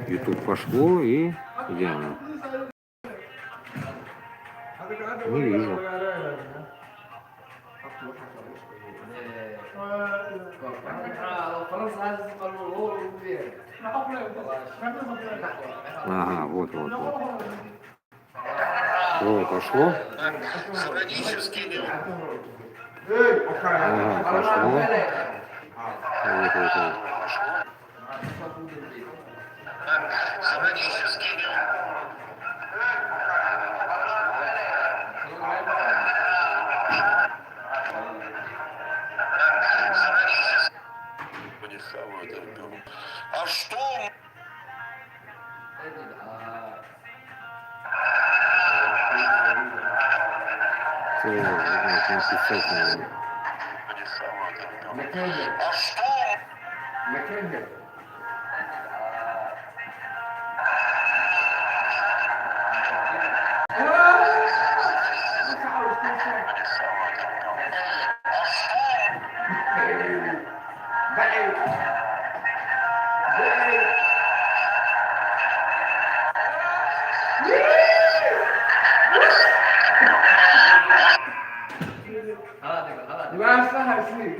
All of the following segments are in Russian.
YouTube пошло и где оно? Не вижу. Ага, вот. О, пошло. Ага, пошло. Вот. А что?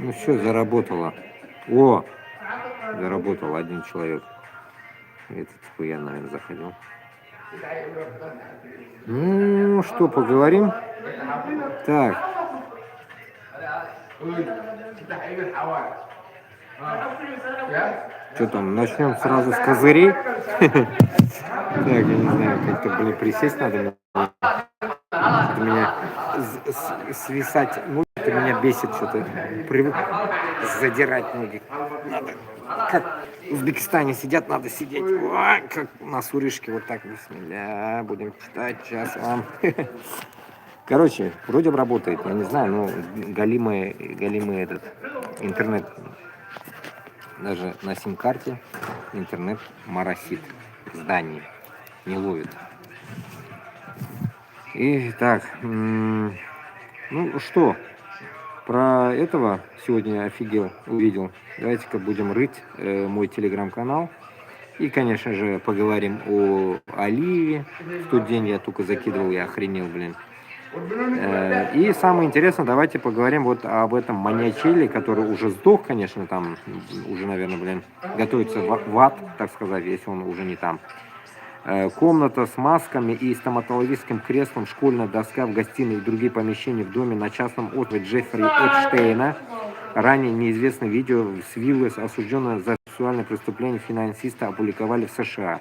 Ну все, заработало. О, заработал один человек. Это типа я, наверное, заходил. Ну что, поговорим? Так. Что там, начнем сразу с козырей? Так, я не знаю, как-то, блин, присесть надо. Это меня свисать ноги, это меня бесит что-то. Привык задирать ноги. Надо, как в Узбекистане сидят, надо сидеть. Ой, как у нас у Рыжки, вот так. Бисмилля, будем читать сейчас вам. Короче, вроде бы работает, я не знаю, но галимый этот интернет. Даже на сим-карте интернет моросит. Здание не ловит. И так, ну что, про этого сегодня офигел, увидел. Давайте-ка будем рыть мой телеграм-канал. И, конечно же, поговорим о Алиеве. В тот день я только закидывал, я охренел, блин. И самое интересное, давайте поговорим вот об этом маньячеле, который уже сдох, конечно, там уже, наверное, блин, готовится в ад, так сказать, если он уже не там. Комната с масками и стоматологическим креслом, школьная доска в гостиной и другие помещения в доме на частном острове Джеффри Эпштейна. Ранее неизвестное видео с виллы, осужденного за сексуальное преступление финансиста, опубликовали в США.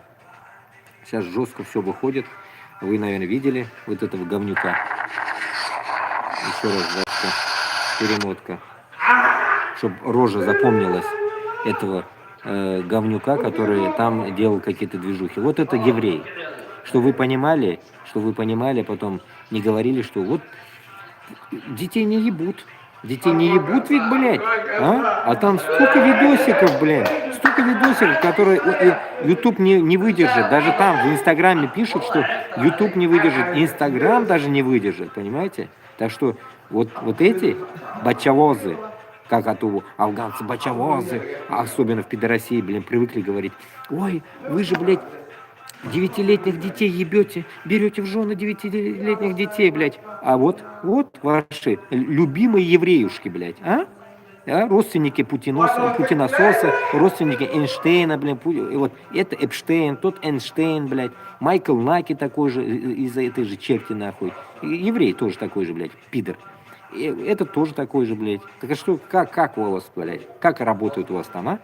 Сейчас жестко все выходит. Вы, наверное, видели вот этого говнюка. Еще раз, давайте, перемотка. Чтобы рожа запомнилась этого говнюка, который там делал какие-то движухи. Вот это еврей. Что вы понимали, потом не говорили, что вот детей не ебут. Детей не ебут ведь, блядь, а там столько видосиков, блядь, которые YouTube не выдержит. Даже там в Инстаграме пишут, что YouTube не выдержит, Инстаграм даже не выдержит, понимаете? Так что вот эти бачавозы, как от афганцы бачавозы, особенно в пидорасии, блин, привыкли говорить, ой, вы же, блядь, 9-летних детей ебете, берете в жены 9-летних детей, блядь. А вот ваши любимые евреюшки, блядь, а? Родственники Путинососа, родственники Эйнштейна, блядь, вот это Эпштейн, тот Эйнштейн, блядь, Майкл Наки такой же, из-за этой же черти, нахуй. Еврей тоже такой же, блядь, пидор. И это тоже такой же, блядь. Так а что, как у вас, блядь? Как работает у вас там, а?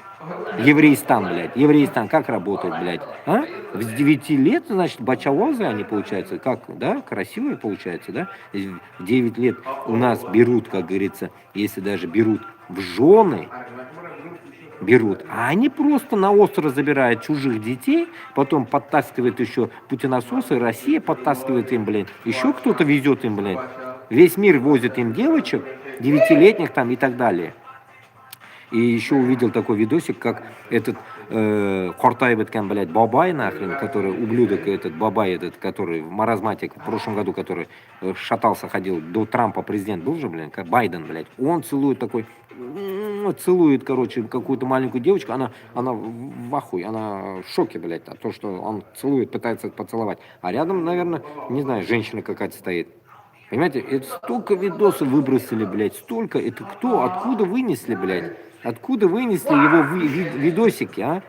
Еврейстан, как работает, блядь? А? С 9 лет, значит, бачавозы они, получаются, как, да, красивые, получается, да? В 9 лет у нас берут, как говорится, если даже берут в жены, а они просто на остров забирают чужих детей, потом подтаскивает еще путинососы, Россия подтаскивает им, блядь, еще кто-то везет им, блядь. Весь мир возит им девочек, 9-летних там и так далее. И еще увидел такой видосик, как этот Кортай Беткан, блядь, Бабай, нахрен, который ублюдок этот, Бабай этот, который маразматик в прошлом году, который шатался, ходил, до Трампа президент был же, блин, как Байден, блядь, он целует такой, целует, короче, какую-то маленькую девочку, она в ахуе, она в шоке, блядь, от того, что он целует, пытается поцеловать, а рядом, наверное, не знаю, женщина какая-то стоит. Понимаете, это столько видосов выбросили, блядь, столько, это кто, откуда вынесли, блядь? Откуда вынесли его видосики, а?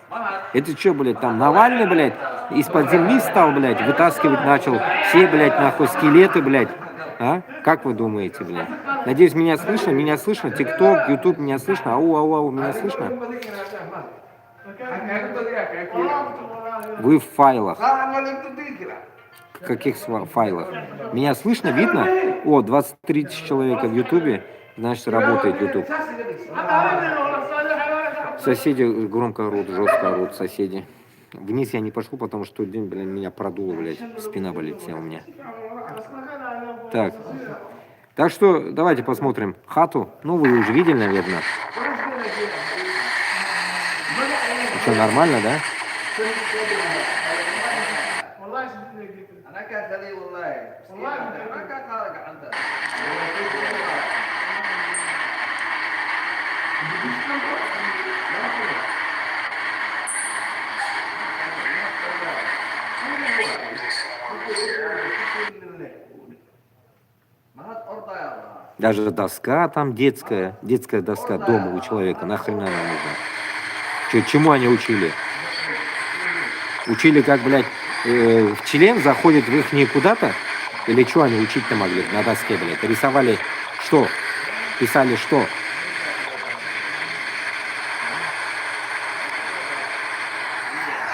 Это что, блядь, там Навальный, блядь, из-под земли стал, блядь, вытаскивать начал все, блядь, нахуй скелеты, блядь, а? Как вы думаете, блядь? Надеюсь, меня слышно? Меня слышно? ТикТок, Ютуб, меня слышно? Ау, меня слышно? Вы в файлах. В каких файлах? Меня слышно, видно? О, 23 тысячи человека в Ютубе, значит, работает Ютуб. Соседи громко орут, жестко орут соседи. Вниз я не пошел, потому что день, блин, меня продуло, блядь, спина болит вся у меня. Так что давайте посмотрим хату. Ну, вы уже видели, наверное. Что, нормально, да? Даже доска там детская доска дома у человека, нахрена она нужна? Чему они учили? Учили, как, блядь, в член заходит в их куда-то? Или что они учить-то могли на доске, блядь? Рисовали что? Писали что?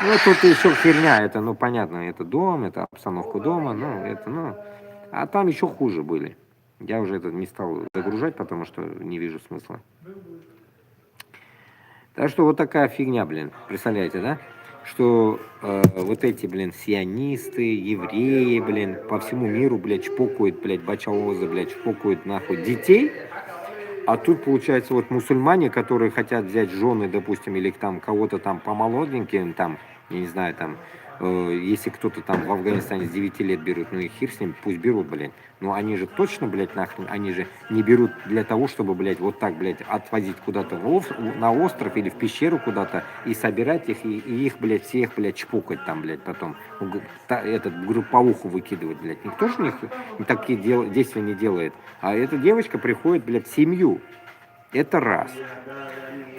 Ну, тут еще херня, это, ну, понятно, это дом, это обстановка дома, ну, это, ну, а там еще хуже были. Я уже это не стал загружать, потому что не вижу смысла. Так что вот такая фигня, блин, представляете, да? Что вот эти, блин, сионисты, евреи, блин, по всему миру, блядь, чпокают, блядь, бачалозы, блядь, чпокают, нахуй, детей. А тут, получается, вот мусульмане, которые хотят взять жены, допустим, или там кого-то там помолоденьким, там, я не знаю, там, если кто-то там в Афганистане с 9 лет берут, ну и хер с ним, пусть берут, блядь. Но они же точно, блядь, нахрен, они же не берут для того, чтобы, блядь, вот так, блядь, отвозить куда-то на остров или в пещеру куда-то и собирать их, и их, блядь, всех, блядь, чпокать там, блядь, потом, этот, групповуху выкидывать, блядь. Никто же них такие действия не делает. А эта девочка приходит, блядь, в семью. Это раз.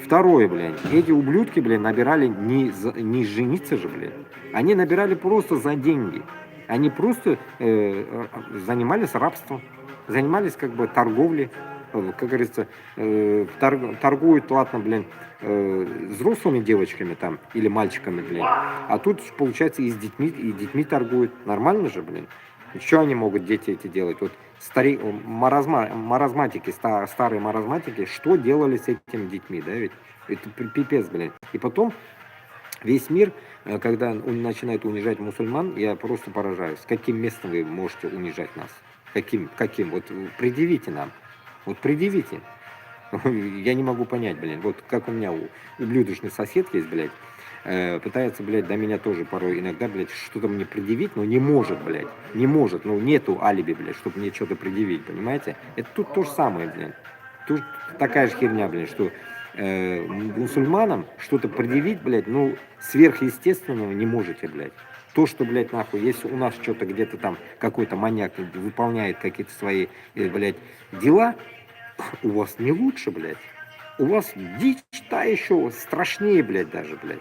Второе, блядь, эти ублюдки, блядь, набирали не жениться же, блядь. Они набирали просто за деньги. Они просто занимались рабством, занимались как бы торговлей, как говорится, торгуют, ладно, блин, взрослыми девочками там или мальчиками, блин. А тут, получается, и детьми торгуют. Нормально же, блин. Что они могут, дети эти, делать? Вот маразматики, старые маразматики, что делали с этими детьми, да, ведь? Это пипец, блин. И потом весь мир, когда он начинает унижать мусульман, я просто поражаюсь. Каким местом вы можете унижать нас? Каким? Вот предъявите нам. Вот предъявите. Я не могу понять, блин. Вот как у меня ублюдочный сосед есть, блядь. Пытается, блядь, до меня тоже порой иногда, блядь, что-то мне предъявить, но не может, блядь. Не может, ну нету алиби, блядь, чтобы мне что-то предъявить, понимаете? Это тут то же самое, блядь. Тут такая же херня, блядь, что мусульманам что-то предъявить, блядь, ну, сверхъестественного не можете, блядь. То, что, блядь, нахуй, если у нас что-то где-то там какой-то маньяк выполняет какие-то свои, блядь, дела, у вас не лучше, блядь. У вас дичь та еще страшнее, блядь, даже, блядь.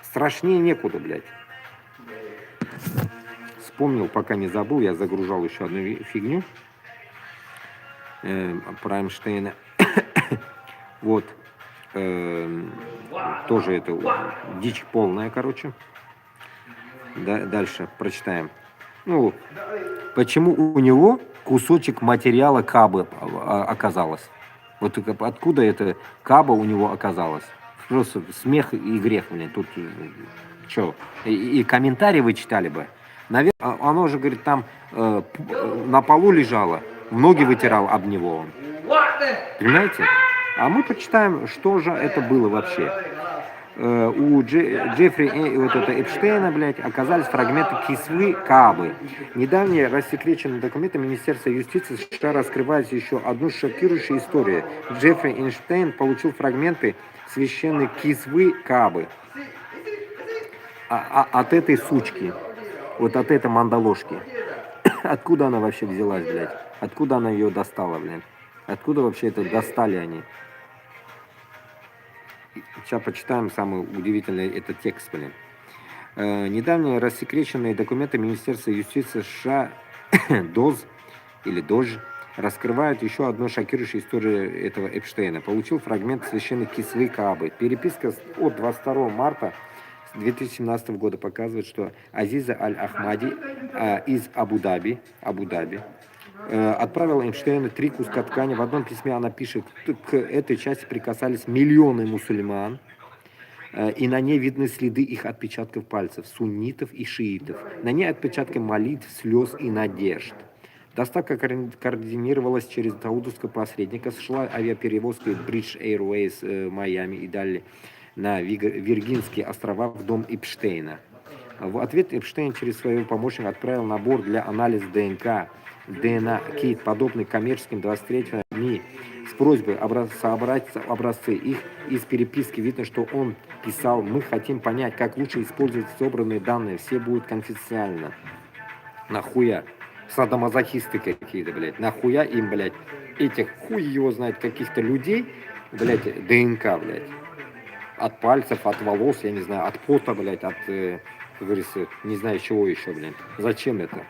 Страшнее некуда, блядь. Вспомнил, пока не забыл, я загружал еще одну фигню про Эйнштейна. Вот. Тоже это дичь полная, короче. Дальше прочитаем. Ну, почему у него кусочек материала Кабы оказалось? Вот откуда это Каба у него оказалось? Просто смех и грех, блин. Тут что? И комментарии вы читали бы. Наверное, оно же, говорит, там на полу лежало, ноги вытирал об него он. Понимаете? А мы почитаем, что же это было вообще. у Джеффри вот это Эпштейна, блядь, оказались фрагменты кисвы Каабы. Недавние рассекреченные документы Министерства юстиции США раскрывают еще одну шокирующую историю. Джеффри Эйнштейн получил фрагменты священной кисвы Каабы от этой сучки, вот от этой мандалошки. Откуда она вообще взялась, блядь? Откуда она ее достала, блядь? Откуда вообще это достали они? Сейчас почитаем самый удивительный этот текст, блин. Недавние рассекреченные документы Министерства юстиции США ДОЗ или ДОЖ раскрывают еще одну шокирующую историю этого Эпштейна. Получил фрагмент священной кисвы Каабы. Переписка от 22 марта 2017 года показывает, что Азиза Аль-Ахмади из Абу-Даби отправила Эйнштейну 3 куска ткани. В одном письме она пишет, к этой части прикасались миллионы мусульман, и на ней видны следы их отпечатков пальцев, суннитов и шиитов. На ней отпечатки молитв, слез и надежд. Доставка координировалась через саудовского посредника, шла авиаперевозка British Airways Майами и далее на Виргинские острова в дом Эпштейна. В ответ Эпштейн через своего помощника отправил набор для анализа ДНК, DNA-кит, подобный коммерческим 23 МИ, с просьбой собрать образцы. Их из переписки видно, что он писал: мы хотим понять, как лучше использовать собранные данные, все будут конфиденциально. Нахуя? Садомазохисты какие-то, блядь. Нахуя им, блядь, этих хуй его знает каких-то людей, блядь, ДНК, блядь. От пальцев, от волос, я не знаю, от пота, блядь, от, как говорится, не знаю чего еще, блядь. Зачем это?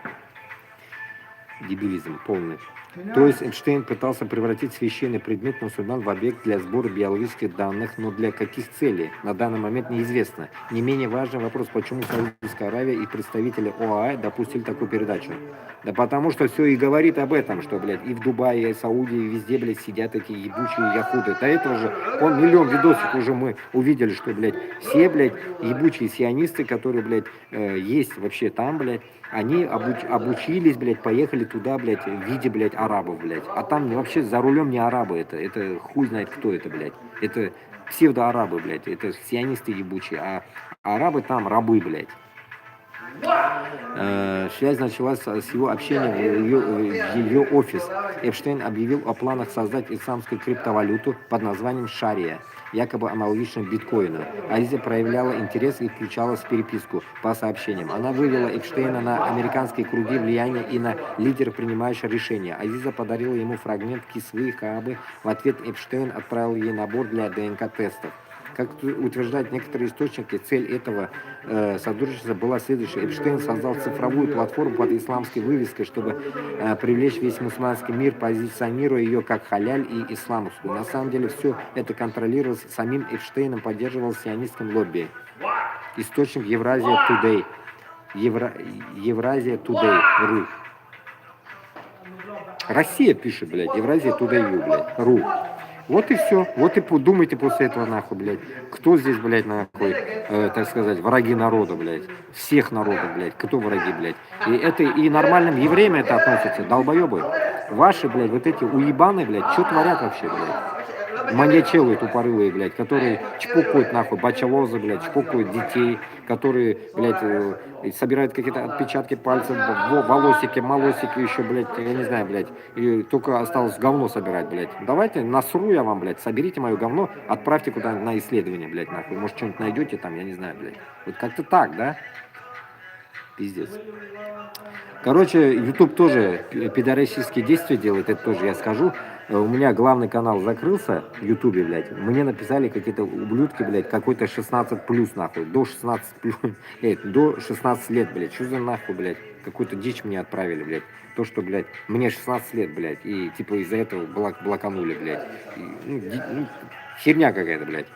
Дебилизм полный. То есть Эйнштейн пытался превратить священный предмет мусульман в объект для сбора биологических данных, но для каких целей на данный момент неизвестно. Не менее важный вопрос, почему Саудовская Аравия и представители ОАЭ допустили такую передачу. Да потому что все и говорит об этом, что, блядь, и в Дубае, и в Саудии, и везде, блядь, сидят эти ебучие яхуды. До этого же, миллион видосов уже мы увидели, что, блядь, все, блядь, ебучие сионисты, которые, блядь, есть вообще там, блядь, они обучились, блядь, поехали туда, блядь, в виде, блядь, арабов, блядь. А там вообще за рулем не арабы это хуй знает кто это, блядь. Это псевдоарабы, блядь, это сионисты ебучие, а арабы там рабы, блядь. Связь началась с его общения в ее офис. Эпштейн объявил о планах создать исламскую криптовалюту под названием шария, якобы аналогичную биткоину. Азиза проявляла интерес и включалась в переписку по сообщениям. Она вывела Эпштейна на американские круги влияния и на лидера, принимающего решения. Азиза подарила ему фрагмент кисвы Каабы. В ответ Эпштейн отправил ей набор для ДНК-тестов. Как утверждают некоторые источники, цель этого сотрудничества была следующая. Эпштейн создал цифровую платформу под исламской вывеской, чтобы привлечь весь мусульманский мир, позиционируя ее как халяль и исламскую. На самом деле все это контролировалось самим Эпштейном, поддерживалось сионистским лобби. Источник Евразия Today. Евразия Today. Россия пишет, блядь, Евразия Today, блядь, ру. Вот и все. Вот и подумайте после этого, нахуй, блядь. Кто здесь, блядь, нахуй, так сказать, враги народа, блядь. Всех народов, блядь. Кто враги, блядь. И это и нормальным евреям это относится, долбоебы. Ваши, блядь, вот эти уебаны, блядь, что творят вообще, блядь? Маньячелы тупорылые, блядь, которые чпокают, нахуй, бачалозы, блядь, чпокают детей, которые, блядь, собирают какие-то отпечатки пальцев, волосики, молосики еще, блядь, я не знаю, блядь, и только осталось говно собирать, блядь. Давайте, насру я вам, блядь, соберите мое говно, отправьте куда на исследование, блядь, нахуй, может, что-нибудь найдете там, я не знаю, блядь. Вот как-то так, да? Пиздец. Короче, YouTube тоже пидорасические действия делает, это тоже я скажу. У меня главный канал закрылся в YouTube, блядь. Мне написали какие-то ублюдки, блядь, какой-то 16 плюс, нахуй. До 16 плюс, до 16 лет, блядь. Что за нахуй, блядь? Какую-то дичь мне отправили, блядь. То, что, блядь, мне 16 лет, блядь. И типа из-за этого блоканули, блядь. И, херня какая-то, блядь.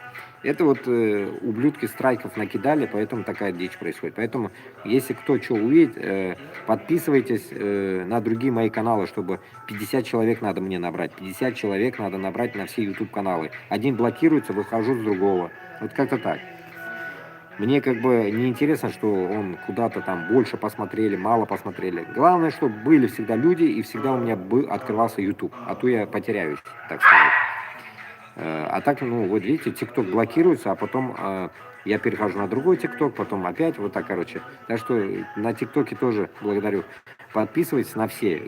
Это вот ублюдки страйков накидали, поэтому такая дичь происходит. Поэтому, если кто что увидит, подписывайтесь на другие мои каналы, чтобы 50 человек надо мне набрать. 50 человек надо набрать на все YouTube каналы. Один блокируется, выхожу с другого. Вот как-то так. Мне как бы не интересно, что он куда-то там больше посмотрели, мало посмотрели. Главное, чтобы были всегда люди, и всегда у меня открывался YouTube. А то я потеряюсь, так сказать. А так, ну, вот видите, ТикТок блокируется, а потом я перехожу на другой ТикТок, потом опять вот так, короче. Так что на ТикТоке тоже благодарю. Подписывайтесь на все.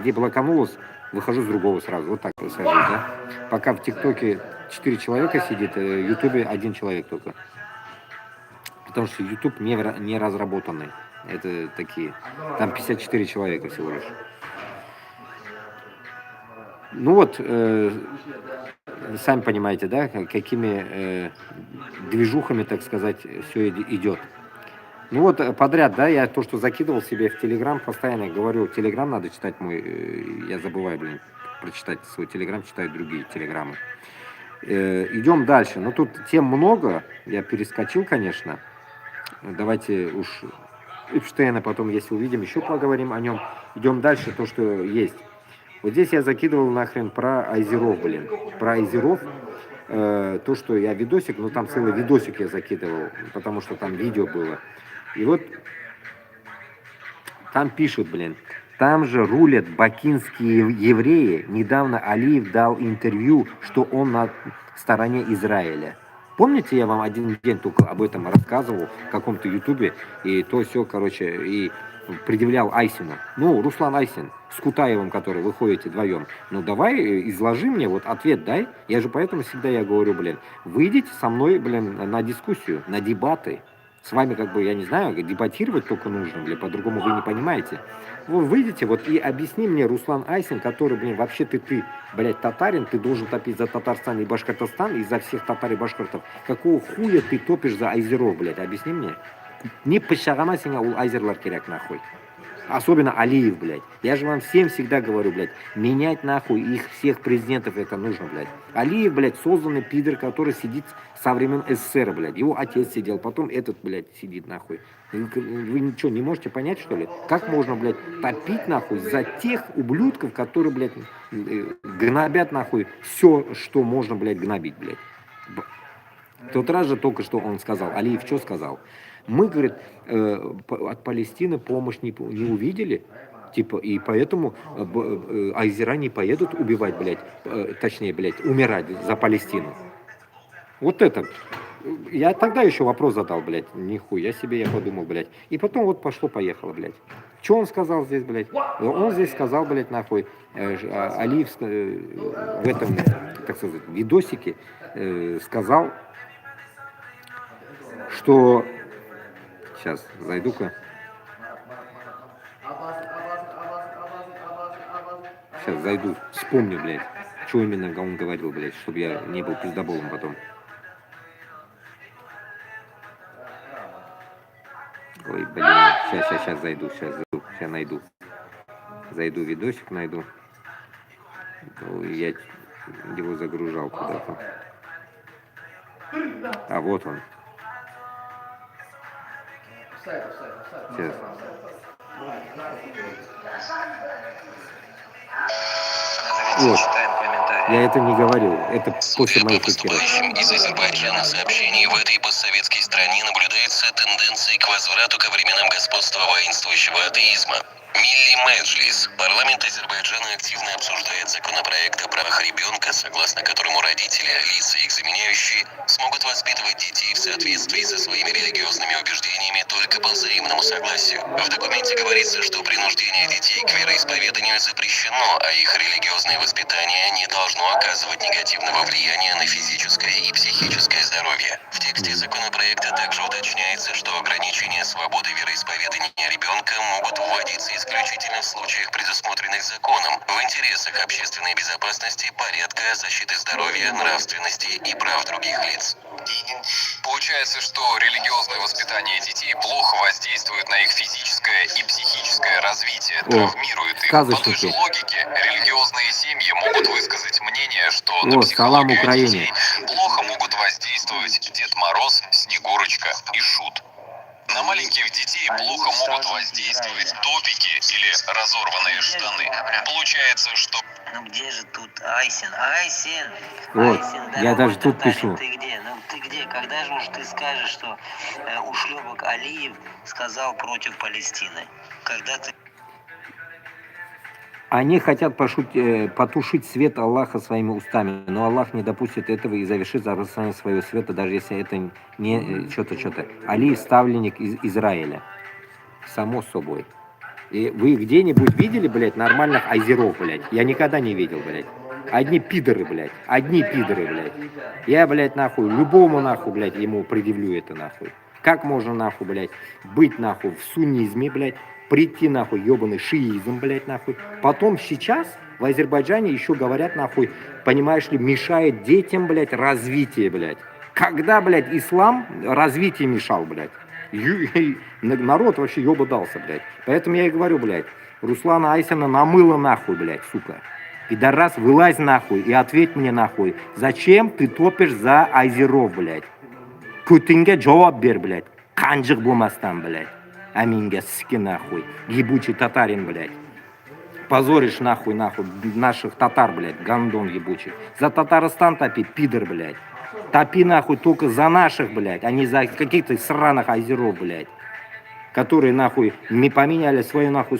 Где блоканулось, выхожу с другого сразу. Вот так вот сажусь, да. Пока в ТикТоке 4 человека сидит, в Ютубе 1 человек только. Потому что YouTube не разработанный. Это такие. Там 54 человека всего лишь. Ну вот, сами понимаете, да, какими движухами, так сказать, все идет. Ну вот подряд, да, я то, что закидывал себе в Телеграм, постоянно говорю, Телеграм надо читать мой, я забываю, блин, прочитать свой Телеграм, читаю другие Телеграммы. Идем дальше. Ну тут тем много, я перескочил, конечно. Давайте уж Эпштейна потом, если увидим, еще поговорим о нем. Идем дальше, то, что есть. Вот здесь я закидывал нахрен про Айзеров, блин. Про Айзеров. То, что я видосик, ну там целый видосик я закидывал, потому что там видео было. И вот там пишут, блин, там же рулят бакинские евреи. Недавно Алиев дал интервью, что он на стороне Израиля. Помните, я вам один день только об этом рассказывал в каком-то ютубе, и то все, короче, и предъявлял Айсину. Ну, Руслан Айсин, с Кутаевым, который вы ходите вдвоем. Ну, давай, изложи мне, вот ответ дай. Я же поэтому всегда я говорю, блин, выйдите со мной, блин, на дискуссию, на дебаты. С вами, как бы, я не знаю, дебатировать только нужно, блин, по-другому вы не понимаете. Вы выйдете вот и объясни мне, Руслан Айсин, который, блин, вообще ты, блядь, татарин, ты должен топить за Татарстан и Башкортостан, и за всех татар и башкортов. Какого хуя ты топишь за айзеров, блядь, объясни мне. Не пощагама сенga ул айзерлар керек, нахуй. Особенно Алиев, блядь. Я же вам всем всегда говорю, блядь, менять нахуй их всех президентов это нужно, блядь. Алиев, блядь, созданный пидор, который сидит со времен СССР, блядь. Его отец сидел, потом этот, блядь, сидит нахуй. Вы ничего не можете понять, что ли? Как можно, блядь, топить нахуй за тех ублюдков, которые, блядь, гнобят нахуй все, что можно, блядь, гнобить, блядь. Тот раз же только что он сказал, Алиев что сказал? Мы, говорит, от Палестины помощь не увидели, типа, и поэтому айзера не поедут убивать, блядь, точнее, блядь, умирать за Палестину. Вот это. Я тогда еще вопрос задал, блядь, нихуя себе, я подумал, блядь. И потом вот пошло-поехало, блядь. Что он сказал здесь, блядь? Он здесь сказал, блядь, нахуй, Алиев в этом, так сказать, видосике сказал, что... Сейчас, зайду-ка. Сейчас зайду, вспомню, блядь, что именно он говорил, блядь, чтобы я не был пиздоболом потом. Ой, блин, сейчас зайду, сейчас найду. Зайду, видосик найду. Я его загружал куда-то. А вот он. Сейчас. Вот. Я это не говорил. Это после моих эфиров. Из Азербайджана сообщений в этой постсоветской стране наблюдается тенденция к возврату ко временам господства воинствующего атеизма. Милли Меджлис. Парламент Азербайджана активно обсуждает законопроект о правах ребенка, согласно которому родители, лица их заменяющие, смогут воспитывать детей в соответствии со своими религиозными убеждениями только по взаимному согласию. В документе говорится, что принуждение детей к вероисповеданию запрещено, а их религиозное воспитание не должно оказывать негативного влияния на физическое и психическое здоровье. В тексте законопроекта также уточняется, что ограничения свободы вероисповедания ребенка могут вводиться исключительно в случаях, предусмотренных законом, в интересах общественной безопасности, порядка, защиты здоровья, нравственности и прав других лиц. Получается, что религиозное воспитание детей плохо воздействует на их физическое и психическое развитие, травмирует их. По той же логике, религиозные семьи могут высказать мнение, что на психологию детей плохо могут воздействовать Дед Мороз, Снегурочка и Шут. На маленьких детей плохо могут воздействовать топики или разорванные штаны. Получается, что... Ну где же тут Айсин? Айсин! Вот, Айсин, я даже тут пишу. Ты где? Ну ты где? Когда же уж ты скажешь, что ушлепок Алиев сказал против Палестины? Когда ты... Они хотят потушить свет Аллаха своими устами, но Аллах не допустит этого и завершит зарастание своего света, даже если это не что-то. Али ставленник из Израиля. Само собой. И вы где-нибудь видели, блядь, нормальных азеров, блядь? Я никогда не видел, блядь. Одни пидоры, блядь. Одни пидоры, блядь. Я, блядь, нахуй, любому нахуй, блядь, ему предъявлю это, нахуй. Как можно, нахуй, блядь, быть, нахуй, в суннизме, блядь, прийти, нахуй, ебаный шиизм, блядь, нахуй. Потом сейчас в Азербайджане еще говорят, нахуй, понимаешь ли, мешает детям, блядь, развитие, блядь. Когда, блядь, ислам развитие мешал, блядь? Народ вообще ёба дался, блядь. Поэтому я и говорю, блядь, Руслана Айсена намыло нахуй, блядь, сука. Пидорас, вылазь нахуй и ответь мне нахуй, зачем ты топишь за азеров, блядь? Путинге жауап бер, блядь. Канжик болмастан, блядь. Аминге ски нахуй. Ебучий татарин, блядь. Позоришь нахуй, наших татар, блядь, гандон ебучий. За Татарстан топи, пидор, блядь. Топи нахуй только за наших, блядь, а не за каких-то сраных азеров, блядь. Которые нахуй не поменяли свою нахуй,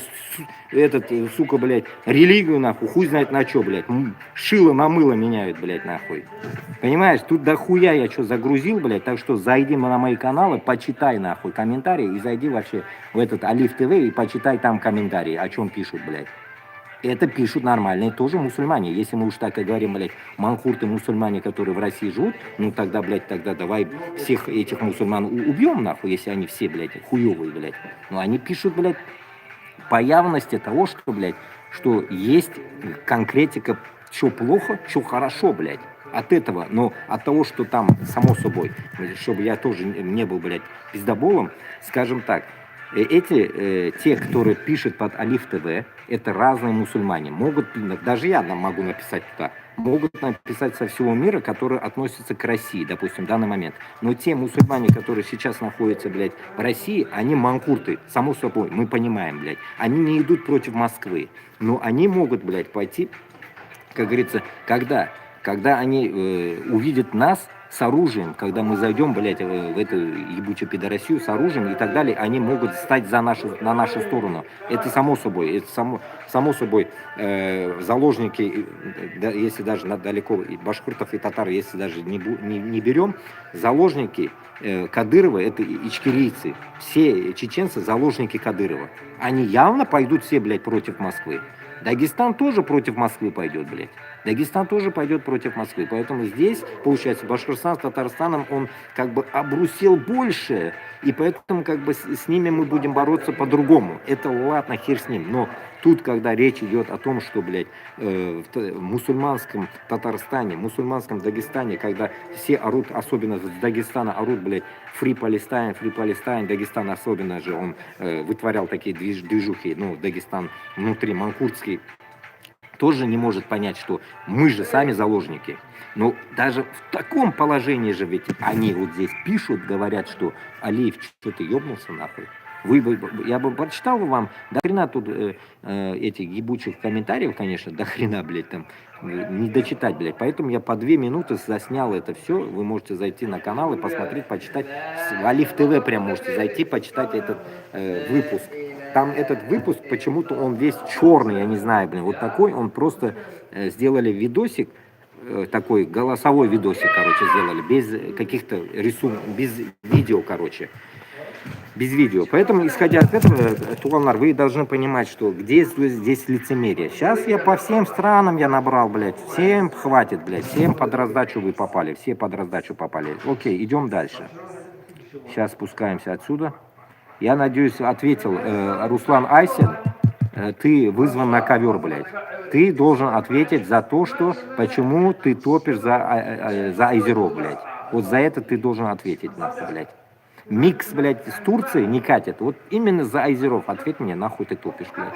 сука, блядь, религию нахуй, хуй знает на что, блядь. Шило на мыло меняют, блядь, нахуй. Понимаешь, тут дохуя я что загрузил, блядь, так что зайди на мои каналы, почитай нахуй комментарии и зайди вообще в этот Алиф ТВ и почитай там комментарии, о чем пишут, блядь. Это пишут нормальные тоже мусульмане. Если мы уж так и говорим, блядь, манхурты мусульмане, которые в России живут, ну тогда, блядь, тогда давай всех этих мусульман убьем, нахуй, если они все, блядь, хуевые, блядь. Но они пишут, блядь, по явности того, что, блядь, что есть конкретика, что плохо, что хорошо, блядь. От этого, но от того, что там, само собой, чтобы я тоже не был, блядь, пиздоболом, скажем так, те, которые пишут под Алиф ТВ, это разные мусульмане. Могут, даже я могу написать туда, могут написать со всего мира, которые относятся к России, допустим, в данный момент. Но те мусульмане, которые сейчас находятся, блядь, в России, они манкурты, само собой, мы понимаем, блядь. Они не идут против Москвы, но они могут, блядь, пойти, как говорится, когда они увидят нас с оружием, когда мы зайдем, блядь, в эту ебучую пидорасию с оружием и так далее, они могут стать на нашу сторону. Это само собой, само собой, заложники, если даже далеко, башкиртов и татар, если даже не берем, заложники Кадырова, это ичкерийцы, все чеченцы заложники Кадырова. Они явно пойдут все, блядь, против Москвы. Дагестан тоже против Москвы пойдет, блядь. Дагестан тоже пойдет против Москвы. Поэтому здесь, получается, Башкортостан с Татарстаном, он как бы обрусел больше, и поэтому как бы с ними мы будем бороться по-другому. Это ладно, хер с ним. Но тут, когда речь идет о том, что, блядь, в мусульманском Татарстане, в мусульманском Дагестане, когда все орут, особенно с Дагестана орут, блядь, Free Palestine, Дагестан особенно же, он вытворял такие движухи, ну, Дагестан внутри, манкуртский, тоже не может понять, что мы же сами заложники. Но даже в таком положении же ведь они вот здесь пишут, говорят, что Алиев, что ты ебнулся нахуй. Я бы прочитал вам, до хрена тут этих ебучих комментариев, конечно, до хрена, блядь, там, не дочитать, блядь. Поэтому я по 2 минуты заснял это все. Вы можете зайти на канал и посмотреть, почитать. В Алиф ТВ прям можете зайти, почитать этот выпуск. Там этот выпуск, почему-то он весь черный, я не знаю, блин, вот такой, он просто сделали видосик, такой голосовой видосик, короче, сделали, без каких-то рисунков, без видео, короче, без видео. Поэтому, исходя от этого, Туганар, вы должны понимать, что где здесь лицемерие. Сейчас я по всем странам я набрал, блядь, всем хватит, блядь, всем под раздачу вы попали, все под раздачу попали. Окей, идем дальше. Сейчас спускаемся отсюда. Я надеюсь, ответил Руслан Айсен, ты вызван на ковер, блядь. Ты должен ответить за то, что почему ты топишь за азеров, блядь. Вот за это ты должен ответить, нахуй, блядь. Микс, блядь, с Турцией не катит. Вот именно за азеров ответь мне, нахуй ты топишь, блядь.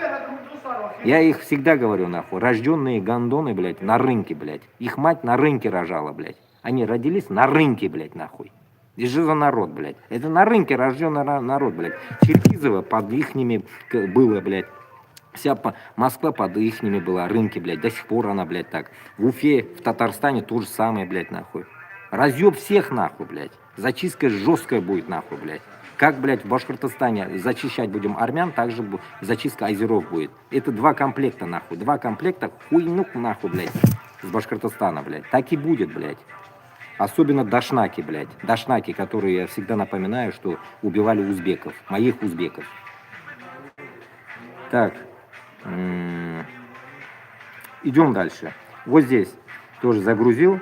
Я их всегда говорю, нахуй. Рожденные гандоны, блядь, на рынке, блядь. Их мать на рынке рожала, блядь. Они родились на рынке, блядь, нахуй. И что за народ, блядь? Это на рынке рожденный народ, блядь. Черкизово под ихними было, блядь. Вся Москва под ихними была, рынки, блядь. До сих пор она, блядь, так. В Уфе, в Татарстане то же самое, блядь, нахуй. Разъеб всех, нахуй, блядь. Зачистка жесткая будет, нахуй, блядь. Как, блядь, в Башкортостане зачищать будем армян, также зачистка азеров будет. Это 2 комплекта, нахуй. 2 комплекта хуйнук, нахуй, блядь, с Башкортостана, блядь. Так и будет, блядь. Особенно дашнаки, блядь. Дашнаки, которые, я всегда напоминаю, что убивали узбеков. Моих узбеков. Так. Идем дальше. Вот здесь тоже загрузил.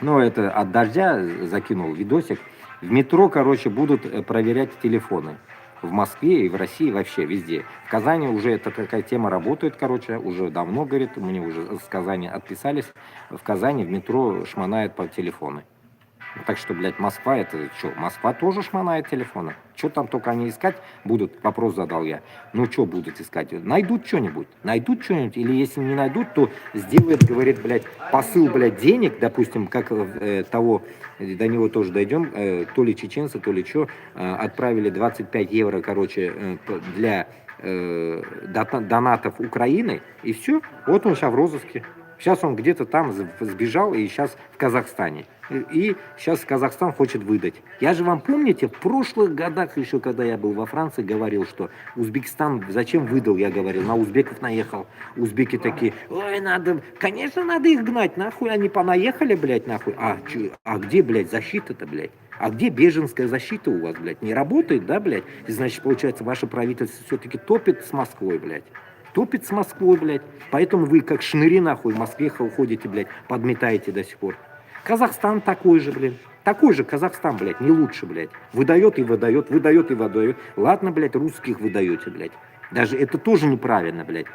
Ну, это от дождя закинул видосик. В метро, короче, будут проверять телефоны. В Москве и в России вообще везде. В Казани уже эта такая тема работает, короче, уже давно, говорит, мне уже с Казани отписались. В Казани в метро шмонают по телефону. Так что, блядь, Москва, это что? Москва тоже шмонает телефоны. Что там только они искать будут? Вопрос задал я. Ну, что будут искать? Найдут что-нибудь? Найдут что-нибудь? Или если не найдут, то сделают, говорит, блядь, посыл, блядь, денег, допустим, как того, до него тоже дойдем, то ли чеченцы, то ли что, отправили 25 евро, короче, для донатов Украины, и все. Вот он сейчас в розыске. Сейчас он где-то там сбежал и сейчас в Казахстане. И сейчас Казахстан хочет выдать. Я же вам, помните, в прошлых годах еще, когда я был во Франции, говорил, что Узбекистан зачем выдал, я говорил, на узбеков наехал. Узбеки такие, ой, надо, конечно, надо их гнать, нахуй они понаехали, блядь, нахуй. А где, блядь, защита-то, блядь? А где беженская защита у вас, блядь? Не работает, да, блядь? И, значит, получается, ваше правительство все-таки топит с Москвой, блядь. Топит с Москвой, блядь. Поэтому вы, как шныри, нахуй, в Москве уходите, блядь, подметаете до сих пор. Казахстан такой же, блин. Такой же Казахстан, блядь, не лучше, блядь. Выдает и выдает, выдает и выдает. Ладно, блядь, русских выдаете, блядь. Даже это тоже неправильно, блядь.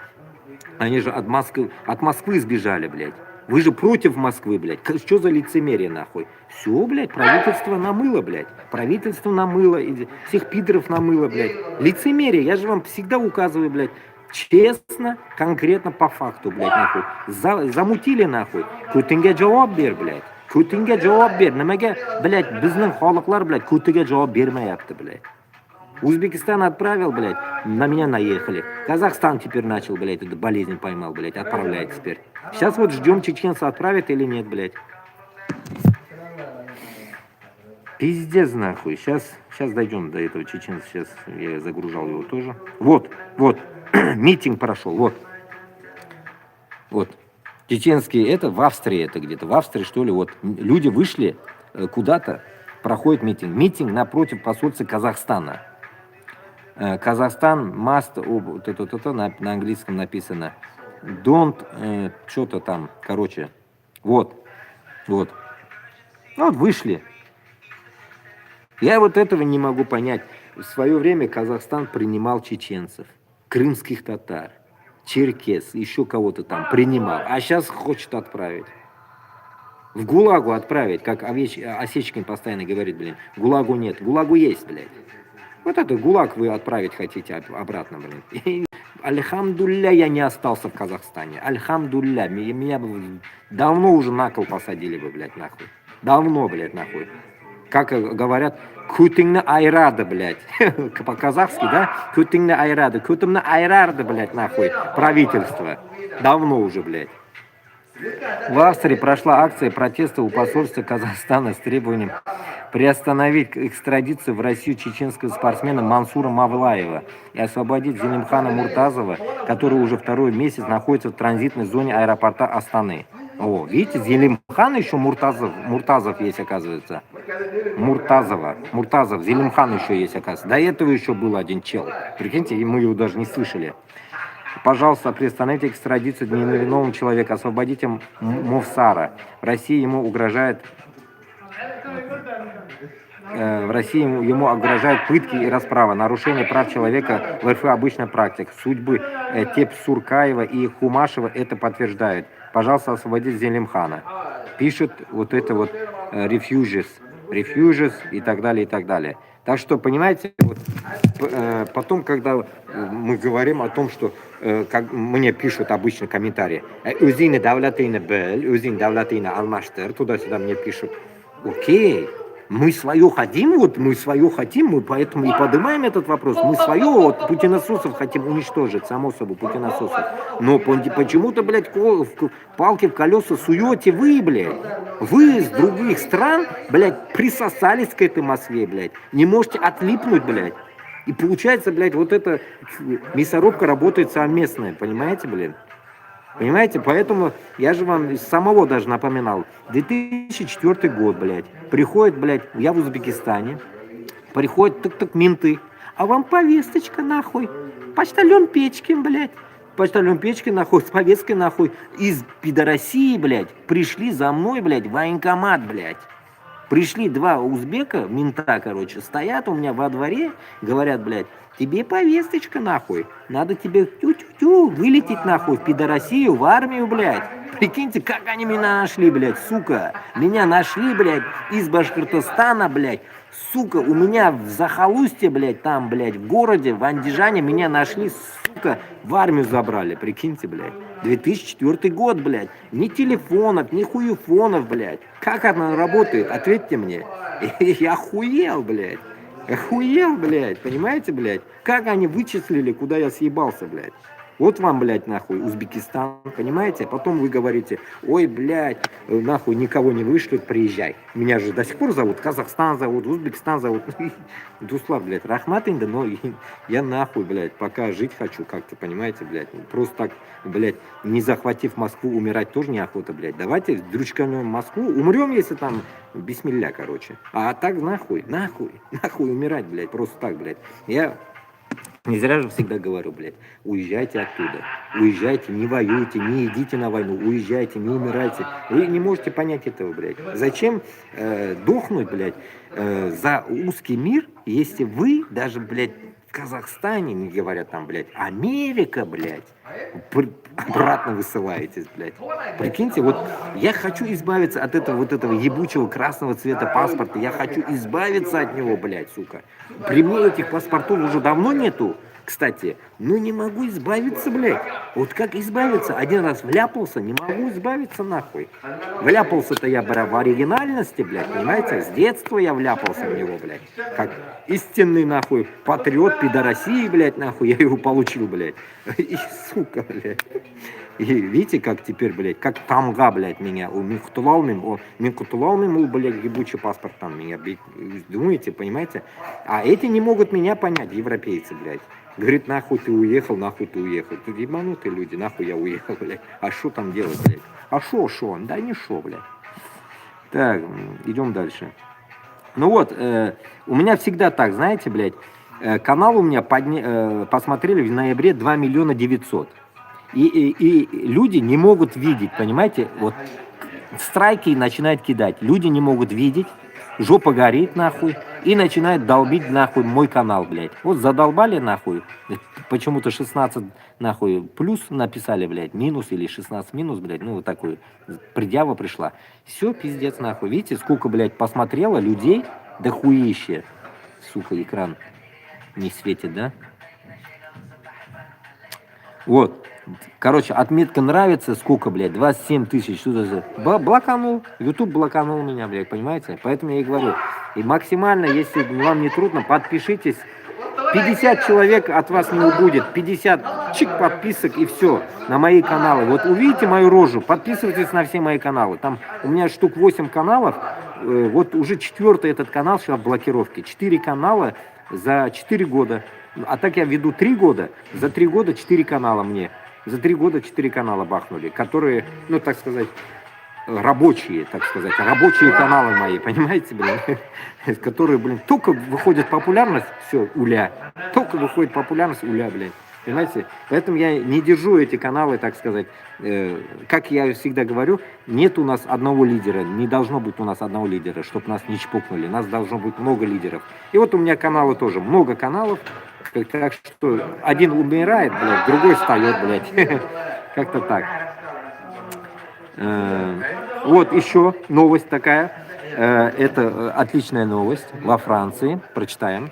Они же от Москвы сбежали, блядь. Вы же против Москвы, блядь. Что за лицемерие, нахуй? Все, блядь, правительство намыло, блядь. Правительство намыло, всех пидоров намыло, блядь. Лицемерие, я же вам всегда указываю, блядь. Честно, конкретно по факту, блядь, нахуй. Замутили, нахуй. Көтіңге жауап бер, блядь. Көтіңге жауап бер. Немеге, блядь, біздің халықлар, блядь, көтіңге жауап бермейапты, блядь. Узбекистан отправил, блядь, на меня наехали. Казахстан теперь начал, блядь, эту болезнь поймал, блядь, отправляет теперь. Сейчас вот ждем, чеченцы отправят или нет, блядь. Пиздец, нахуй. Сейчас дойдем до этого чеченца. Сейчас я загружал его тоже. Вот. Митинг прошел, вот. Чеченские, это в Австрии, это где-то, в Австрии, что ли, вот. Люди вышли куда-то, проходит митинг. Митинг напротив посольства Казахстана. Казахстан must, на английском написано, don't, что-то там, короче, вот, вышли. Я вот этого не могу понять. В свое время Казахстан принимал чеченцев, крымских татар, черкес, еще кого-то там принимал, а сейчас хочет отправить. В ГУЛАГу отправить, как Осечкин постоянно говорит, блин, ГУЛАГу нет, ГУЛАГу есть, блядь. Вот это ГУЛАГ вы отправить хотите обратно, блин. И, альхамдулля, я не остался в Казахстане. Альхамдулля, меня бы давно уже на кол посадили бы, блядь, нахуй. Давно, блядь, нахуй. Как говорят, кутыңны айрады, блядь. По-казахски, да? Кутыңны айрады. Кутымны айрарды, блядь, нахуй. Правительство. Давно уже, блядь. В Австрии прошла акция протеста у посольства Казахстана с требованием приостановить экстрадицию в Россию чеченского спортсмена Мансура Мавлаева и освободить Зелимхана Муртазова, который уже второй месяц находится в транзитной зоне аэропорта Астаны. О, видите, Зелимхан еще Муртазов есть, оказывается. Муртазов, Зелимхан еще есть, оказывается. До этого еще был один чел. Прикиньте, мы его даже не слышали. Пожалуйста, приостановите экстрадицию невиновного человека, освободите Мовсара. В России ему угрожают пытки и расправа, нарушение прав человека в РФ обычная практика. Судьбы Тепсуркаева и Хумашева это подтверждают. Пожалуйста, освободите Зелимхана. Пишет вот это вот refugees и так далее, и так далее. Так что, понимаете, вот, потом, когда мы говорим о том, что, как мне пишут обычно комментарии, «Өзіңі дәулетіңі біл, өзің дәулетіңі алмаштыр», туда-сюда мне пишут, окей, Мы свое хотим, вот мы свое хотим, мы поэтому и поднимаем этот вопрос. Мы свое, вот путинососов хотим уничтожить, само собой, путинососов. Но почему-то, блядь, палки в колеса суете вы, блядь. Вы из других стран, блядь, присосались к этой Москве, блядь. Не можете отлипнуть, блядь. И получается, блядь, вот эта мясорубка работает совместная, понимаете, блин? Понимаете, поэтому я же вам самого даже напоминал. 2004 год, блядь. Приходит, блядь, я в Узбекистане. Приходят так менты. А вам повесточка, нахуй. Почтальон Печкин, блядь. Почтальон Печкин, нахуй, с повесткой, нахуй. Из Пидороссии, блядь, пришли за мной, блядь, в военкомат, блядь. Пришли два узбека, мента, короче, стоят у меня во дворе, говорят, блядь, тебе повесточка, нахуй. Надо тебе тю-тю-тю вылететь, нахуй, в Пидороссию, в армию, блядь. Прикиньте, как они меня нашли, блядь, сука. Меня нашли, блядь, из Башкортостана, блядь. Сука, у меня в захолустье, блядь, там, блядь, в городе, в Андижане меня нашли, сука, в армию забрали, прикиньте, блядь. 2004 год, блядь. Ни телефонов, ни хуефонов, блядь. Как она работает? Ответьте мне. Я охуел, блядь. Охуел, блядь. Понимаете, блядь? Как они вычислили, куда я съебался, блядь? Вот вам, блядь, нахуй, Узбекистан, понимаете? Потом вы говорите, ой, блядь, нахуй никого не вышлют, приезжай. Меня же до сих пор зовут, Казахстан зовут, Узбекистан зовут. Дуслав, блядь, рахмат инда, но я нахуй, блядь, пока жить хочу как-то, понимаете, блядь. Просто так, блядь, не захватив Москву, умирать тоже неохота, блядь. Давайте дрючканем Москву, умрем, если там, бисмилля, короче. А так нахуй умирать, блядь, просто так, блядь. Я... Не зря же всегда говорю, блядь, уезжайте оттуда, уезжайте, не воюйте, не идите на войну, уезжайте, не умирайте. Вы не можете понять этого, блядь. Зачем дохнуть, блядь, за узкий мир, если вы даже, блядь, в Казахстане, не говорят там, блядь, Америка, блядь, обратно высылаетесь, блядь. Прикиньте, вот я хочу избавиться от этого вот этого ебучего красного цвета паспорта, я хочу избавиться от него, блядь, сука. При мне этих паспортов уже давно нету, кстати, но не могу избавиться, блядь. Вот как избавиться? Один раз вляпался, не могу избавиться, нахуй. Вляпался-то я, бля, в оригинальности, блядь, понимаете? С детства я вляпался в него, блядь. Как истинный, нахуй, патриот Пидороссии, блядь, нахуй, я его получил, блядь. И, сука, блядь. И видите, как теперь, блядь, как тамга, блядь, меня, мен кутулалмим, блядь, ебучий паспорт там меня, думаете, понимаете? А эти не могут меня понять, европейцы, блядь. Говорит, нахуй ты уехал, нахуй ты уехал. Тут ебанутые люди, нахуй я уехал, блядь. А что там делать, блядь? А шо? Да не шо, блядь. Так, идем дальше. Ну вот, у меня всегда так, знаете, блядь, канал у меня посмотрели в ноябре 2 миллиона 900. И люди не могут видеть, понимаете, вот страйки начинают кидать. Люди не могут видеть, жопа горит, нахуй, и начинают долбить, нахуй, мой канал, блядь. Вот задолбали, нахуй, почему-то 16, нахуй, плюс написали, блядь, минус или 16 минус, блядь, ну вот такой предъява пришла. Все, пиздец, нахуй. Видите, сколько, блядь, посмотрело людей, да хуище. Сука, экран не светит, да? Вот. Короче, отметка нравится, сколько, блядь, 27 тысяч, что за... Блоканул, YouTube блоканул меня, блядь, понимаете? Поэтому я и говорю, и максимально, если вам не трудно, подпишитесь. 50 человек от вас не убудет, 50 чик подписок и все на мои каналы. Вот увидите мою рожу, подписывайтесь на все мои каналы. Там у меня штук 8 каналов, вот уже 4-й этот канал сейчас в блокировке. 4 канала за 4 года. А так я веду 3 года, за 3 года 4 канала мне. За 3 года 4 канала бахнули, которые, ну, так сказать, рабочие, так сказать, рабочие каналы мои, понимаете, блин, которые, блин, только выходит популярность, все, уля, только выходит популярность, уля, блин, понимаете, поэтому я не держу эти каналы, так сказать, как я всегда говорю, нет у нас одного лидера, не должно быть у нас одного лидера, чтобы нас не чпокнули, нас должно быть много лидеров, и вот у меня каналы тоже, много каналов, так что один умирает, блядь, другой встает, блядь, как-то так. Вот еще новость такая, это отличная новость во Франции, прочитаем.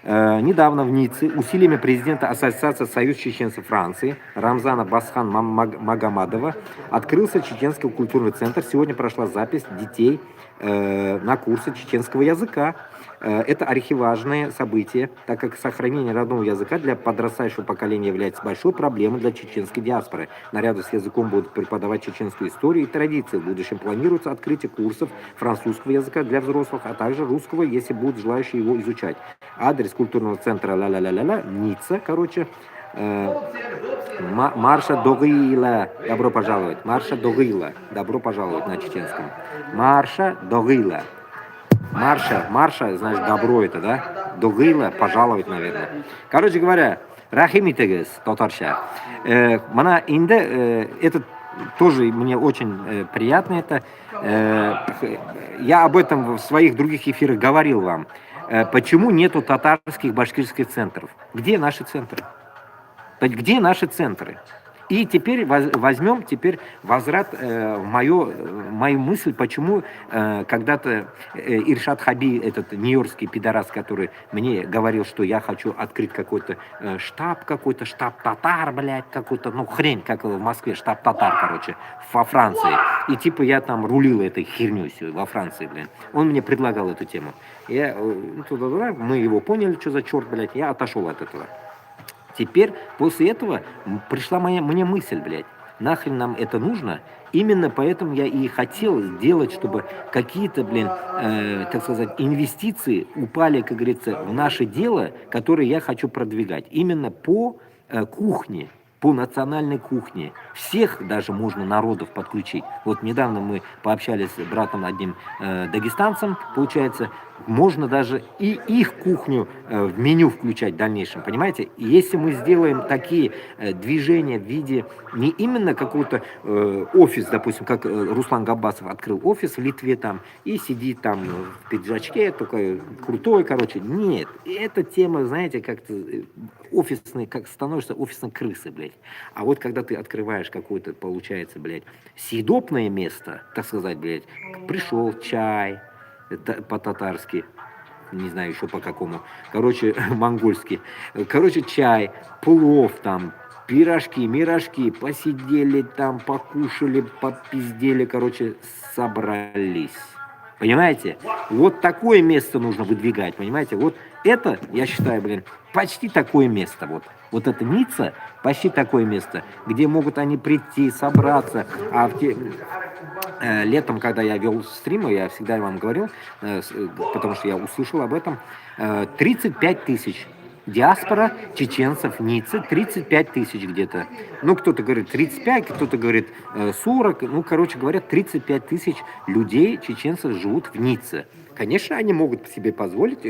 Недавно в Ницце усилиями президента Ассоциации Союз чеченцев Франции Рамзана Басхан Магомадова открылся Чеченский культурный центр. Сегодня прошла запись детей на курсы чеченского языка. Это архиважное событие, так как сохранение родного языка для подрастающего поколения является большой проблемой для чеченской диаспоры. Наряду с языком будут преподавать чеченскую историю и традиции. В будущем планируется открытие курсов французского языка для взрослых, а также русского, если будут желающие его изучать. Адрес культурного центра ла-ла-ла-ла-ла, Ницца, короче, Марша Догыла, добро пожаловать. Марша Догыла, добро пожаловать на чеченском. Марша Догыла. Марша, значит, добро это, да? Догыла, пожаловать, наверное. Короче говоря, рахимитегес, татарша. Мана инде, это тоже мне очень приятно это. Я об этом в своих других эфирах говорил вам. Почему нету татарских башкирских центров? Где наши центры? Где наши центры? И теперь возьмем возврат в мою мысль, почему когда-то Иршад Хаби, этот нью-йоркский пидорас, который мне говорил, что я хочу открыть какой-то штаб татар, блядь, какой-то, ну, хрень, как в Москве, штаб татар, короче, во Франции. И типа я там рулил этой херней во Франции, блин. Он мне предлагал эту тему. Мы его поняли, что за черт, блядь, я отошел от этого. Теперь, после этого, пришла мне мысль, блядь, нахрен нам это нужно? Именно поэтому я и хотел сделать, чтобы какие-то, так сказать, инвестиции упали, как говорится, в наше дело, которое я хочу продвигать. Именно по кухне, по национальной кухне. Всех даже можно народов подключить. Вот недавно мы пообщались с братом одним дагестанцем, получается, можно даже и их кухню в меню включать в дальнейшем, понимаете? И если мы сделаем такие движения в виде не именно какого-то офис, допустим, как Руслан Габбасов открыл офис в Литве там и сидит там в пиджачке, такой крутой, короче. Нет, эта тема, знаете, как-то офисный, как становишься офисной крысой, блядь. А вот когда ты открываешь какое-то, получается, блядь, съедобное место, так сказать, блядь, пришел чай, это по-татарски, не знаю еще по какому, короче, монгольский, короче, чай, плов там, пирожки, посидели там, покушали, попиздели, короче, собрались. Понимаете? Вот такое место нужно выдвигать, понимаете? Вот это, я считаю, блин, почти такое место, вот это Ницца, почти такое место, где могут они прийти, собраться, летом, когда я вел стримы, я всегда вам говорил, потому что я услышал об этом, 35 тысяч. Диаспора чеченцев Ниццы 35 тысяч где-то. Ну, кто-то говорит 35, кто-то говорит 40. Ну, короче говоря, 35 тысяч людей, чеченцев, живут в Ницце. Конечно, они могут себе позволить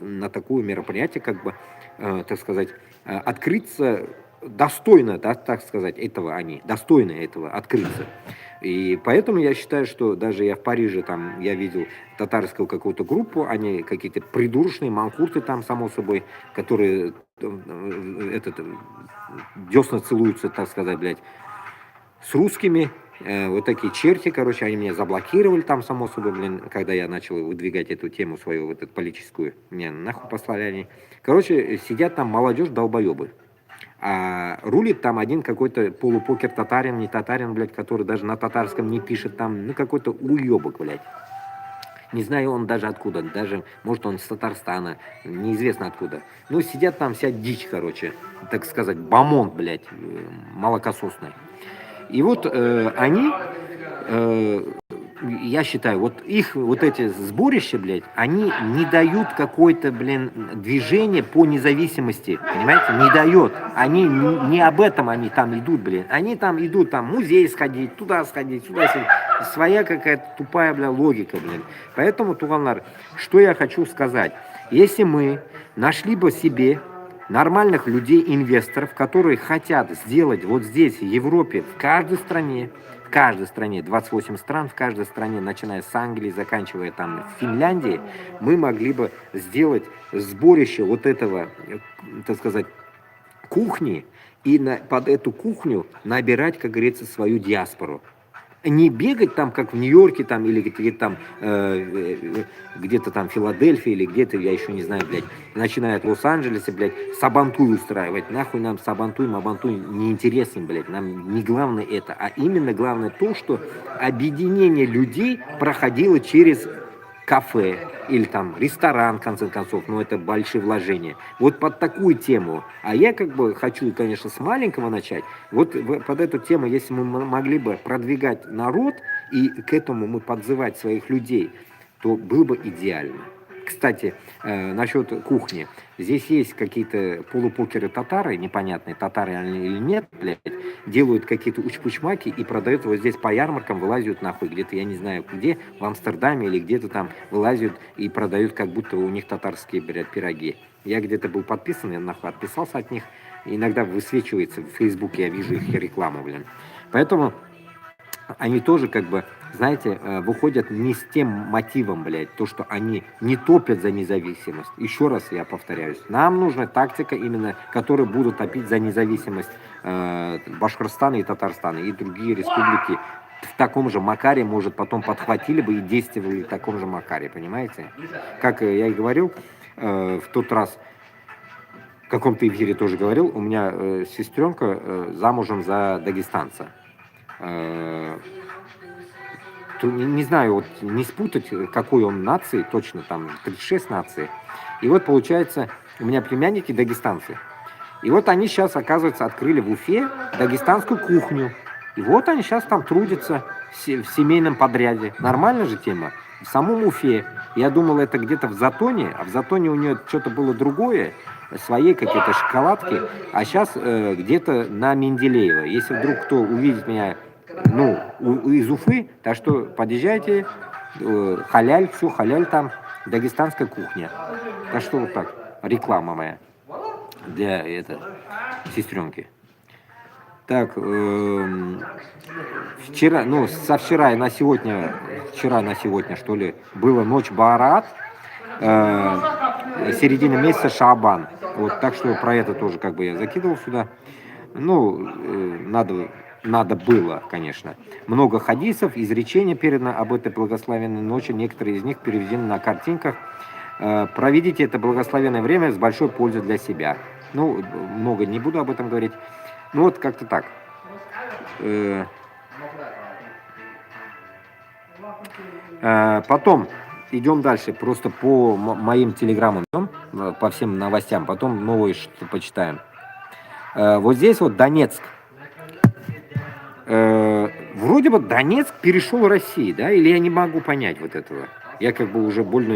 на такое мероприятие, как бы, так сказать, открыться достойно, да, так сказать, этого они, достойно этого открыться. И поэтому я считаю, что даже я в Париже, там, я видел татарскую какую-то группу, они какие-то придурочные манкурты там, само собой, которые десна целуются, так сказать, блядь, с русскими, вот такие черти, короче, они меня заблокировали там, само собой, блин, когда я начал выдвигать эту тему свою, вот эту политическую, меня нахуй послали они. Короче, сидят там молодежь долбоебы. А рулит там один какой-то полупокер татарин, не татарин, блядь, который даже на татарском не пишет там, ну какой-то уебок, блядь. Не знаю он даже откуда, даже, может он с Татарстана, неизвестно откуда. Ну сидят там вся дичь, короче, так сказать, бомонд, блядь, молокососный. И вот они, я считаю, вот их, вот эти сборища, блядь, они не дают какое-то, блин, движение по независимости, понимаете, не дает. Они не об этом они там идут, блин. Они там идут, там, в музей сходить, туда сходить, сюда сходить. Своя какая-то тупая, бля, логика, блин. Поэтому, Туганлар, что я хочу сказать. Если мы нашли бы себе нормальных людей, инвесторов, которые хотят сделать вот здесь, в Европе, в каждой стране, 28 стран, в каждой стране, начиная с Англии, заканчивая там Финляндией, мы могли бы сделать сборище вот этого, так сказать, кухни, и под эту кухню набирать, как говорится, свою диаспору. Не бегать там, как в Нью-Йорке, там, или где-то там, где-то там в Филадельфии, или где-то, я еще не знаю, блядь, начиная от Лос-Анджелеса, блядь, сабантуй устраивать. Нахуй нам сабантуй, мабантуй неинтересен, блядь. Нам не главное это, а именно главное то, что объединение людей проходило через кафе или там ресторан, в конце концов, но это большие вложения. Вот под такую тему. А я как бы хочу, конечно, с маленького начать. Вот под эту тему, если мы могли бы продвигать народ и к этому мы подзывать своих людей, то было бы идеально. Кстати, насчет кухни. Здесь есть какие-то полупокеры татары, непонятные, татары они или нет, блядь, делают какие-то учпучмаки и продают вот здесь по ярмаркам, вылазят нахуй где-то, я не знаю где, в Амстердаме или где-то там вылазят и продают, как будто у них татарские, блядь, пироги. Я где-то был подписан, я нахуй отписался от них. Иногда высвечивается в Фейсбуке, я вижу их рекламу, блин. Поэтому они тоже, как бы, знаете, выходят не с тем мотивом, блядь, то, что они не топят за независимость. Еще раз я повторяюсь, нам нужна тактика именно, которые будут топить за независимость Башкортостана и Татарстана, и другие республики в таком же макаре, может, потом подхватили бы и действовали в таком же макаре, понимаете? Как я и говорил в тот раз, в каком-то эфире тоже говорил, у меня сестренка замужем за дагестанца. Не знаю, вот не спутать, какой он нации, точно там 36 наций. И вот получается, у меня племянники дагестанцы. И вот они сейчас, оказывается, открыли в Уфе дагестанскую кухню. И вот они сейчас там трудятся в семейном подряде. Нормальная же тема. В самом Уфе. Я думал, это где-то в Затоне, а в Затоне у нее что-то было другое, свои какие-то шоколадки, а сейчас где-то на Менделеево. Если вдруг кто увидит меня, ну, из Уфы, так что подъезжайте, халяль, все, халяль там, дагестанская кухня. Так что вот так, реклама моя для сестренки. Так, вчера, ну, со вчера на сегодня, что ли, была ночь Баарат, середина месяца Шаабан. Вот, так что про это тоже как бы я закидывал сюда. Ну, надо было, конечно. Много хадисов, изречений передано об этой благословенной ночи. Некоторые из них переведены на картинках. Проведите это благословенное время с большой пользой для себя. Ну, много не буду об этом говорить. Ну, вот как-то так. Потом идем дальше. Просто по моим телеграммам, по всем новостям. Потом новые что почитаем. Вот здесь вот Донецк. Вроде бы Донецк перешел России, да? Или я не могу понять вот этого. Я как бы уже больно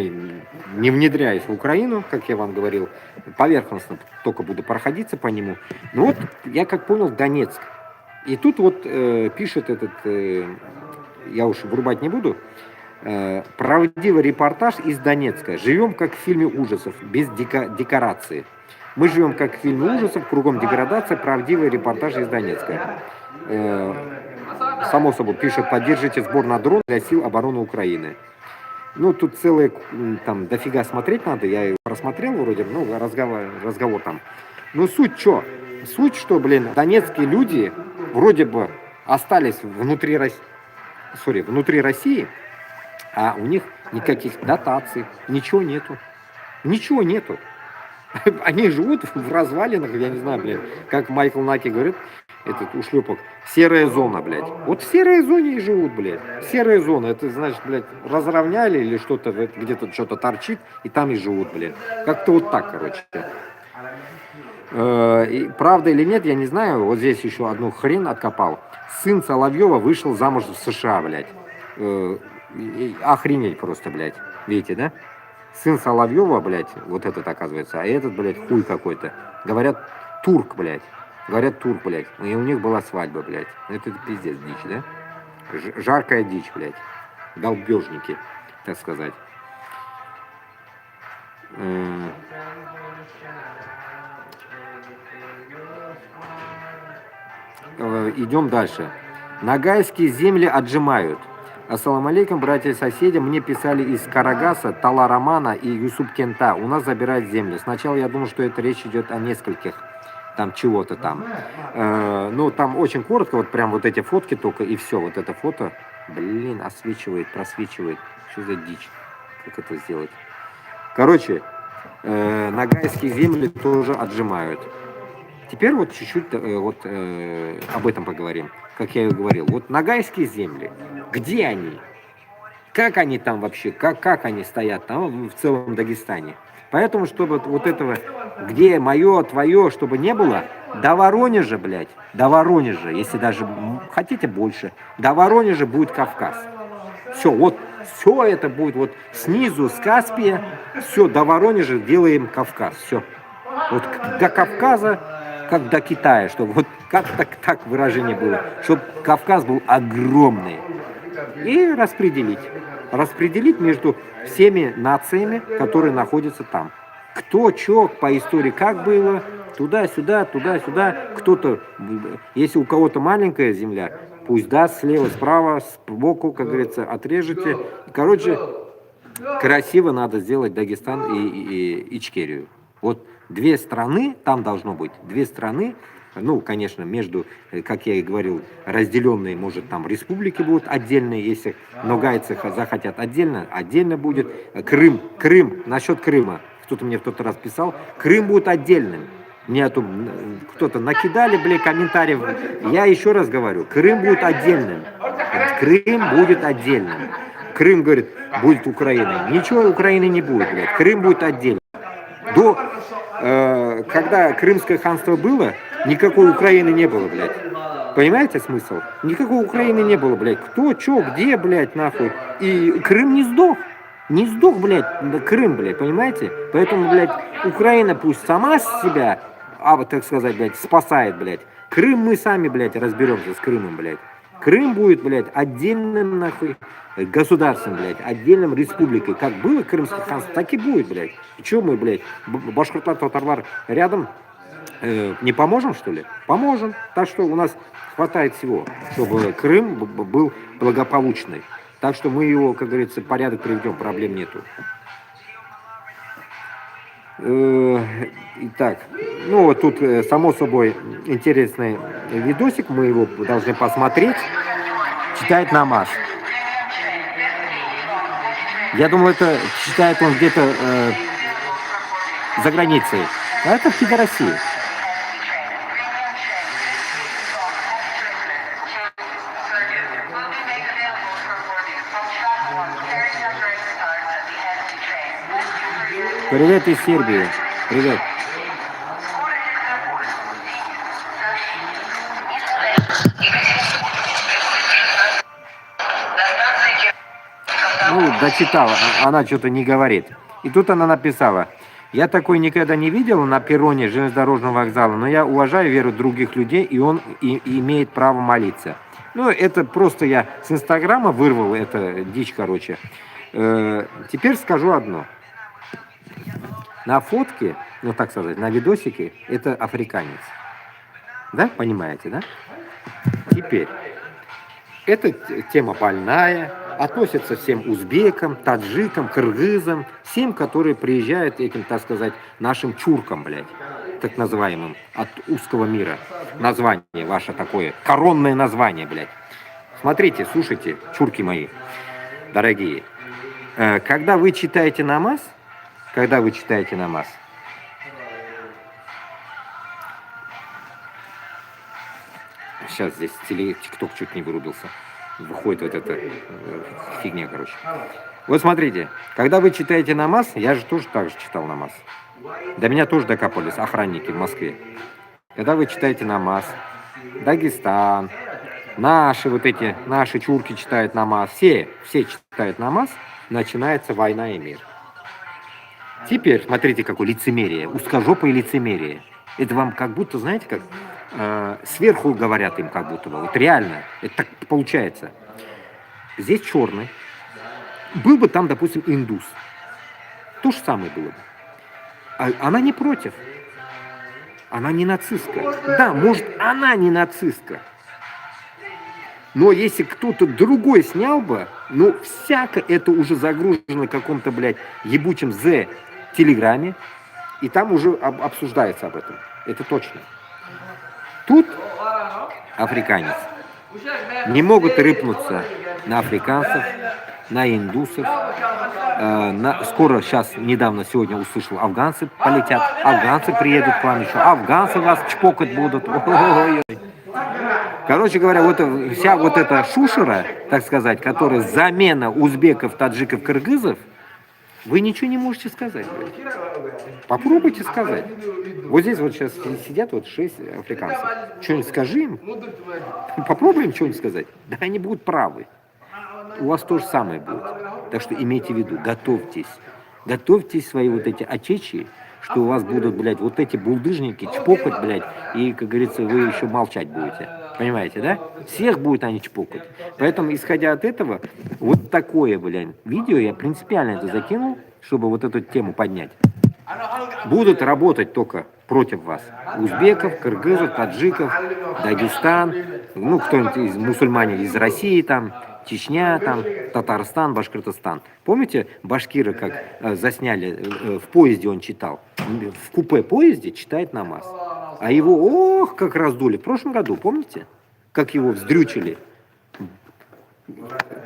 не внедряюсь в Украину, как я вам говорил, поверхностно только буду проходиться по нему. Но вот я как понял, Донецк. И тут вот пишет этот, я уж врубать не буду, правдивый репортаж из Донецка. Живем как в фильме ужасов, без декорации. Мы живем как в фильме ужасов, кругом деградация, правдивый репортаж из Донецка. Само собой, пишет, поддержите сбор на дрон для сил обороны Украины. Ну, тут целый, там, дофига смотреть надо, я его просмотрел вроде, ну, разговор там. Ну, суть что? Суть, что, блин, донецкие люди вроде бы остались внутри России, а у них никаких дотаций, ничего нету. Ничего нету. Они живут в развалинах, я не знаю, блин, как Майкл Наки говорит, этот ушлепок, серая зона, блядь. Вот в серой зоне и живут, блядь. Серая зона, это, значит, блядь, разровняли или что-то, где-то что-то торчит, и там и живут, блядь. Как-то вот так, короче. И правда или нет, я не знаю. Вот здесь еще одну хрень откопал. Сын Соловьева вышел замуж в США, блядь. Охренеть просто, блядь. Видите, да? Сын Соловьева, блядь, вот этот оказывается, а этот, блядь, хуй какой-то. Говорят, турк, блядь. Говорят, турк, блядь. И у них была свадьба, блядь. Это пиздец дичь, да? Жаркая дичь, блядь. Долбежники, так сказать. Идем дальше. Ногайские земли отжимают. Ассаламу алейкум, братья и соседи. Мне писали из Карагаса, Тала Романа и Юсуп Кента. У нас забирают землю. Сначала я думал, что это речь идет о нескольких там чего-то там. Ну, там очень коротко, вот прям вот эти фотки только, и все. Вот это фото, блин, освечивает, просвечивает. Что за дичь? Как это сделать? Короче, ногайские земли тоже отжимают. Теперь вот чуть-чуть об этом поговорим. Как я и говорил, вот ногайские земли, где они? Как они там вообще, как они стоят там в целом Дагестане? Поэтому, чтобы вот этого, где мое, твое, чтобы не было, до Воронежа, блядь, до Воронежа, если даже хотите больше, до Воронежа будет Кавказ. Все, вот все это будет вот снизу, с Каспия, все, до Воронежа делаем Кавказ, все. Вот до Кавказа, как до Китая, чтобы вот как так выражение было, чтобы Кавказ был огромный. И распределить между всеми нациями, которые находятся там. Кто, что, по истории как было, туда-сюда, кто-то, если у кого-то маленькая земля, пусть даст слева, справа, сбоку, как говорится, отрежете. Короче, красиво надо сделать Дагестан и Ичкерию. Вот две страны, там должно быть, две страны, ну, конечно, между, как я и говорил, разделенные, может, там республики будут отдельные, если ногайцы захотят отдельно будет. Крым, насчет Крыма, кто-то мне в тот раз писал, Крым будет отдельным. Мне тут кто-то накидали, комментариев. Я еще раз говорю, Крым будет отдельным. Крым будет отдельным. Крым, говорит, будет Украиной. Ничего Украины не будет, блядь. Крым будет отдельным. Когда Крымское ханство было, никакой Украины не было, блядь. Понимаете смысл? Никакой Украины не было, блядь. Кто, что, где, блядь, нахуй. И Крым не сдох. Не сдох, блядь, Крым, блядь, понимаете? Поэтому, блядь, Украина пусть сама себя, так сказать, блядь, спасает, блядь. Крым мы сами, блядь, разберемся с Крымом, блядь. Крым будет, блядь, отдельным, нахуй, государством, блядь, отдельным республикой. Как было Крымское ханство, так и будет, блядь. И что мы, блядь, башкортостан, татарлар рядом не поможем, что ли? Поможем. Так что у нас хватает всего, чтобы Крым был благополучный. Так что мы его, как говорится, в порядок приведем, проблем нету. Итак, ну вот тут, само собой, интересный видосик, мы его должны посмотреть. Читает намаз. Я думал, это читает он где-то за границей. А это в России. Привет из Сербии. Привет. Ну, дочитала. Она что-то не говорит. И тут она написала. Я такой никогда не видела на перроне железнодорожного вокзала, но я уважаю веру других людей, и он имеет право молиться. Ну, это просто я с Инстаграма вырвал, это дичь, короче. Теперь скажу одно. На фотке, ну так сказать, на видосике, это африканец. Да, понимаете, да? Теперь, эта тема больная, относится всем узбекам, таджикам, кыргызам, всем, которые приезжают этим, так сказать, нашим чуркам, блядь, так называемым, от узкого мира. Название ваше такое, коронное название, блядь. Смотрите, слушайте, чурки мои, дорогие. Когда вы читаете намаз, сейчас здесь тикток чуть не вырубился, выходит вот эта фигня, короче. Вот смотрите, когда вы читаете намаз, я же тоже так же читал намаз. До меня тоже докопались охранники в Москве. Когда вы читаете намаз, Дагестан, наши чурки читают намаз, все читают намаз, начинается война и мир. Теперь, смотрите, какое лицемерие, узкожопое лицемерие. Это вам как будто, знаете, как сверху говорят им как будто бы. Вот реально, это так получается. Здесь черный. Был бы там, допустим, индус. То же самое было бы. Она не против. Она не нацистка. Да, может, она не нацистка. Но если кто-то другой снял бы, ну, всяко это уже загружено в каком-то, блядь, ебучем телеграме, и там уже обсуждается об этом. Это точно. Тут африканец. Не могут рыпнуться на африканцев, на индусов. Скоро, недавно, сегодня услышал, афганцы полетят. Афганцы приедут к вам еще. Афганцы вас чпокать будут. Ой-ой-ой. Короче говоря, вся вот эта шушера, так сказать, которая замена узбеков, таджиков, кыргызов, вы ничего не можете сказать. Попробуйте сказать. Вот здесь вот сейчас сидят 6 африканцев. Что-нибудь скажи им. Попробуем что-нибудь сказать. Да они будут правы. У вас то же самое будет. Так что имейте в виду, готовьтесь. Готовьтесь свои вот эти очечи, что у вас будут, блядь, вот эти булдыжники чпокать, блядь, и, как говорится, вы еще молчать будете. Понимаете, да? Всех будут они чпокать. Поэтому, исходя от этого, вот такое, блядь, видео я принципиально это закинул, чтобы вот эту тему поднять. Будут работать только против вас. Узбеков, кыргызов, таджиков, Дагестан, ну, кто-нибудь из мусульмане из России там, Чечня, там, Татарстан, Башкортостан. Помните, башкиры как засняли, в поезде он читал, в купе поезде читает намаз. А его, как раздули в прошлом году, помните? Как его вздрючили.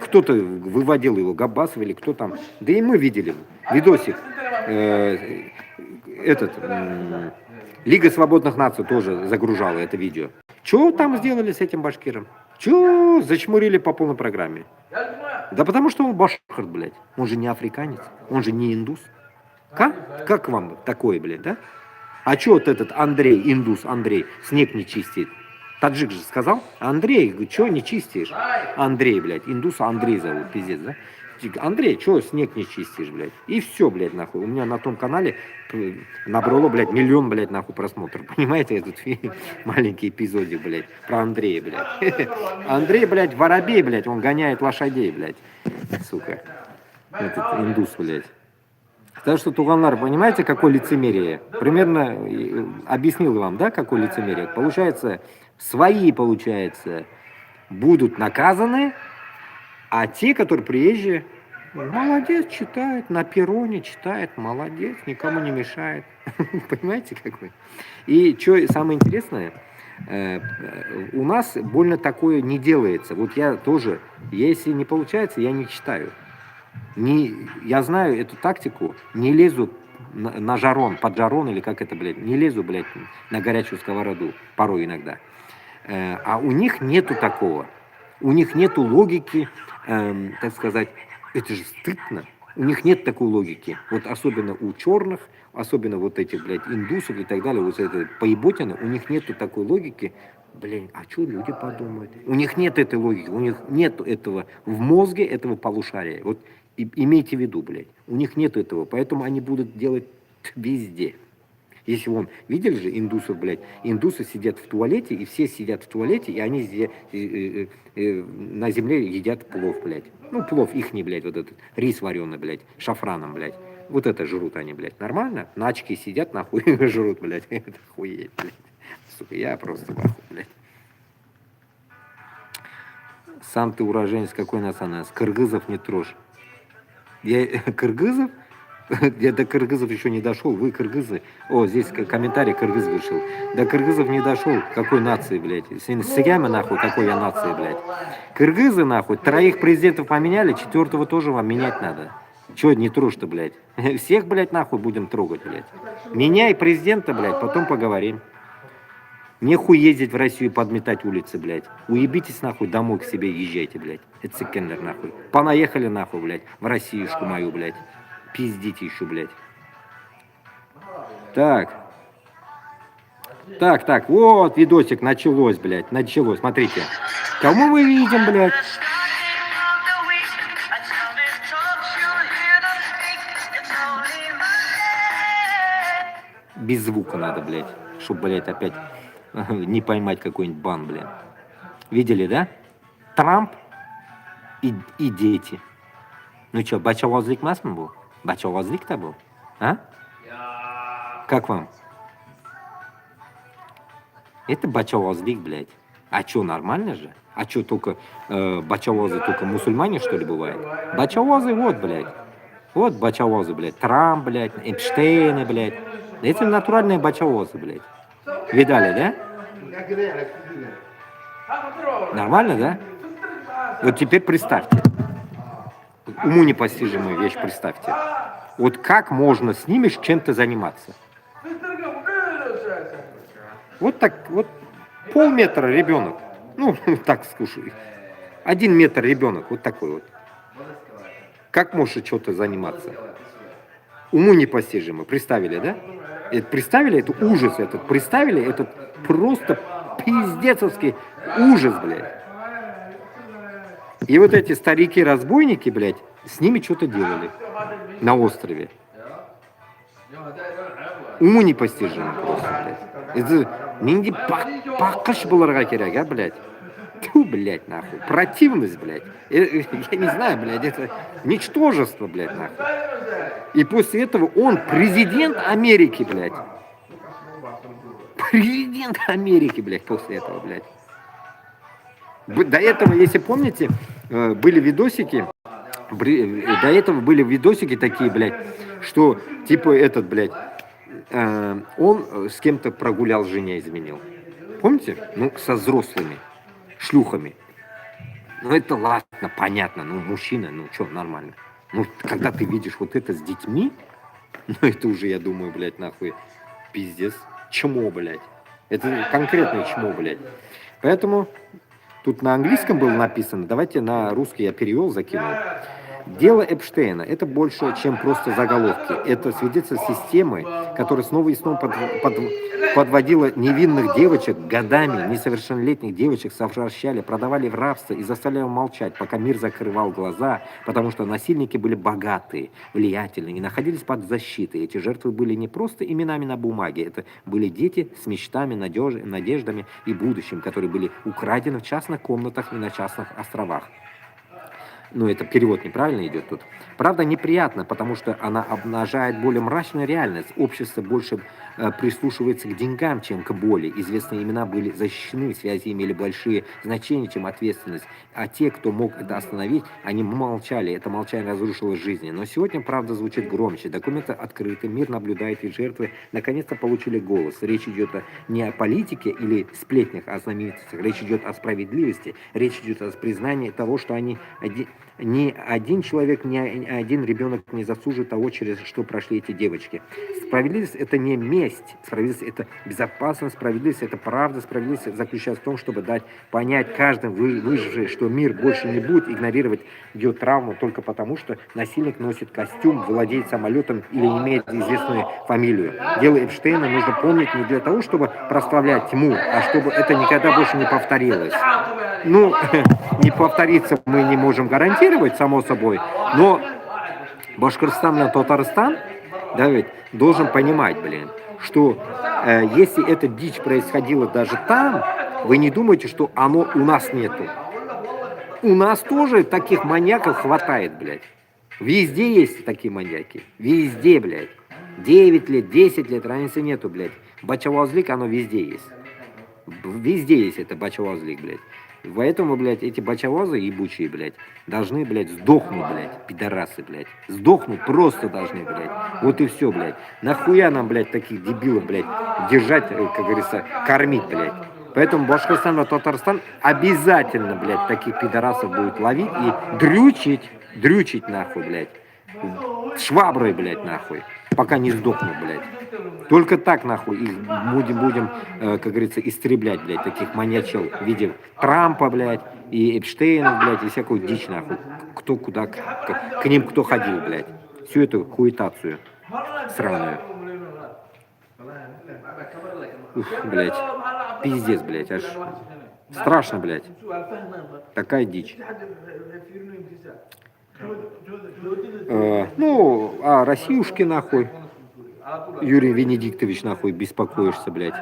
Кто-то выводил его, Габбасов или кто там. Да и мы видели видосик. Лига свободных наций тоже загружала это видео. Что там сделали с этим башкиром? Че зачмурили по полной программе? Да потому что он башкир, блядь. Он же не африканец, он же не индус. Как вам такое, блядь, да? А че вот этот Андрей, индус Андрей, снег не чистит? Таджик же сказал, Андрей, че не чистишь? Андрей, блядь, индуса Андрей зовут, пиздец, да? Андрей, че снег не чистишь, блядь? И все, блядь, нахуй. У меня на том канале набрало, блядь, 1 000 000, блядь, нахуй просмотров. Понимаете, этот маленький эпизодик, блядь, про Андрея, блядь. Андрей, блядь, воробей, блядь, он гоняет лошадей, блядь. Сука. Этот индус, блядь. Так что, туганлар, понимаете, какое лицемерие? Примерно объяснил вам, да, какое лицемерие? Получается, свои, будут наказаны, а те, которые приезжие, молодец, читает, на перроне читает, молодец, никому не мешает. Понимаете, как вы? И что самое интересное, у нас больно такое не делается. Вот я тоже, если не получается, я не читаю. Я знаю эту тактику, не лезу на жарон, под жарон или как это, блядь, не лезу, блядь, на горячую сковороду, порой иногда. А у них нету такого. У них нету логики, так сказать, это же стыдно. У них нет такой логики. Вот особенно у черных, особенно вот этих, блядь, индусов и так далее, вот это поеботина, у них нету такой логики. Блин, а что люди подумают? У них нет этой логики, у них нет этого в мозге, этого полушария. Вот имейте в виду, блядь, у них нет этого, поэтому они будут делать везде. Если вон, видели же индусов, блядь, индусы сидят в туалете, и все сидят в туалете, и они на земле едят плов, блядь. Ну, плов ихний, блядь, вот этот, рис вареный, блядь, шафраном, блядь. Вот это жрут они, блядь, нормально? На очки сидят, нахуй, жрут, блядь, это хуеть, блядь. Сука, я просто в ахуе, блядь. Сам ты уроженец какой национальности? Кыргызов не трожь. Кыргызов? Я до кыргызов еще не дошел, вы кыргызы. О, здесь комментарий, кыргыз вышел. До кыргызов не дошел, какой нации, блядь. Сырями, нахуй, какой я нации, блядь. Кыргызы, нахуй, 3 президентов поменяли, 4-го тоже вам менять надо. Чего не трожь-то, блядь? Всех, блядь, нахуй будем трогать, блядь. Меняй президента, блядь, потом поговорим. Нехуй ездить в Россию подметать улицы, блядь. Уебитесь, нахуй, домой к себе езжайте, блядь. Это секендер, нахуй. Понаехали, нахуй, блядь, в Россиюшку мою, блядь. Пиздите еще, блядь. Так, вот видосик началось, блядь, началось. Смотрите. Кому мы видим, блядь? Без звука надо, блядь, чтобы, блядь, опять не поймать какой-нибудь бан, блядь. Видели, да? Трамп и дети. Ну что, бачавазлик масман был? Бачавазлик-то был? А? Как вам? Это бачавазлик, блядь. А что, нормально же? А что, только бачавазы только мусульмане, что ли, бывают? Бачавазы, вот, блядь. Вот бачавазы, блядь. Трамп, блядь, Эпштейны, блядь. Это натуральные бачавазы, блядь. Видали, да? Нормально, да? Вот теперь представьте. Уму непостижимую вещь представьте. Вот как можно с ними чем-то заниматься? Вот так, вот полметра ребенок. Ну, так скушай. 1 метр ребенок, вот такой вот. Как может что-то заниматься? Уму непостижимо. Представили, да? Это представили, это ужас этот. Представили, этот просто пиздецовский ужас, блядь. И вот эти старики-разбойники, блядь, с ними что-то делали на острове. Уму непостижимо просто, блядь. Это нинди пакыш буларга керек, а, блядь. Тьфу, блядь, нахуй. Противность, блядь. Я не знаю, блядь, это ничтожество, блядь, нахуй. И после этого он президент Америки, блядь. Президент Америки, блядь, после этого, блядь. До этого, если помните, были видосики, до этого были видосики такие, блядь, что, типа, этот, блядь, он с кем-то прогулял, жене изменил. Помните? Ну, со взрослыми шлюхами. Ну, это ладно, понятно, ну, мужчина, ну, что, нормально. Ну, когда ты видишь вот это с детьми, ну, это уже, я думаю, блядь, нахуй, пиздец. Чмо, блядь. Это конкретное чмо, блядь. Поэтому тут на английском было написано, давайте на русский я перевел, закинул. Дело Эпштейна – это больше, чем просто заголовки. Это свидетельство системы, которая снова и снова подводила невинных девочек годами, несовершеннолетних девочек совращали, продавали в рабство и заставляли молчать, пока мир закрывал глаза, потому что насильники были богатые, влиятельные и находились под защитой. Эти жертвы были не просто именами на бумаге, это были дети с мечтами, надеждами и будущим, которые были украдены в частных комнатах и на частных островах. Ну, это перевод неправильно идет тут. Правда, неприятно, потому что она обнажает более мрачную реальность. Общество больше прислушивается к деньгам, чем к боли. Известные имена были защищены, связи имели большие значения, чем ответственность. А те, кто мог это остановить, они молчали. Это молчание разрушило жизни. Но сегодня правда звучит громче. Документы открыты, мир наблюдает, и жертвы наконец-то получили голос. Речь идет не о политике или сплетнях, а о знаменитостях. Речь идет о справедливости. Речь идет о признании того, что ни один человек, ни один ребенок не заслужит того, через что прошли эти девочки. Справедливость – это не месть. Справедливость – это безопасность. Справедливость – это правда. Справедливость заключается в том, чтобы дать понять каждому выжившим, что мир больше не будет игнорировать ее травму только потому, что насильник носит костюм, владеет самолетом или имеет известную фамилию. Дело Эпштейна нужно помнить не для того, чтобы прославлять тьму, а чтобы это никогда больше не повторилось. Ну, не повторится мы не можем гарантировать, само собой, но Башкортостан и Татарстан, да, ведь, должен понимать, блин, что если эта дичь происходила даже там, вы не думаете, что оно у нас нету. У нас тоже таких маньяков хватает, блядь. Везде есть такие маньяки. Везде, блядь. 9 лет, 10 лет, разницы нету, блядь. Бачавазлик, оно везде есть. Везде есть это бачавазлик, блядь. Поэтому, блядь, эти бачавазы ебучие, блядь, должны, блядь, сдохнуть, блядь, пидорасы, блядь. Сдохнуть просто должны, блядь. Вот и все, блядь. Нахуя нам, блядь, таких дебилов, блядь, держать, как говорится, кормить, блядь. Поэтому Башкортостан и Татарстан обязательно, блядь, таких пидорасов будет ловить и дрючить, нахуй, блядь. Шваброй, блядь, нахуй. Пока не сдохнут, блядь. Только так, нахуй, их будем, как говорится, истреблять, блядь, таких маньячел в виде Трампа, блядь, и Эпштейна, блядь, и всякую дичь, нахуй. Кто куда, к ним кто ходил, блядь. Всю эту хуетацию сраную. Ух, блядь. Пиздец, блядь, аж страшно, блядь. Такая дичь. Ну, а Россиюшки, нахуй. Юрий Венедиктович, нахуй, беспокоишься, блядь.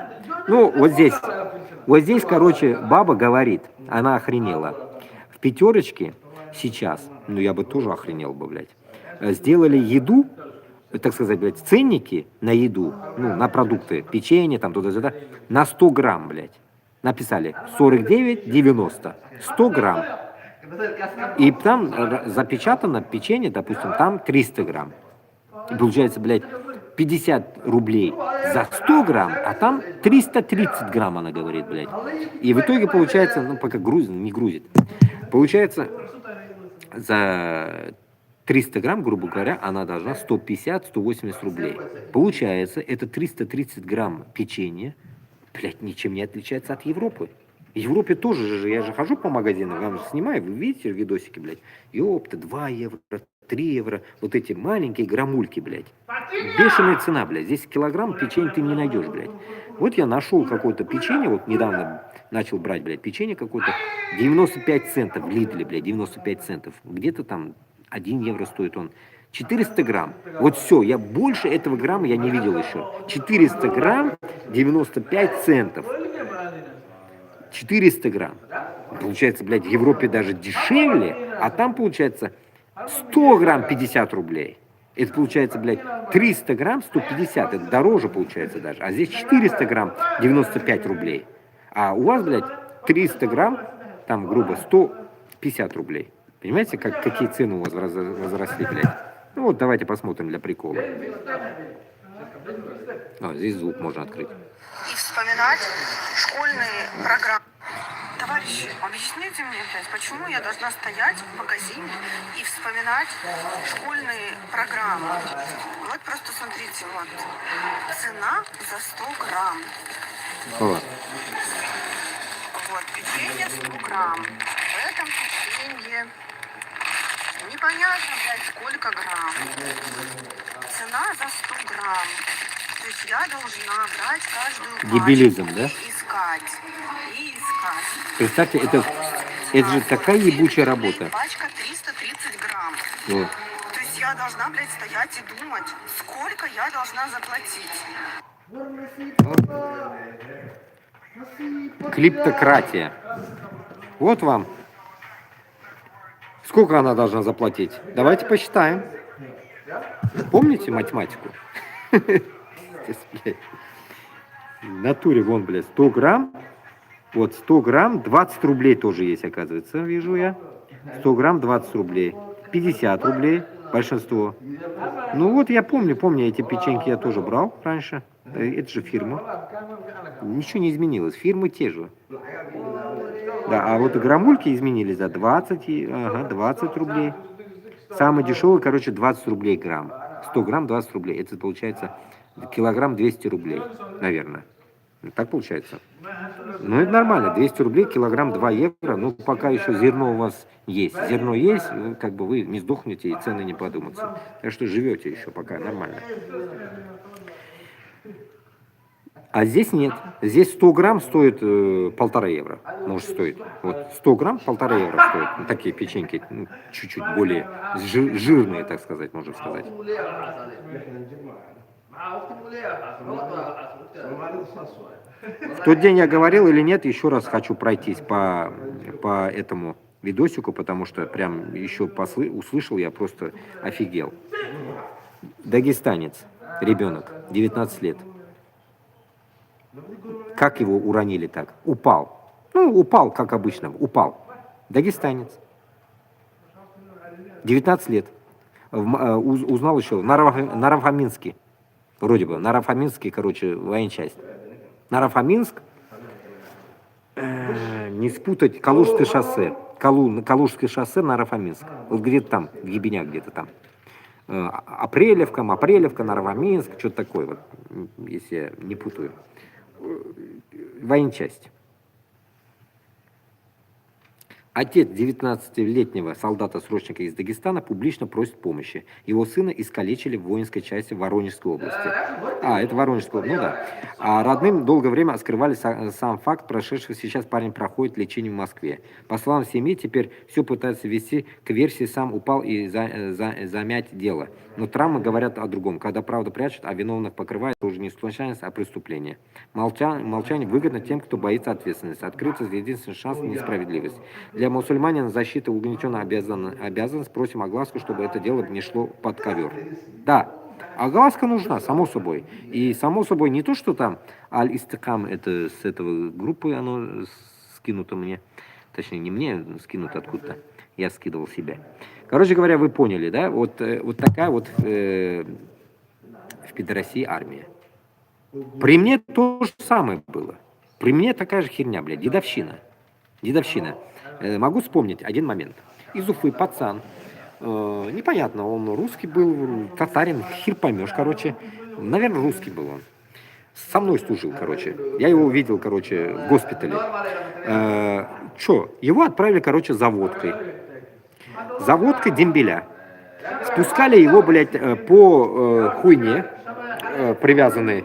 Ну, вот здесь, короче, баба говорит, она охренела. В пятерочке сейчас, ну, я бы тоже охренел бы, блядь, сделали еду, так сказать, блядь, ценники на еду, ну, на продукты, печенье, там, туда-сюда, на 100 грамм, блядь. Написали 49,90, 100 грамм. И там запечатано печенье, допустим, там 300 грамм. И получается, блядь, 50 рублей за 100 грамм, а там 330 грамм, она говорит, блядь. И в итоге получается, ну, пока грузит, не грузит, получается, за 300 грамм, грубо говоря, она должна 150-180 рублей. Получается, это 330 грамм печенья, блядь, ничем не отличается от Европы. В Европе тоже же, я же хожу по магазинам, я же снимаю, вы видите видосики, блядь, ёпта, 2 евро, 3 евро, вот эти маленькие грамульки, блядь. Бешеная цена, блядь, здесь килограмм печенья ты не найдешь, блядь. Вот я нашел какое-то печенье, вот недавно начал брать, блядь, печенье какое-то, 95 центов в Лидле, блядь, 95 центов. Где-то там 1 евро стоит он. 400 грамм. Вот все, я больше этого грамма я не видел еще. 400 грамм, 95 центов. 400 грамм. Получается, блядь, в Европе даже дешевле, а там, получается, 100 грамм 50 рублей. Это получается, блядь, 300 грамм 150, это дороже получается даже. А здесь 400 грамм 95 рублей. А у вас, блядь, 300 грамм, там, грубо, 150 рублей. Понимаете, какие цены у вас возросли, блядь? Ну вот, давайте посмотрим для прикола. А, здесь звук можно открыть. И вспоминать школьные программы. Товарищи, объясните мне, блядь, почему я должна стоять в магазине и вспоминать школьные программы? Вот просто смотрите, вот, цена за 100 грамм. Вот. Вот, печенье 100 грамм. В этом печенье непонятно, блядь, сколько грамм. Цена за 100 грамм. То есть я должна брать каждую Дебилизм, пачку да? и искать. И искать. Представьте, это же такая ебучая работа. Пачка 330 грамм. Вот. То есть я должна, блядь, стоять и думать, сколько я должна заплатить. Клиптократия. Вот вам. Сколько она должна заплатить? Давайте посчитаем. Помните математику? В натуре, вон, блядь, 100 грамм. Вот 100 грамм, 20 рублей тоже есть, оказывается, вижу я. 100 грамм, 20 рублей. 50 рублей, большинство. Ну вот я помню, эти печеньки я тоже брал раньше. Это же фирма. Ничего не изменилось, фирмы те же. Да, а вот и граммульки изменились за 20 рублей. Самый дешевый, короче, 20 рублей грамм. 100 грамм, 20 рублей. Это получается килограмм 200 рублей, наверное. Так получается. Ну, это нормально. 200 рублей, килограмм 2 евро. Ну, пока еще зерно у вас есть. Зерно есть, ну, как бы вы не сдохнете и цены не подумаются. Так что живете еще пока нормально. А здесь нет. Здесь 100 грамм стоит 1,5 евро. Может, стоит. Вот 100 грамм 1,5 евро стоит. Ну, такие печеньки, ну, чуть-чуть более жирные, так сказать, можно сказать. В тот день я говорил или нет, еще раз хочу пройтись по этому видосику, потому что прям еще услышал, я просто офигел. Дагестанец, ребенок, 19 лет. Как его уронили так? Упал. Ну, упал, как обычно, упал. Дагестанец. 19 лет. Узнал еще, Нарафаминский. Вроде бы, Нарафаминский, короче, военчасть. Нарафаминск, не спутать, Калужское шоссе. Калужское шоссе, Нарафаминск. Вот где-то там, в Ебенях где-то там. Апрелевка, Нарафаминск, что-то такое, вот, если я не путаю. Военчасть. Отец 19-летнего солдата-срочника из Дагестана публично просит помощи. Его сына искалечили в воинской части Воронежской области. Это Воронежская область, ну да. А родным долгое время скрывали сам факт прошедшего. Сейчас парень проходит лечение в Москве. По словам семьи, теперь все пытаются вести к версии «сам упал» и замять дело. Но травмы говорят о другом. Когда правду прячут, а виновных покрывают, это уже не случайность, а преступление. Молчание выгодно тем, кто боится ответственности. Открыться единственный шанс на несправедливость. Для мусульманина защита угнетенная обязанность. Просим огласку, чтобы это дело не шло под ковер. Да, огласка нужна, само собой. И само собой не то, что там Аль-Истикам, это с этого группы оно скинуто мне. Точнее, не мне, скинуто откуда-то. Я скидывал себя. Короче говоря, вы поняли, да? Вот такая вот пидорасии армия. При мне то же самое было. При мне такая же херня, блядь, дедовщина. Дедовщина. Могу вспомнить один момент. Из Уфы пацан. Непонятно, он русский был, татарин, хер поймешь, короче. Наверное, русский был он. Со мной служил, короче. Я его увидел, короче, в госпитале. Его отправили, короче, за водкой. За водкой дембеля. Спускали его, блядь, по хуйне, привязанной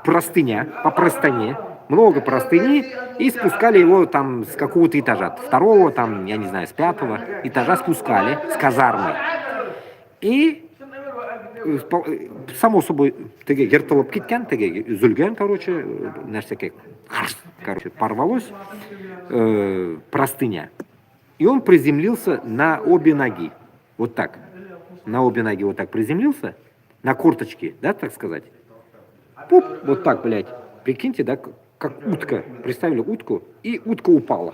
простыня, по простыне. Много простыни, и спускали его там с какого-то этажа. Второго, там, я не знаю, с 5-го этажа спускали, с казармы. И, само собой, теге ертылып кеткен, теге үзілген, короче, нәрсеге, короче, порвалось простыня. И он приземлился на обе ноги. Вот так. На обе ноги вот так приземлился. На корточки, да, так сказать. Пуп, вот так, блядь. Прикиньте, да, как утка. Представили утку, и утка упала.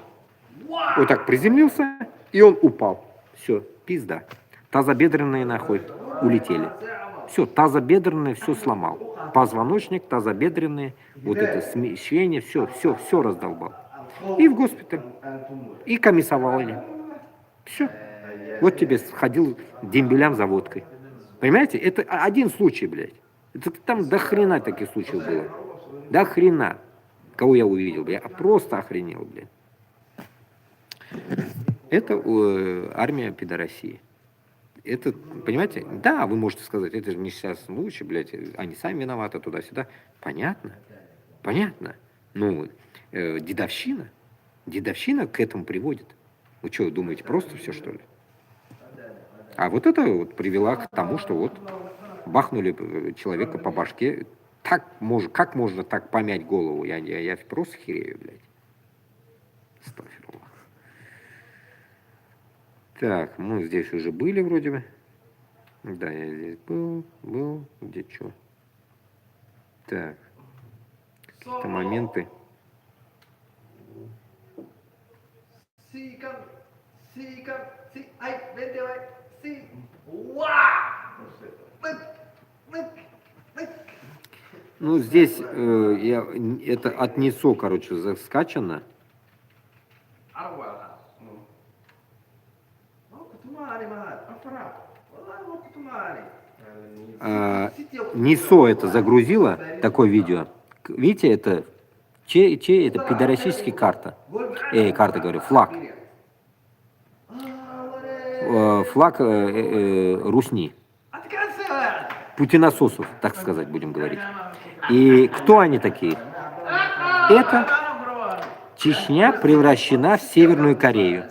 Вот так приземлился, и он упал. Все, пизда. Тазобедренные нахуй улетели. Все, тазобедренные все сломал. Позвоночник, тазобедренные, вот это смещение, все раздолбал. И в госпиталь. И комиссовали. Все. Вот тебе сходил дембелям за водкой. Понимаете? Это один случай, блядь. Это там до хрена таких случаев было. До хрена. Кого я увидел, блядь. Просто охренел, блядь. Это армия пидорасии. Это, понимаете? Да, вы можете сказать, это же несчастный случай, блядь. Они сами виноваты туда-сюда. Понятно. Понятно. Ну, дедовщина. Дедовщина к этому приводит. Вы что, думаете, просто все, что ли? А вот это вот привело к тому, что вот бахнули человека по башке. Как можно так помять голову? Я просто херею, блядь. Астагфируллах. Так, мы здесь уже были вроде бы. Да, я здесь был. Где что? Так. Какие-то моменты. Ну, здесь я это от НИСО, короче, скачано. НИСО это загрузило, такое видео. Видите, это это пидорасическая карта. Карта, говорю, флаг. Флаг Русни. Путинососов, так сказать, будем говорить. И кто они такие? Это Чечня превращена в Северную Корею.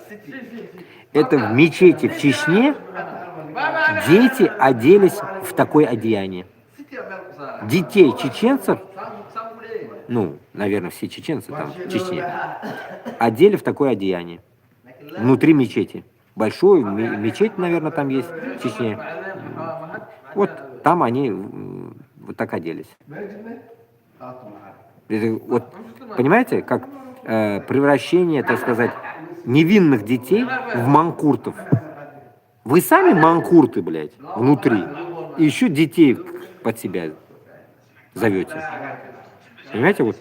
Это в мечети в Чечне дети оделись в такое одеяние. Детей чеченцев, ну, наверное, все чеченцы там в Чечне, одели в такое одеяние. Внутри мечети. Большую мечеть, наверное, там есть в Чечне. Вот там они вот так оделись. Вот, понимаете, как превращение, так сказать, невинных детей в манкуртов. Вы сами манкурты, блядь, внутри. И еще детей под себя зовете. Понимаете, вот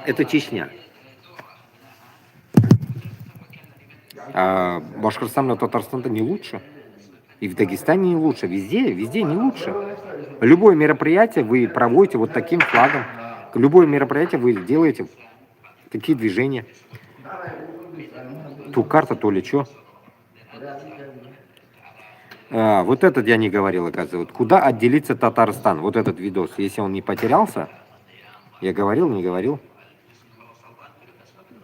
это Чечня. А Башкортостан и Татарстан-то не лучше. И в Дагестане не лучше. Везде не лучше. Любое мероприятие вы проводите вот таким флагом. Любое мероприятие вы делаете такие движения. То карта, то ли что. Вот этот я не говорил, оказывается. Вот куда отделиться Татарстан? Вот этот видос. Если он не потерялся, я говорил, не говорил.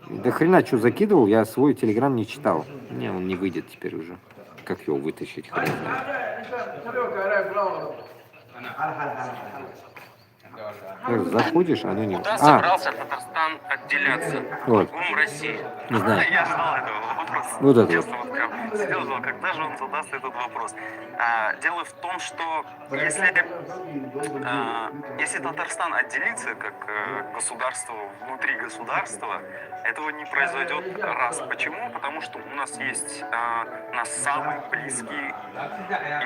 Да хрена что закидывал, я свой телеграм не читал. Не, он не выйдет теперь уже. Как его вытащить? Хрен знает. Заходишь, оно не... Куда собрался Татарстан отделяться? Вот. России. Не знаю. Я ждал этого вопроса. Вот это вот. сидел, ждал, когда же он задаст этот вопрос. Дело в том, что если Татарстан отделится как государство внутри государства, этого не произойдет раз. Почему? Потому что у нас есть нас самый близкий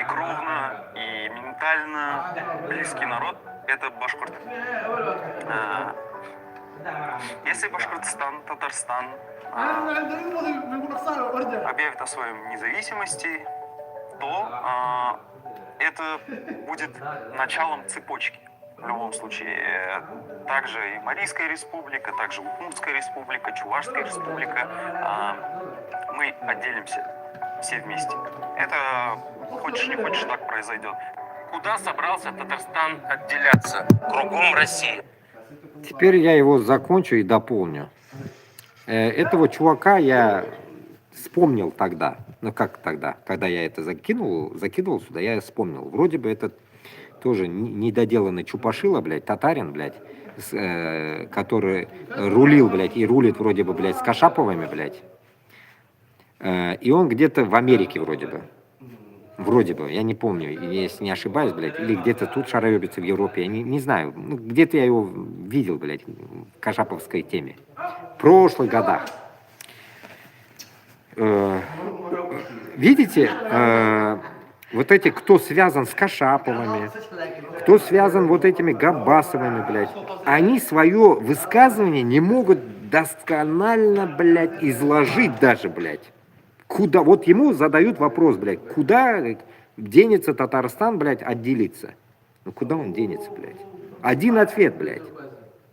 и кровно, и ментально близкий народ – это башкорты. Если Башкортостан, Татарстан объявит о своей независимости, то это будет началом цепочки. В любом случае, также и Марийская республика, также Удмуртская республика, Чувашская республика, мы отделимся все вместе. Это, хочешь не хочешь, так произойдет. Куда собрался Татарстан отделяться? Кругом России. Теперь я его закончу и дополню. Этого чувака я вспомнил тогда. Ну как тогда? Когда я это закидывал сюда, я вспомнил. Вроде бы это тоже недоделанный чупашила, блядь, татарин, блядь, который рулил, блядь, и рулит вроде бы, блядь, с Кашаповыми, блядь. И он где-то в Америке вроде бы. Вроде бы, я не помню, если не ошибаюсь, блядь, или где-то тут шароебится в Европе, я не знаю. Ну, где-то я его видел, блядь, в кашаповской теме. В прошлых годах. Видите, вот эти, кто связан с Кашаповыми, кто связан вот этими Габбасовыми, блядь, они свое высказывание не могут досконально, блядь, изложить даже, блядь. Куда, вот ему задают вопрос, блядь, куда денется Татарстан, блядь, отделиться? Ну куда он денется, блядь? Один ответ, блядь.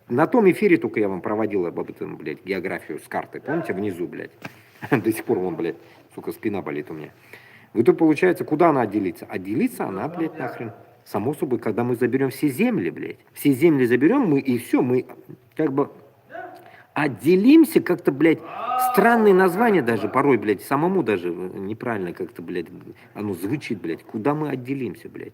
На том эфире только я вам проводил об этом, блядь, географию с картой. Помните, внизу, блядь? До сих пор вон, блядь, сука, спина болит у меня. В итоге получается, куда она отделится? Отделится она, блядь, нахрен. Само собой, когда мы заберем все земли, блядь. Все земли заберем, мы и все, мы как бы отделимся как-то, блядь. Странные названия даже порой, блядь, самому даже неправильно как-то, блядь, оно звучит, блядь. Куда мы отделимся, блядь?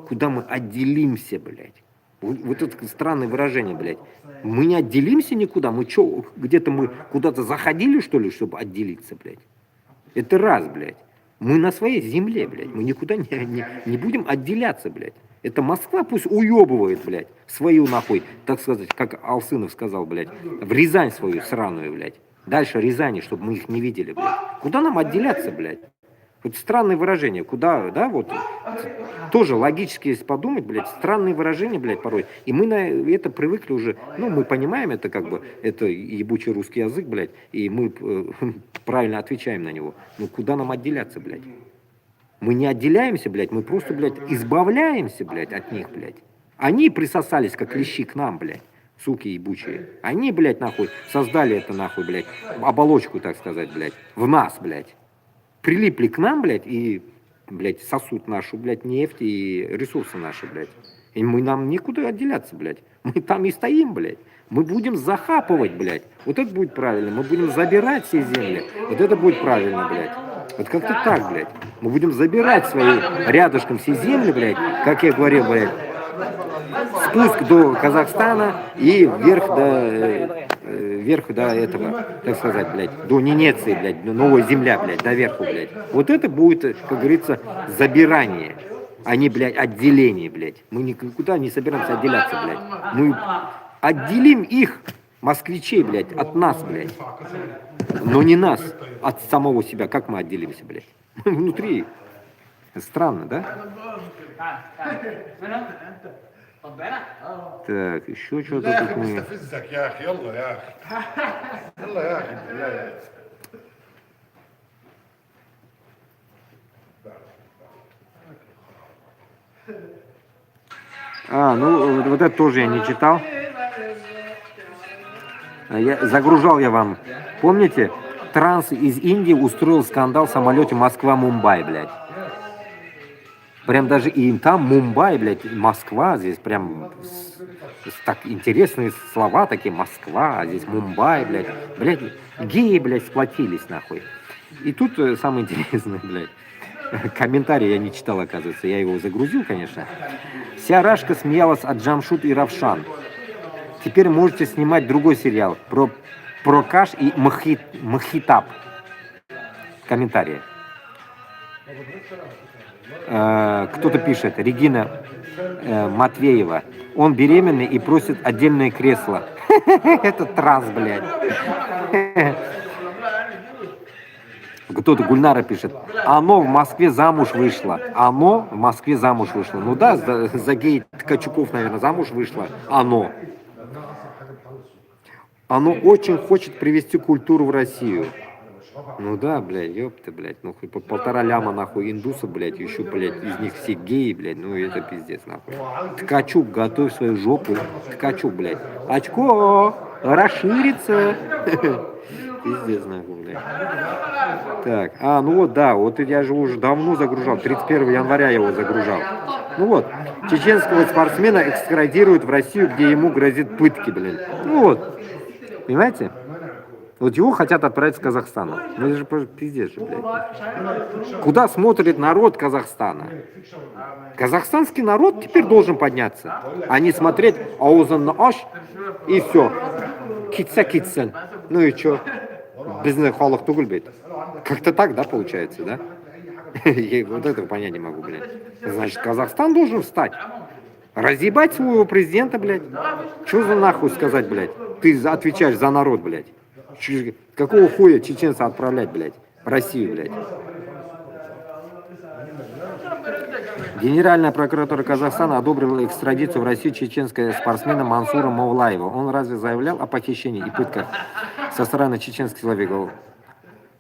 Куда мы отделимся, блядь? Вот это странное выражение, блядь. Мы не отделимся никуда, мы что, где-то мы куда-то заходили, что ли, чтобы отделиться, блядь? Это раз, блядь. Мы на своей земле, блядь, мы никуда не будем отделяться, блядь. Это Москва пусть уебывает, блядь, свою нахуй, так сказать, как Алсынов сказал, блядь, в Рязань свою сраную, блядь. Дальше Рязани, чтобы мы их не видели, блядь. Куда нам отделяться, блядь? Вот странное выражение, куда, да, вот, тоже логически, если подумать, блядь, странные выражения, блядь, порой. И мы на это привыкли уже, ну, мы понимаем это как бы, это ебучий русский язык, блядь, и мы правильно отвечаем на него. Но куда нам отделяться, блядь? Мы не отделяемся, блядь, мы просто, блядь, избавляемся, блядь, от них, блядь. Они присосались, как клещи, к нам, блядь. Суки ебучие. Они, блядь, нахуй, создали это, нахуй, блядь, оболочку, так сказать, блядь, в нас, блядь. Прилипли к нам, блядь, и, блядь, сосут нашу, блядь, нефть и ресурсы наши, блядь. И нам никуда отделяться, блядь. Мы там и стоим, блядь. Мы будем захапывать, блядь. Вот это будет правильно. Мы будем забирать все земли. Вот это будет правильно, блядь. Вот как-то так, блядь. Мы будем забирать свои рядышком все земли, блядь, как я говорил, блядь. Спуск до Казахстана и вверх до этого, так сказать, блядь, до Ненеции, блядь, до Новой Земля, блядь, до верху, блядь. Вот это будет, как говорится, забирание, а не, блядь, отделение, блядь. Мы никуда не собираемся отделяться, блядь. Мы отделим их, москвичей, блядь, от нас, блядь. Но не нас, от самого себя. Как мы отделимся, блядь? Мы внутри. Странно, да? Так, еще что-то لا يا тут اخي мы... بستفزك يا اخي يلا يا اخي يلا يا اخي بالله يا اخي Ну, вот это тоже я не читал. Загружал я вам. Помните, Транс из Индии устроил скандал в самолете Москва-Мумбай, блядь. Прям даже и там Мумбай, блядь, Москва, здесь прям так интересные слова такие, Москва, а здесь Мумбай, блядь. Блядь, геи, блядь, сплотились, нахуй. И тут самое интересное, блядь, комментарий я не читал, оказывается, я его загрузил, конечно. Вся Рашка смеялась от Джамшут и Равшан. Теперь можете снимать другой сериал про Каш и Махитаб. Комментарии. Кто-то пишет, Регина Матвеева. Он беременный и просит отдельное кресло. Это транс, блядь. Кто-то Гульнара пишет, оно в Москве замуж вышло. Оно в Москве замуж вышло. Ну да, за гей Ткачуков, наверное, замуж вышло. Оно. Оно очень хочет привести культуру в Россию. Ну да, блядь, ёпта, блядь, ну хоть по 1,5 ляма, нахуй, индусов, блядь, еще, блядь, из них все геи, блядь, ну это пиздец, нахуй. Ткачук, готовь свою жопу, Ткачук, блядь. Очко расширится. Пиздец, нахуй, блядь. Так, ну вот, да, вот я же уже давно загружал, 31 января я его загружал. Ну вот, чеченского спортсмена экстрадируют в Россию, где ему грозит пытки, блин. Ну вот, понимаете? Вот его хотят отправить в Казахстан. Ну это же пиздец же, блядь. Куда смотрит народ Казахстана? Казахстанский народ теперь должен подняться, а не смотреть аузан на аш и все. Китса. Ну и что? Бизнес халах тугульбит. Как-то так, да, получается, да? Я вот этого понять не могу, блядь. Значит, Казахстан должен встать. Разъебать своего президента, блядь. Что за нахуй сказать, блядь? Ты отвечаешь за народ, блядь. Какого хуя чеченца отправлять, блядь, в Россию, блядь? Генеральная прокуратура Казахстана одобрила экстрадицию в Россию чеченского спортсмена Мансура Мавлаева. Он разве заявлял о похищении и пытках со стороны чеченских силовиков?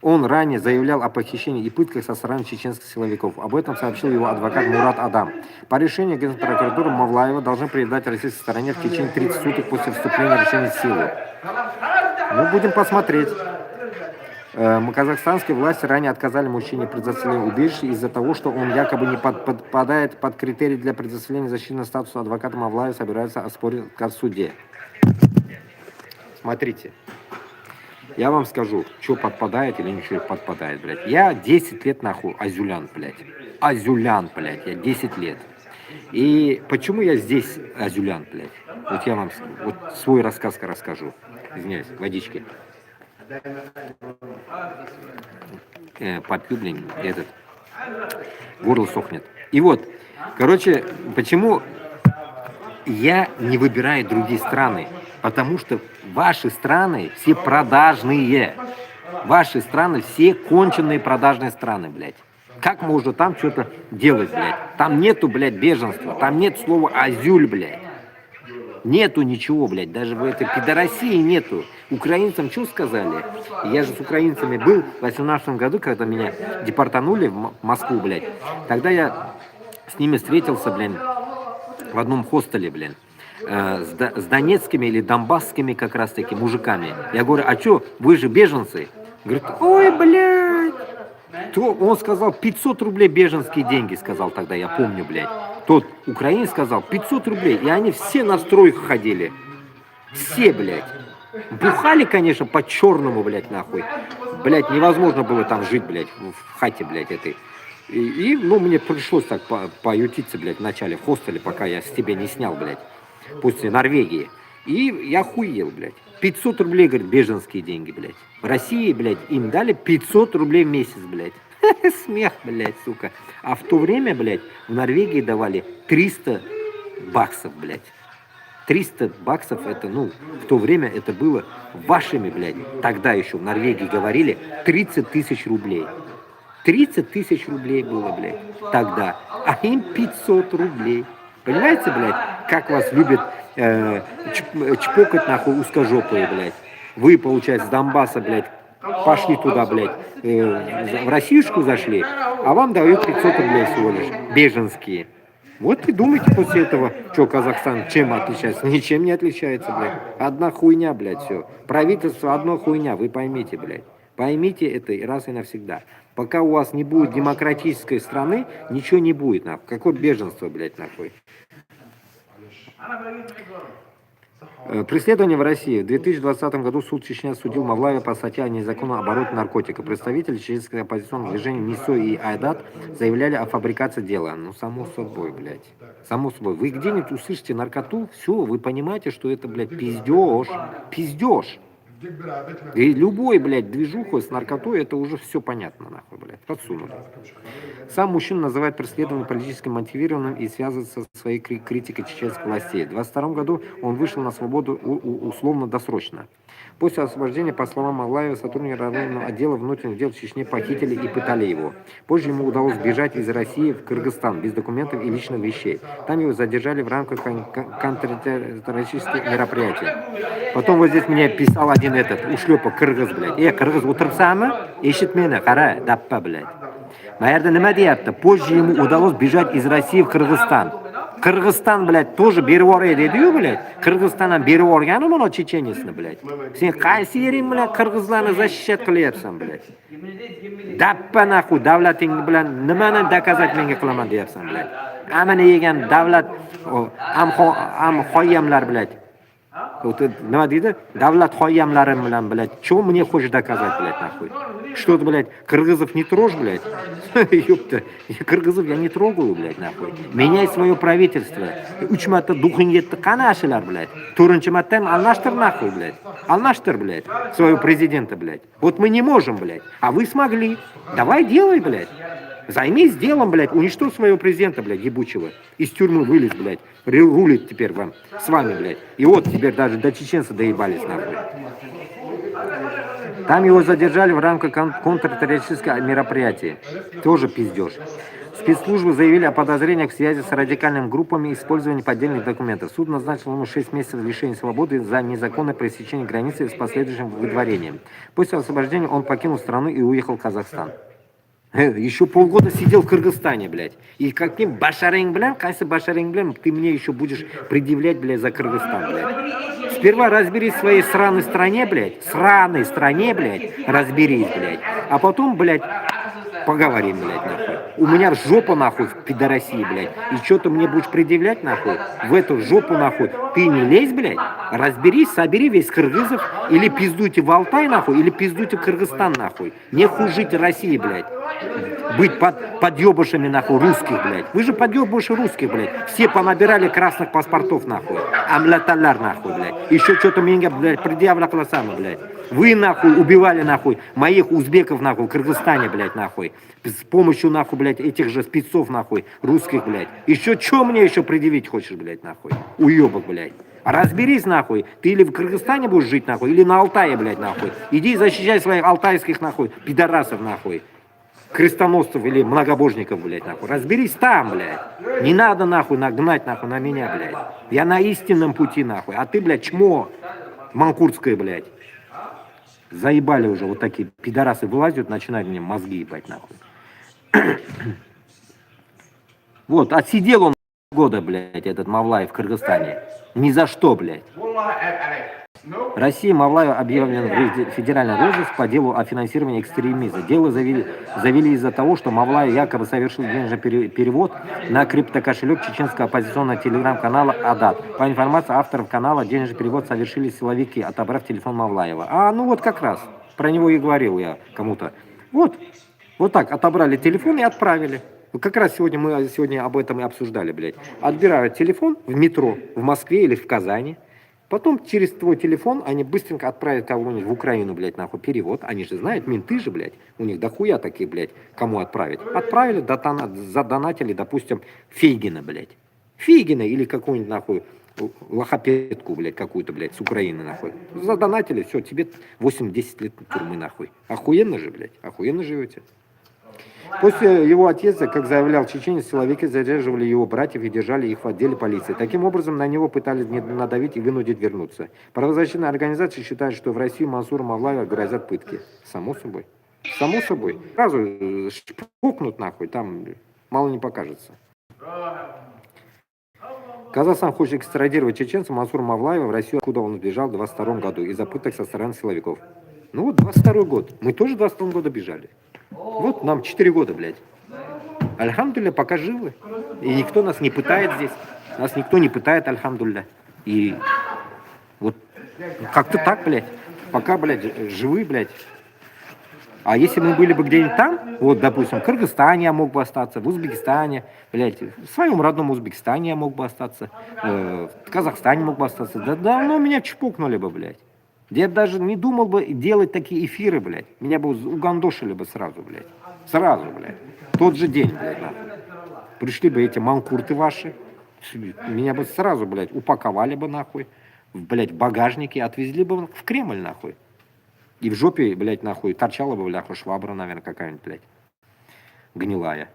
Он ранее заявлял о похищении и пытках со стороны чеченских силовиков. Об этом сообщил его адвокат Мурат Адам. По решению Генпрокуратуры Мавлаева должны передать российской стороне в течение 30 суток после вступления решения в силу. Ну, будем посмотреть. Казахстанские власти ранее отказали мужчине в предоставлении убежища из-за того, что он якобы не подпадает под критерии для предоставления защитного статуса. Адвоката Мавлаева собираются оспорить в суде. Смотрите. Я вам скажу, что подпадает или ничего подпадает, блядь. Я 10 лет, нахуй, азюлян, блядь. Азюлян, блядь, я 10 лет. И почему я здесь азюлян, блядь? Вот я вам вот свой рассказ расскажу. Извиняюсь, водички. Попью, блин, этот. Горло сохнет. И вот, короче, почему я не выбираю другие страны? Потому что ваши страны все продажные. Ваши страны все конченые продажные страны, блядь. Как можно там что-то делать, блядь? Там нету, блядь, беженства. Там нет слова азюль, блядь. Нету ничего, блядь. Даже в этой пидорасии нету. Украинцам что сказали? Я же с украинцами был в 2018 году, когда меня депортанули в Москву, блядь. Тогда я с ними встретился, блин, в одном хостеле, блин. С донецкими или донбасскими как раз таки мужиками. Я говорю, а что, вы же беженцы? Говорит, ой, блядь. То он сказал 500 рублей беженские деньги, сказал тогда, я помню, блядь. Тот украинец сказал 500 рублей, и они все на стройку ходили. Все, блядь. Бухали, конечно, по-черному, блядь, нахуй. Блядь, невозможно было там жить, блядь, в хате, блядь, этой. Ну, мне пришлось так поютиться, блядь, в начале в хостеле, пока я с тебя не снял, блядь, после Норвегии. И я охуел, блядь. 500 рублей, говорит, беженские деньги, блядь. В России, блядь, им дали 500 рублей в месяц, блядь. Смех, блядь, сука. А в то время, блядь, в Норвегии давали 300 баксов, блядь. 300 баксов, это, ну, в то время это было вашими, блядь. Тогда еще в Норвегии говорили 30 тысяч рублей. 30 тысяч рублей было, блядь, тогда. А им 500 рублей. Понимаете, блядь, как вас любят чпокать, нахуй, узкожопые, блядь. Вы, получается, с Донбасса, блядь, пошли туда, блядь, в Россиюшку зашли, а вам дают 500 рублей всего лишь, беженские. Вот и думайте после этого, что Казахстан чем отличается. Ничем не отличается, блядь. Одна хуйня, блядь, все. Правительство одна хуйня, вы поймите, блядь. Поймите это раз и навсегда. Пока у вас не будет демократической страны, ничего не будет, нахуй. Какое беженство, блядь, нахуй. Преследование в России. В 2020 году суд Чечни осудил Мавлаева по статье о незаконном обороте наркотиков. Представители чеченского оппозиционного движения НИСО и Айдат заявляли о фабрикации дела. Ну, само собой, блядь. Само собой. Вы где-нибудь услышите наркоту, все, вы понимаете, что это, блядь, пиздеж. Пиздеж. И любой, блядь, движуха с наркотой, это уже все понятно, нахуй, блядь, подсунули. Сам мужчина называет преследование политически мотивированным и связывается со своей критикой чеченских властей. В 2022 году он вышел на свободу условно-досрочно. После освобождения, по словам Мавлаева, сотрудники районного отдела внутренних дел в Чечне похитили и пытали его. Позже ему удалось бежать из России в Кыргызстан без документов и личных вещей. Там его задержали в рамках контртеррористических мероприятий. Потом вот здесь мне писал один ушлепок кыргыз, блядь. Кыргыз отырсамы? Eshit meni, qara, dappa, блядь. Наверное, nima deyapti? Позже ему удалось бежать из России в Кыргызстан. Кыргызстан, блядь, тоже berib yuboray dedi-yu, блядь. Кыргызстанdan berib yuborgani mana chechenyasini, блядь. Sen qaysi yering bilan qirg'izlarni защищать qilyapsan, блядь? Dappa nahу, davlating bilan nimani dokazat menga qilaman deyapsan, блядь. Amini yegan davlat am xoyamlar, блядь. Nima deydi? Davlat xoyamlarim bilan, блядь. Что мне хочешь доказать, блядь, нахуй? Что-то, блядь, кыргызов не трожь, блядь. Ёпта, кыргызов я не трогаю, блядь, нахуй. Меняй свое правительство. Uch marta duxing yetdi, qani ashalar, блядь. 4-chi marta ham almashtir, нахуй, блядь. Almashtir, блядь, своего президента, блядь. Вот мы не можем, блядь. А вы смогли. Давай делай, блядь. Займись делом, блядь, уничтожь своего президента, блядь, ебучего. Из тюрьмы вылез, блядь. Рулит теперь вам, с вами, блядь. И вот теперь даже до чеченца доебались, нахуй. Там его задержали в рамках контртеррористического мероприятия. Тоже пиздеж. Спецслужбы заявили о подозрениях в связи с радикальными группами и использованием поддельных документов. Суд назначил ему 6 месяцев лишения свободы за незаконное пересечение границы с последующим выдворением. После освобождения он покинул страну и уехал в Казахстан. Еще полгода сидел в Кыргызстане, блядь. И каким башарень, блядь, кайсы башарень, блядь, ты мне еще будешь предъявлять, блядь, за Кыргызстан, блядь. Сперва разберись в своей сраной стране, блядь, разберись, блядь. А потом, блядь, поговорим, блядь, нахуй. У меня жопа, нахуй, в пидорасии, блядь. И что ты мне будешь предъявлять, нахуй? В эту жопу, нахуй. Ты не лезь, блядь. Разберись, собери весь кыргызов. Или пиздуйте в Алтай, нахуй, или пиздуйте в Кыргызстан, нахуй. Не хуже России, блядь. Быть подъебышами, нахуй, русских, блядь. Вы же подъебыши русских, блядь. Все понабирали красных паспортов, нахуй. Амляталар, нахуй, блядь. Еще что-то меня, блядь, предъявляло сами, блядь. Вы, нахуй, убивали, нахуй, моих узбеков, нахуй, в Кыргызстане, блядь, нахуй. С помощью, нахуй, блядь, этих же спецов, нахуй, русских, блядь. Еще что мне еще предъявить хочешь, блядь, нахуй? Уебок, блядь. Разберись, нахуй. Ты или в Кыргызстане будешь жить, нахуй, или на Алтае, блядь, нахуй. Иди защищай своих алтайских, нахуй, пидорасов, нахуй. Крестоносцев или многобожников, блядь, нахуй. Разберись там, блядь. Не надо, нахуй, нагнать, нахуй, на меня, блядь. Я на истинном пути, нахуй. А ты, блядь, чмо манкуртское, блядь. Заебали уже вот такие пидорасы вылазят, начинают мне мозги ебать, нахуй. Вот, отсидел он года, блядь, этот Мавлаев в Кыргызстане. Ни за что, блядь. Россия Мавлаева объявлен в федеральный розыск по делу о финансировании экстремизма. Дело завели из-за того, что Мавлаев якобы совершил денежный перевод на криптокошелек чеченского оппозиционного телеграм-канала «Адат». По информации авторов канала, денежный перевод совершили силовики, отобрав телефон Мавлаева. Ну вот как раз, про него и говорил я кому-то. Вот так, отобрали телефон и отправили. Как раз сегодня об этом и обсуждали, блядь. Отбирают телефон в метро, в Москве или в Казани. Потом через твой телефон они быстренько отправят кого-нибудь в Украину, блядь, нахуй, перевод. Они же знают, менты же, блядь. У них дохуя такие, блядь, кому отправить. Отправили, задонатили, допустим, Фейгина, блядь. Фейгина или какую-нибудь, нахуй, лохопедку, блядь, какую-то, блядь, с Украины, нахуй. Задонатили, все, тебе 8-10 лет тюрьмы, нахуй. Охуенно же, блядь, охуенно живете. После его отъезда, как заявлял чеченец, силовики задерживали его братьев и держали их в отделе полиции. Таким образом, на него пытались надавить и вынудить вернуться. Правозащитные организации считают, что в России Мансуру Мавлаева грозят пытки. Само собой. Само собой. Сразу шпукнут, нахуй, там мало не покажется. Казахстан хочет экстрадировать чеченца Мансура Мавлаева в Россию, откуда он сбежал в 22 году из-за пыток со стороны силовиков. Ну вот 22 год. Мы тоже в 22 году бежали. Вот нам 4 года, блядь. Альхамдулилля, пока живы. И никто нас не пытает здесь. Нас никто не пытает, альхамдулилля. И вот как-то так, блядь. Пока, блядь, живы, блядь. А если мы были бы где-нибудь там, вот, допустим, в Кыргызстане я мог бы остаться, в Узбекистане, блядь, в своем родном Узбекистане я мог бы остаться, в Казахстане мог бы остаться. Да давно меня чпокнули бы, блядь. Я даже не думал бы делать такие эфиры, блядь. Меня бы угандошили бы сразу, блядь. Сразу, блядь. Тот же день, блядь, нахуй. Пришли бы эти манкурты ваши, меня бы сразу, блядь, упаковали бы, нахуй, блядь, в багажнике, отвезли бы в Кремль, нахуй. И в жопе, блядь, нахуй, торчала бы, бляха, швабра, наверное, какая-нибудь, блядь, гнилая.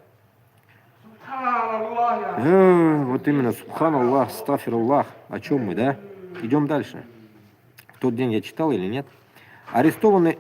Вот именно, субханаллах, стафируллах. О чем мы, да? Идем дальше. В тот день я читал или нет? Арестованный...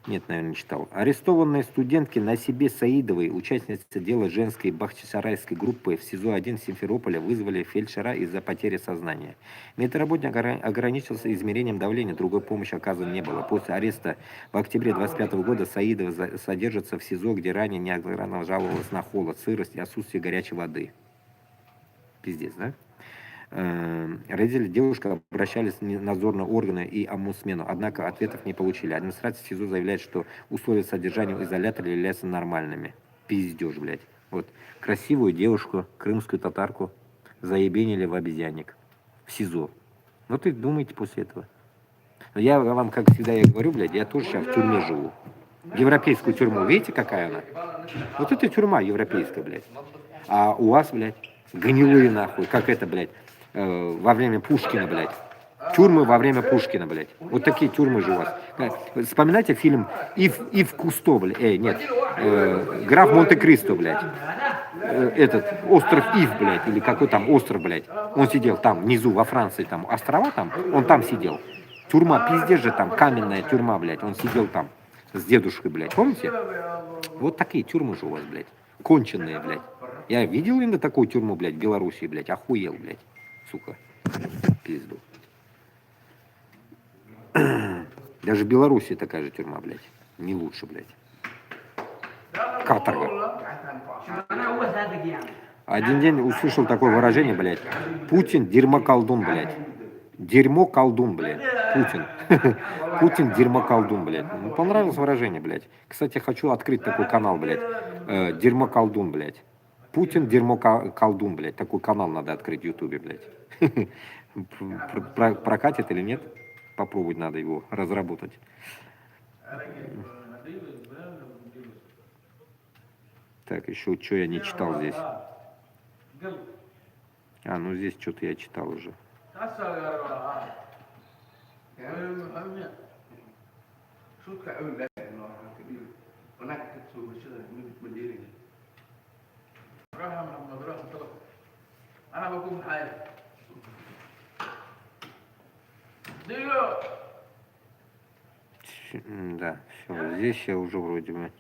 Нет, наверное, не читал. Арестованные студентки Насибе Саидовой, участницы дела женской бахчисарайской группы в СИЗО-1 Симферополя, вызвали фельдшера из-за потери сознания. Медработник ограничился измерением давления, другой помощи оказана не было. После ареста в октябре 25 года Саидова содержится в СИЗО, где ранее неоднократно жаловалась на холод, сырость и отсутствие горячей воды. Пиздец, да? Родители девушки обращались в надзорные органы и омбудсмену, однако ответов не получили. Администрация СИЗО заявляет, что условия содержания в изоляторе являются нормальными. Пиздеж, блядь. Вот красивую девушку, крымскую татарку, заебенили в обезьянник. В СИЗО. Вот и думаете после этого. Я вам, как всегда, я говорю, блядь, я тоже сейчас в тюрьме живу. Европейскую тюрьму, видите, какая она? Вот это тюрьма европейская, блядь. А у вас, блядь, гнилые нахуй, как это, блядь, во время Пушкина, блядь. Тюрьмы во время Пушкина, блядь. Вот такие тюрьмы же у вас. Вспоминайте фильм Ив Кусто, блядь. Нет. Граф Монте-Кристо, блядь. Этот остров Ив, блядь, или какой там остров, блядь. Он сидел там, внизу, во Франции, там, острова там, он там сидел. Тюрьма, пиздец же там, каменная тюрьма, блядь. Он сидел там с дедушкой, блядь. Помните? Вот такие тюрьмы же у вас, блядь. Конченые, блядь. Я видел именно такую тюрьму, блядь, в Белоруссии, блядь. Охуел, блядь. Сука. Пизду. Даже в Белоруссии такая же тюрьма, блядь. Не лучше, блядь. Каторга. Один день услышал такое выражение, блядь. Путин дерьмо-колдун, блядь. Дерьмо-колдун, блядь. Путин. Путин дерьмо-колдун, блядь. Ну, понравилось выражение, блядь. Кстати, хочу открыть такой канал, блядь. Дерьмо-колдун, блядь. Путин дерьмо-колдун, блядь. Такой канал надо открыть в Ютубе, блядь. Прокатит или нет? Попробовать надо его разработать. Так, еще что я не читал здесь? А, ну здесь что-то я читал уже. Да, все, здесь я уже вроде бы.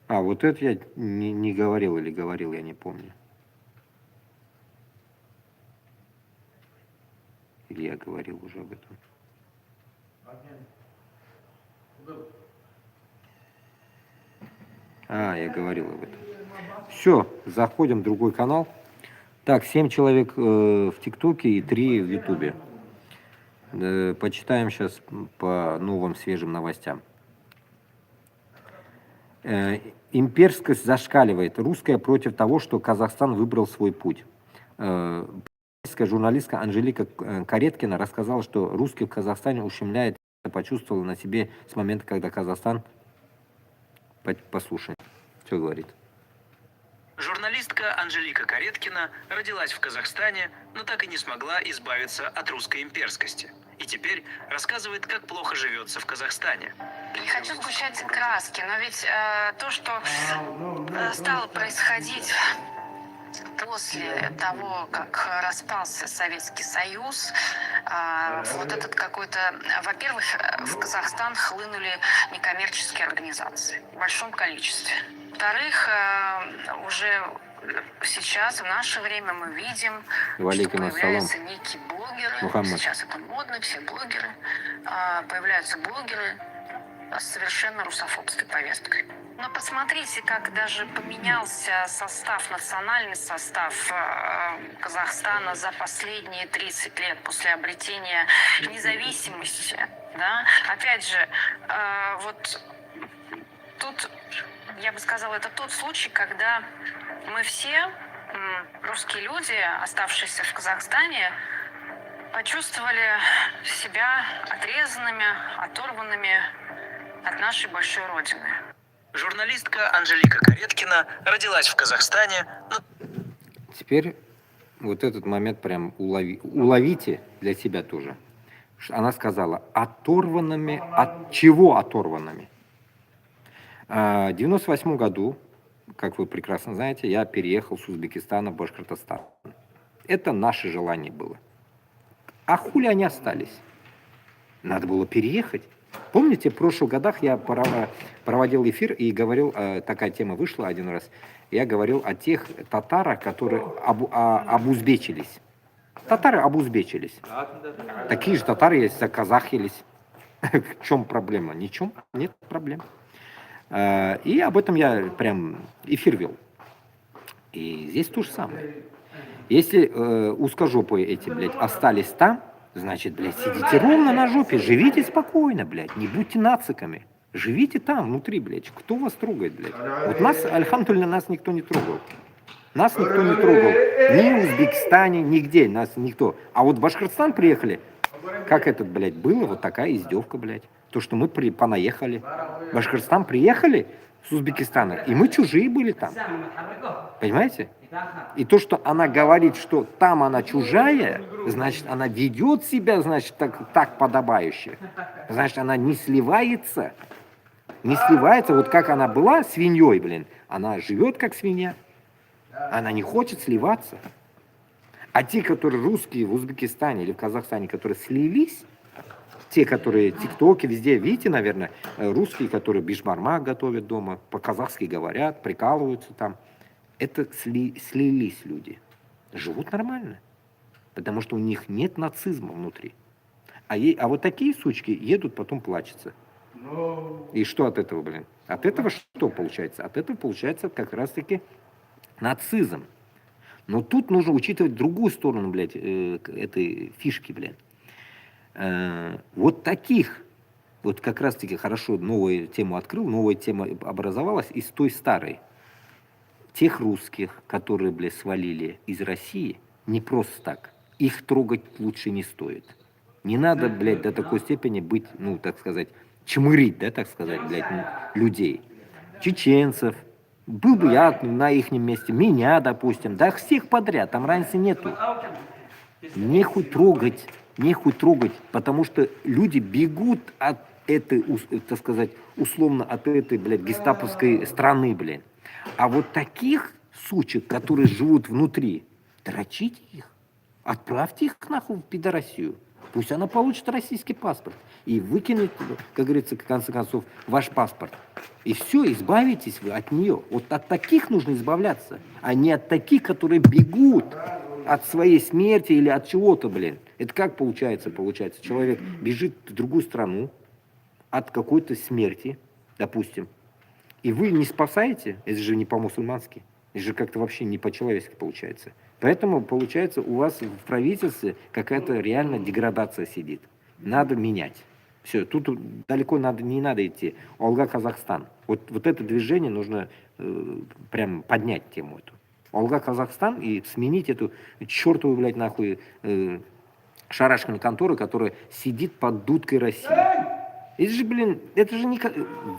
А, вот это я не говорил или говорил, я не помню. Или я говорил уже об этом. А, я говорил об этом. Все, заходим в другой канал. Так, 7 человек в ТикТоке и 3 в Ютубе. Почитаем сейчас по новым свежим новостям. Имперскость зашкаливает. Русская против того, что Казахстан выбрал свой путь. Журналистка Анжелика Кареткина рассказала, что русских в Казахстане ущемляет, почувствовала на себе с момента, когда Казахстан... Послушай, что говорит. Журналистка Анжелика Кареткина родилась в Казахстане, но так и не смогла избавиться от русской имперскости. И теперь рассказывает, как плохо живется в Казахстане. Не хочу сгущать краски, но ведь то, что стало происходить после того, как распался Советский Союз, вот этот какой-то... Во-первых, в Казахстан хлынули некоммерческие организации в большом количестве. Во-вторых, уже сейчас, в наше время, мы видим, что появляются некие блогеры. Сейчас это модно, все блогеры. Появляются блогеры с совершенно русофобской повесткой. Но посмотрите, как даже поменялся состав, национальный состав Казахстана за последние 30 лет после обретения независимости. Да? Опять же, вот тут, я бы сказала, это тот случай, когда мы все, русские люди, оставшиеся в Казахстане, почувствовали себя отрезанными, оторванными от нашей большой родины. Журналистка Анжелика Кареткина родилась в Казахстане, но Теперь вот этот момент прям уловите для себя тоже. Она сказала, оторванными, от чего оторванными? В 98 году, как вы прекрасно знаете, я переехал с Узбекистана в Башкортостан. Это наше желание было. А хули они остались? Надо было переехать. Помните, в прошлых годах я проводил эфир и говорил, такая тема вышла один раз, я говорил о тех татарах, которые обузбечились. Татары обузбечились. Такие же татары есть, заказахились. В чем проблема? Ничем, нет проблем. И об этом я прям эфир вел. И здесь то же самое. Если узкожопые эти, блядь, остались там, значит, блядь, сидите ровно на жопе, живите спокойно, блядь, не будьте нациками. Живите там, внутри, блядь. Кто вас трогает, блядь? Вот нас, альхамдулилля, нас никто не трогал. Нас никто не трогал. Ни в Узбекистане, нигде нас никто. А вот в Башкортостан приехали, как это, блядь, было, вот такая издевка, блядь. То, что мы понаехали. В Башкортостан приехали с Узбекистана, и мы чужие были там. Понимаете? И то, что она говорит, что там она чужая, значит, она ведет себя, значит, так подобающе. Значит, она не сливается. Не сливается, вот как она была свиньей, блин. Она живет как свинья. Она не хочет сливаться. А те, которые русские в Узбекистане или в Казахстане, которые слились, те, которые тиктоки везде, видите, наверное, русские, которые бишбармак готовят дома, по-казахски говорят, прикалываются там. Это слились люди. Живут нормально. Потому что у них нет нацизма внутри. А вот такие сучки едут, потом плачутся. И что от этого, блин? От этого что получается? От этого получается как раз-таки нацизм. Но тут нужно учитывать другую сторону, блядь, этой фишки, блядь. Вот таких, вот как раз-таки хорошо новую тему открыл, новая тема образовалась из той старой. Тех русских, которые, блядь, свалили из России, не просто так. Их трогать лучше не стоит. Не надо, блядь, до такой степени быть, ну, так сказать, чмырить, да, так сказать, блядь, людей. Чеченцев. Был бы я на их месте, меня, допустим, да, всех подряд, там разницы нету. Нехуй трогать, потому что люди бегут от этой, так сказать, условно, от этой, блядь, гестаповской страны, блядь. А вот таких сучек, которые живут внутри, дрочите их, отправьте их нахуй в пидорасию. Пусть она получит российский паспорт и выкинет, как говорится, в конце концов, ваш паспорт. И все, избавитесь вы от нее. Вот от таких нужно избавляться, а не от таких, которые бегут от своей смерти или от чего-то, блин. Это как получается? Получается, человек бежит в другую страну от какой-то смерти, допустим, и вы не спасаете, это же не по-мусульмански, это же как-то вообще не по-человечески получается. Поэтому, получается, у вас в правительстве какая-то реально деградация сидит. Надо менять. Все, тут далеко не надо идти. Олга Казахстан. Вот это движение нужно прям поднять тему эту. Олга Казахстан и сменить эту чертову, блядь, нахуй шарашкину контору, которая сидит под дудкой России. Это же, блин, это же не...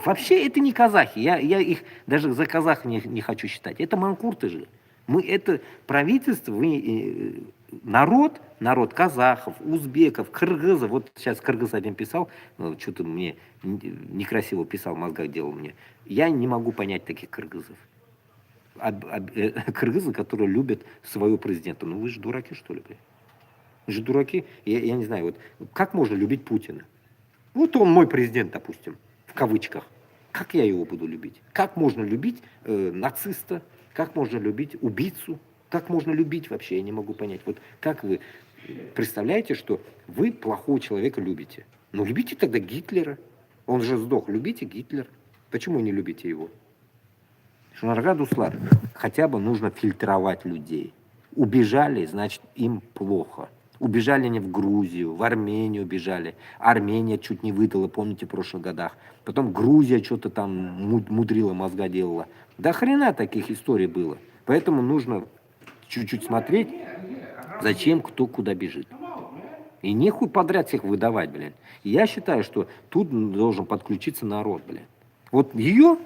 Вообще это не казахи. Я их даже за казахов не хочу считать. Это манкурты же. Мы это правительство, народ казахов, узбеков, кыргызов. Вот сейчас кыргыз один писал, что-то мне некрасиво писал, в мозгах делал мне. Я не могу понять таких кыргызов. Кыргызы, которые любят своего президента. Ну вы же дураки, что ли, блин? Вы же дураки. Я не знаю, вот как можно любить Путина? Вот он мой президент, допустим, в кавычках. Как я его буду любить? Как можно любить нациста? Как можно любить убийцу? Как можно любить вообще? Я не могу понять. Вот как вы представляете, что вы плохого человека любите? Ну, любите тогда Гитлера. Он же сдох. Любите Гитлера. Почему не любите его? Шунарга Дуслар. Хотя бы нужно фильтровать людей. Убежали, значит, им плохо. Убежали они в Грузию, в Армению убежали. Армения чуть не выдала, помните, в прошлых годах. Потом Грузия что-то там мудрила, мозга делала. Да хрена таких историй было. Поэтому нужно чуть-чуть смотреть, зачем кто куда бежит. И нехуй подряд всех выдавать, блин. Я считаю, что тут должен подключиться народ, блин. Вот ее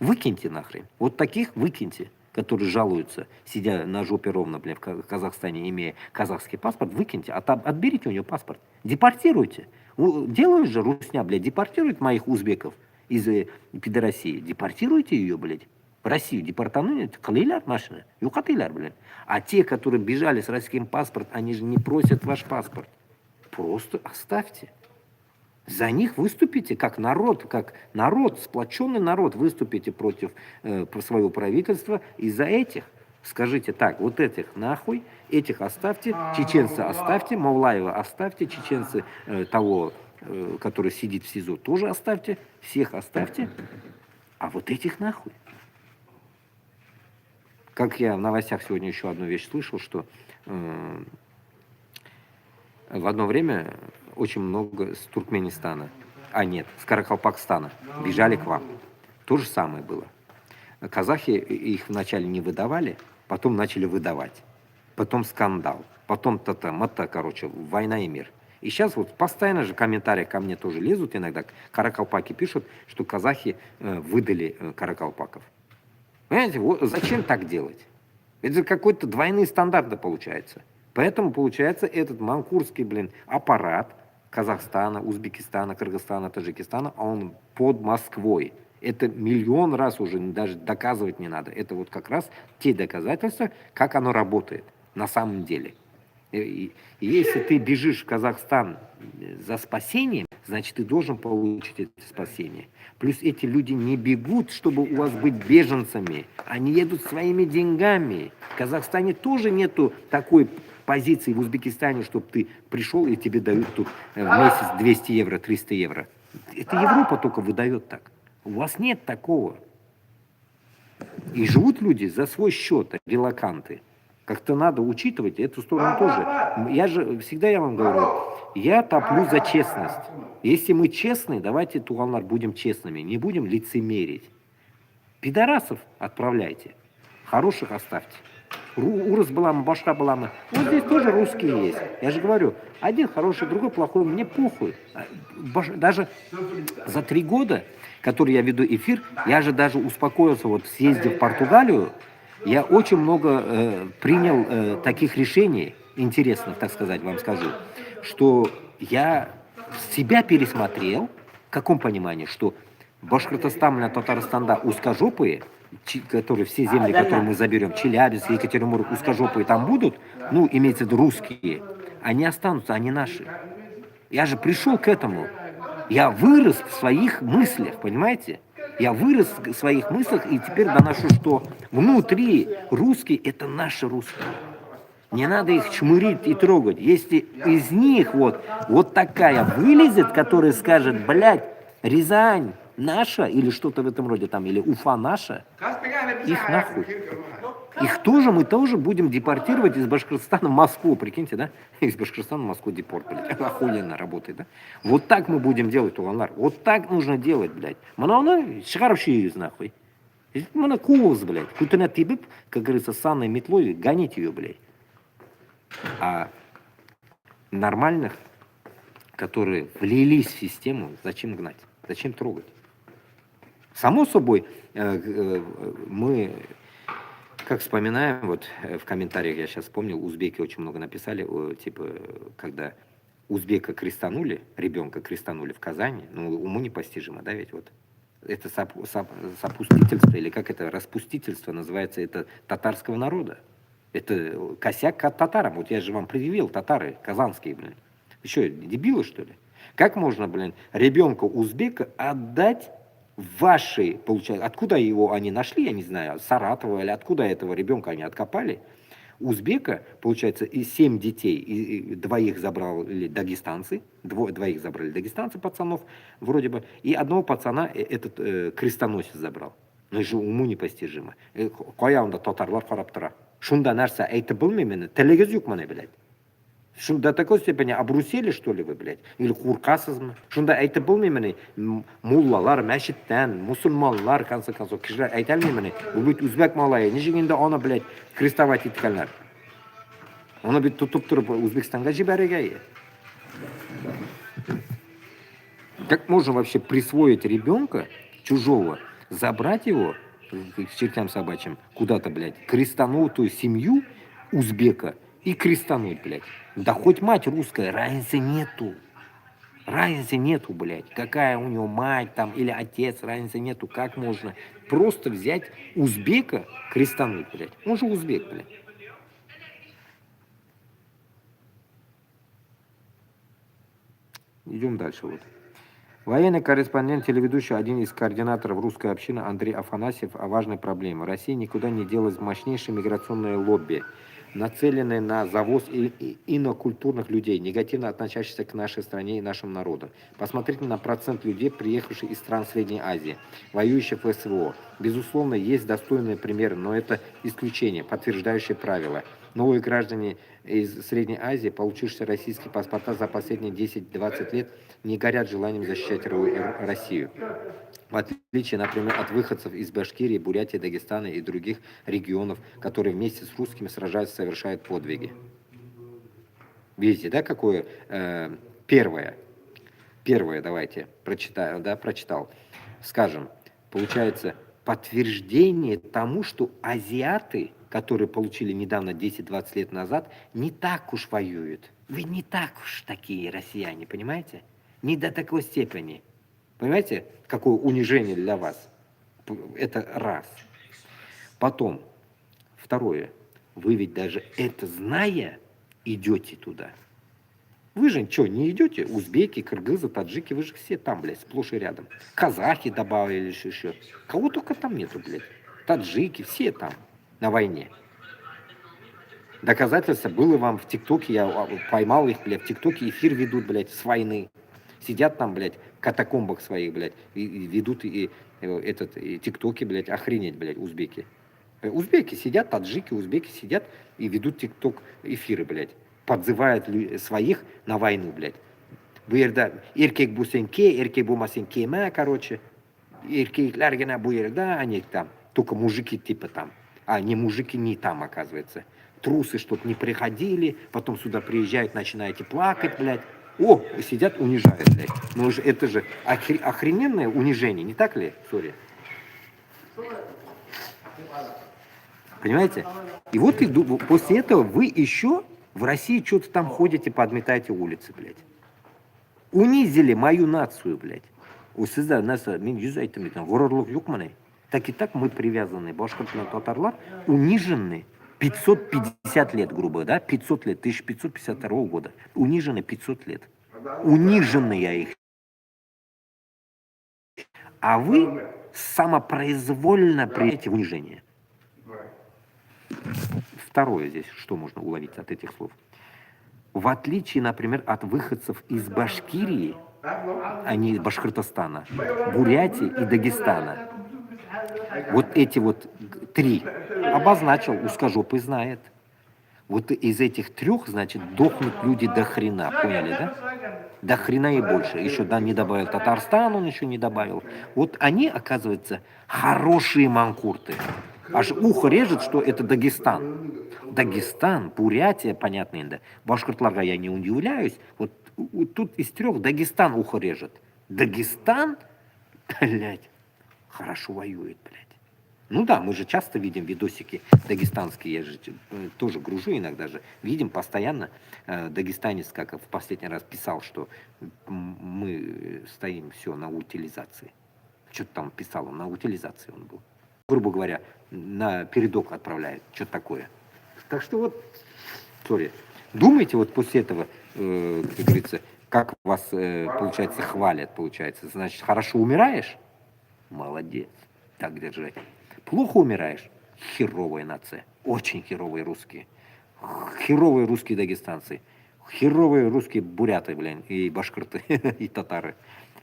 выкиньте нахрен. Вот таких выкиньте, которые жалуются, сидя на жопе ровно, блин, в Казахстане, имея казахский паспорт, выкиньте, отберите у нее паспорт. Депортируйте. Делают же русня, блядь, депортируют моих узбеков из пидорасии. Депортируйте ее, блядь. В Россию депортанули, клейлер машины, юхатыйлер, блядь. А те, которые бежали с российским паспортом, они же не просят ваш паспорт. Просто оставьте. За них выступите как народ, сплоченный народ, выступите против своего правительства. И за этих скажите так, вот этих нахуй, этих оставьте, чеченцы оставьте, Мавлаева оставьте, чеченцы того, который сидит в СИЗО, тоже оставьте, всех оставьте, а вот этих нахуй. Как я в новостях сегодня еще одну вещь слышал, что в одно время очень много с Туркменистана, с Каракалпакстана бежали к вам. То же самое было. Казахи их вначале не выдавали, потом начали выдавать. Потом скандал, потом короче, война и мир. И сейчас вот постоянно же комментарии ко мне тоже лезут иногда. Каракалпаки пишут, что казахи выдали каракалпаков. Понимаете, вот зачем так делать? Это же какой-то двойные стандарты получается. Поэтому получается этот манкурский, аппарат Казахстана, Узбекистана, Кыргызстана, Таджикистана, он под Москвой. Это миллион раз уже даже доказывать не надо. Это вот как раз те доказательства, как оно работает на самом деле. И если ты бежишь в Казахстан за спасением, значит, ты должен получить это спасение. Плюс эти люди не бегут, чтобы у вас быть беженцами. Они едут своими деньгами. В Казахстане тоже нету такой позиции в Узбекистане, чтобы ты пришел и тебе дают тут в месяц 200 евро, 300 евро. Это Европа только выдает так. У вас нет такого. И живут люди за свой счет, релоканты. Как-то надо учитывать эту сторону тоже. Я вам говорю, я топлю за честность. Если мы честны, давайте, Туғанлар, будем честными, не будем лицемерить. Пидорасов отправляйте, хороших оставьте. Урыс баламы, башка баламы. Вот здесь тоже русские есть. Я же говорю, один хороший, другой плохой, мне похуй. Даже за 3 года, которые я веду эфир, я же даже успокоился, вот съездив в Португалию, я очень много принял таких решений, интересных, так сказать, вам скажу, что я себя пересмотрел, в каком понимании, что Башкортостан, Татарстанда узкожопые, которые все земли, которые мы заберем, Челябинск, Екатеринбург, узкожопые там будут, имеется в виду русские, они останутся, они наши. Я же пришел к этому. Я вырос в своих мыслях, понимаете? Я вырос в своих мыслях и теперь доношу, что внутри русские – это наши русские. Не надо их чмырить и трогать. Если из них вот такая вылезет, которая скажет, блядь, Рязань наша, или что-то в этом роде, или Уфа наша, их нахуй. Мы тоже будем депортировать из Башкортостана в Москву, прикиньте, да? Из Башкортостана в Москву депорт, блядь. Охуенно работает, да? Вот так мы будем делать, Туғанлар. Вот так нужно делать, блядь. Мынаны шығарып жіберіңіз, нахуй. Мына қуыңыз, блядь. Күтіне тибіп, как говорится, санной метлой гонить ее, блядь. А нормальных, которые влились в систему, зачем гнать? Зачем трогать? Само собой, мы, как вспоминаем, вот в комментариях я сейчас вспомнил, узбеки очень много написали, типа, когда узбека крестанули, ребенка крестанули в Казани, уму непостижимо, да, ведь вот. Это сопустительство, или как это, распустительство называется, это татарского народа. Это косяк к татарам. Вот я же вам предъявил, татары казанские, блин. Вы что, дебилы, что ли? Как можно, ребенка узбека отдать вашей, получается, откуда его они нашли, я не знаю, Саратова, или откуда этого ребенка они откопали? Узбека, получается, и 7 детей, и 2 забрали дагестанцы, 2 забрали дагестанцы, пацанов, вроде бы, и одного пацана этот крестоносец забрал. Но это же уму непостижимо. Қоя онда татарлар қарап тұра. Шунда нәрсе айтып білмей мені, тілегіз жоқ міне, блядь. До такой степени обрусели, что ли, вы, блядь? Или куркасызмы? Шунда айтып болмаймын, муллалар, мәшіттен, мұсылманлар, конце концов, кішілер айта алмаймын, бұл бит үзбек малайы, не жегенде оны, блядь, крестовать еткенлер. Оны бит тұтып тұрып Өзбекстанға жіберге. Как можно вообще присвоить ребенка чужого, забрать его к чертям собачьим куда-то, блядь, крестанутую семью узбека и крестануть, блядь? Да хоть мать русская, разницы нету. Разницы нету, блядь. Какая у него мать там или отец, разницы нету. Как можно просто взять узбека, крестануть, блядь? Он же узбек, блядь. Идем дальше вот. Военный корреспондент, телеведущий, один из координаторов русской общины Андрей Афанасьев о важной проблеме. Россия никуда не делась мощнейшее миграционное лобби, нацеленное на завоз инокультурных людей, негативно относящихся к нашей стране и нашим народам. Посмотрите на процент людей, приехавших из стран Средней Азии, воюющих в СВО. Безусловно, есть достойные примеры, но это исключение, подтверждающее правило. Новые граждане из Средней Азии, получившие российские паспорта за последние 10-20 лет, не горят желанием защищать Россию. В отличие, например, от выходцев из Башкирии, Бурятии, Дагестана и других регионов, которые вместе с русскими сражаются, совершают подвиги. Видите, да, какое первое, давайте, прочитаю, да, прочитал. Скажем, получается, подтверждение тому, что азиаты, которые получили недавно 10-20 лет назад, не так уж воюют. Вы не так уж такие россияне, понимаете? Не до такой степени. Понимаете, какое унижение для вас? Это раз. Потом, второе. Вы ведь даже это зная, идете туда. Вы же что, не идете? Узбеки, кыргызы, таджики, вы же все там, блядь, сплошь и рядом. Казахи добавили еще. Кого только там нету, блядь. Таджики, все там на войне. Доказательство было вам в ТикТоке, я поймал их, блядь, в ТикТоке эфир ведут, блядь, с войны. Сидят там, блядь, в катакомбах своих, блядь, и ведут и ТикТоки, блядь, охренеть, блядь, узбеки. Узбеки сидят, таджики, узбеки сидят и ведут ТикТок эфиры, блядь. Подзывают своих на войну, блядь. Буерда эркек бусенке, эркек бумасенкеме, короче. Эркеклер гена буерда, они там. Только мужики типа там. А не мужики не там, оказывается. Трусы, чтоб не приходили, потом сюда приезжают, начинаете плакать, блядь. О, сидят, унижают, блядь. Ну это же охрененное унижение, не так ли? Сори. Понимаете? И вот после этого вы еще в России что-то там ходите, подметаете улицы, блядь. Унизили мою нацию, блядь. У сізда нас, мен жүз айтым екен, ғұрырлық жоқ міне. Так и так мы привязаны, башқұртпен татарлар, унижены 550 лет, грубо, да? 500 лет, 1552 года. Унижены 500 лет. Унижены я их. А вы самопроизвольно принимаете унижение. Второе здесь, что можно уловить от этих слов. В отличие, например, от выходцев из Башкирии, а не Башкортостана, Бурятии и Дагестана. Вот эти вот три обозначил, узкожопый знает. Вот из этих трех, значит, дохнут люди до хрена, поняли, да? До хрена и больше. Еще да, не добавил Татарстан, он еще не добавил. Вот они, оказывается, хорошие манкурты. Аж ухо режет, что это Дагестан. Дагестан, Бурятия, понятно, да. Башкортларга я не удивляюсь. Вот тут из трех Дагестан ухо режет. Дагестан, блядь, хорошо воюет, блядь. Ну да, мы же часто видим видосики дагестанские, я же тоже гружу иногда же. Видим постоянно, дагестанец, как в последний раз писал, что мы стоим все на утилизации. Что-то там писал, на утилизации он был. Грубо говоря, на передок отправляет, что-то такое. Так что вот, сори, думайте вот после этого, как говорится, как вас, получается, хвалят, получается. Значит, хорошо умираешь? Молодец, так держать. Плохо умираешь? Херовая нация, очень херовые русские. Херовые русские дагестанцы. Херовые русские буряты, блин, и башкирты, и татары.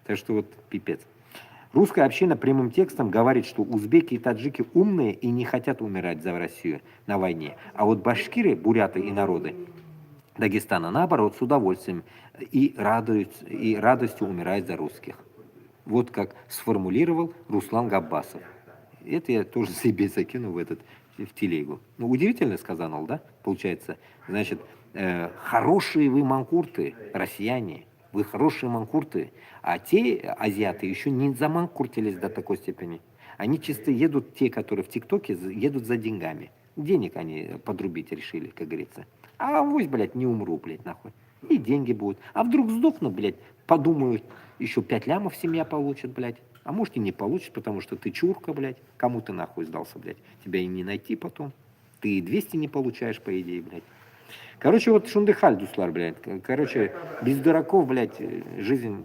Так что вот пипец. Русская община прямым текстом говорит, что узбеки и таджики умные и не хотят умирать за Россию на войне. А вот башкиры, буряты и народы Дагестана, наоборот, с удовольствием и радостью умирает за русских. Вот как сформулировал Руслан Габбасов. Это я тоже себе закину в телегу. Ну, удивительно сказано, да? Получается, значит, хорошие вы манкурты, россияне, вы хорошие манкурты, а те азиаты еще не заманкуртились до такой степени. Они чисто едут, те, которые в ТикТоке, едут за деньгами. Денег они подрубить решили, как говорится. А авось, блядь, не умру, блядь, нахуй. И деньги будут. А вдруг сдохну, блядь, подумают, еще 5 лямов семья получит, блядь. А может и не получишь, потому что ты чурка, блядь. Кому ты нахуй сдался, блядь? Тебя и не найти потом. Ты и 200 не получаешь, по идее, блядь. Короче, вот шундыхаль, дуслар, блядь. Короче, без дураков, блядь, жизнь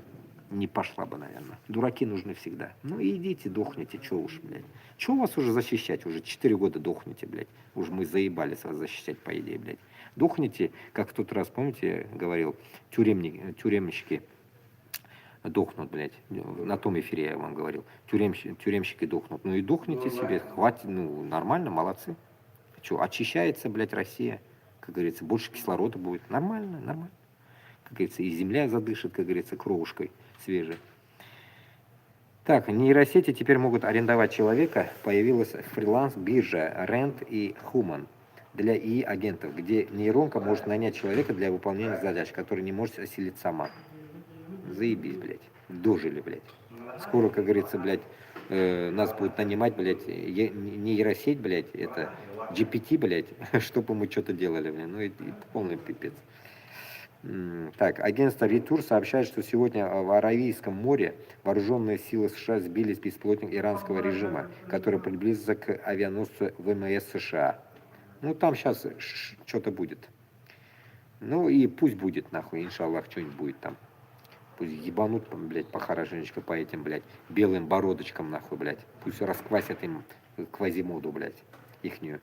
не пошла бы, наверное. Дураки нужны всегда. Ну идите, дохните, чё уж, блядь. Чё вас уже защищать? Уже 4 года дохните, блядь. Уж мы заебались вас защищать, по идее, блядь. Дохните, как в тот раз, помните, я говорил, тюремщики дохнут, блядь. На том эфире я вам говорил. Тюремщики дохнут. Ну и дохните себе, хватит, ну нормально, молодцы. Чё, очищается, блядь, Россия. Как говорится, больше кислорода будет. Нормально, нормально. Как говорится, и земля задышит, как говорится, кровушкой свежей. Так, нейросети теперь могут арендовать человека. Появилась фриланс-биржа Rent и Human для ИИ-агентов, где нейронка может нанять человека для выполнения задач, который не может осилить сама. Заебись, блядь. Дожили, блядь. Скоро, как говорится, блядь, нас будут нанимать, блядь, нейросеть, блядь, это GPT, блядь, чтобы мы что-то делали, блядь. Ну и полный пипец. Так, агентство Ритур сообщает, что сегодня в Аравийском море вооруженные силы США сбили беспилотник иранского режима, который приблизился к авианосцу ВМС США. Ну, там сейчас что-то будет. Ну, и пусть будет, нахуй, иншаллах, что-нибудь будет там. Пусть ебанут, блядь, по-хорошенечко по этим, блядь, белым бородочкам, нахуй, блядь. Пусть расквасят им квазимоду, блядь, ихнюю.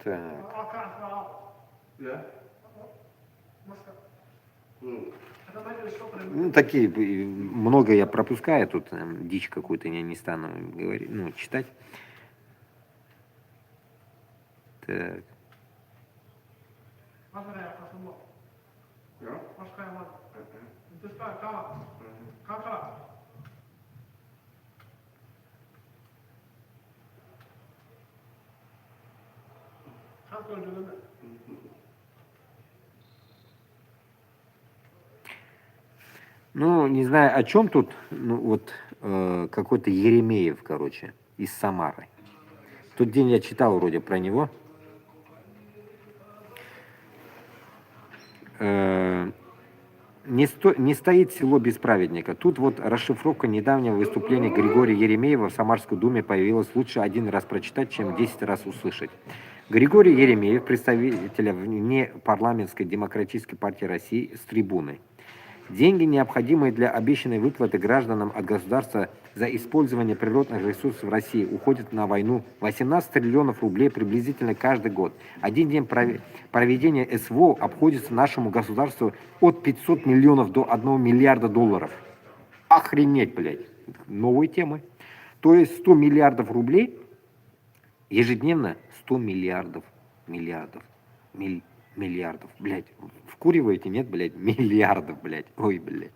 Так. Ну, такие, много я пропускаю, тут дичь какую-то я не стану говорить, ну, читать. Так. Ну, не знаю, о чем тут, ну, вот какой-то Еремеев, короче, из Самары. Тот день я читал вроде про него. Не стоит село без праведника. Тут вот расшифровка недавнего выступления Григория Еремеева в Самарской думе появилась. Лучше один раз прочитать, чем 10 раз услышать. Григорий Еремеев, представителя внепарламентской демократической партии России, с трибуны. Деньги, необходимые для обещанной выплаты гражданам от государства за использование природных ресурсов в России, уходят на войну 18 триллионов рублей приблизительно каждый год. Один день проведения СВО обходится нашему государству от 500 миллионов до 1 миллиарда долларов. Охренеть, блядь. Новые темы. То есть 100 миллиардов рублей ежедневно, 100 миллиардов, блядь, вкуриваете, нет, блядь, миллиардов, блядь, ой, блядь.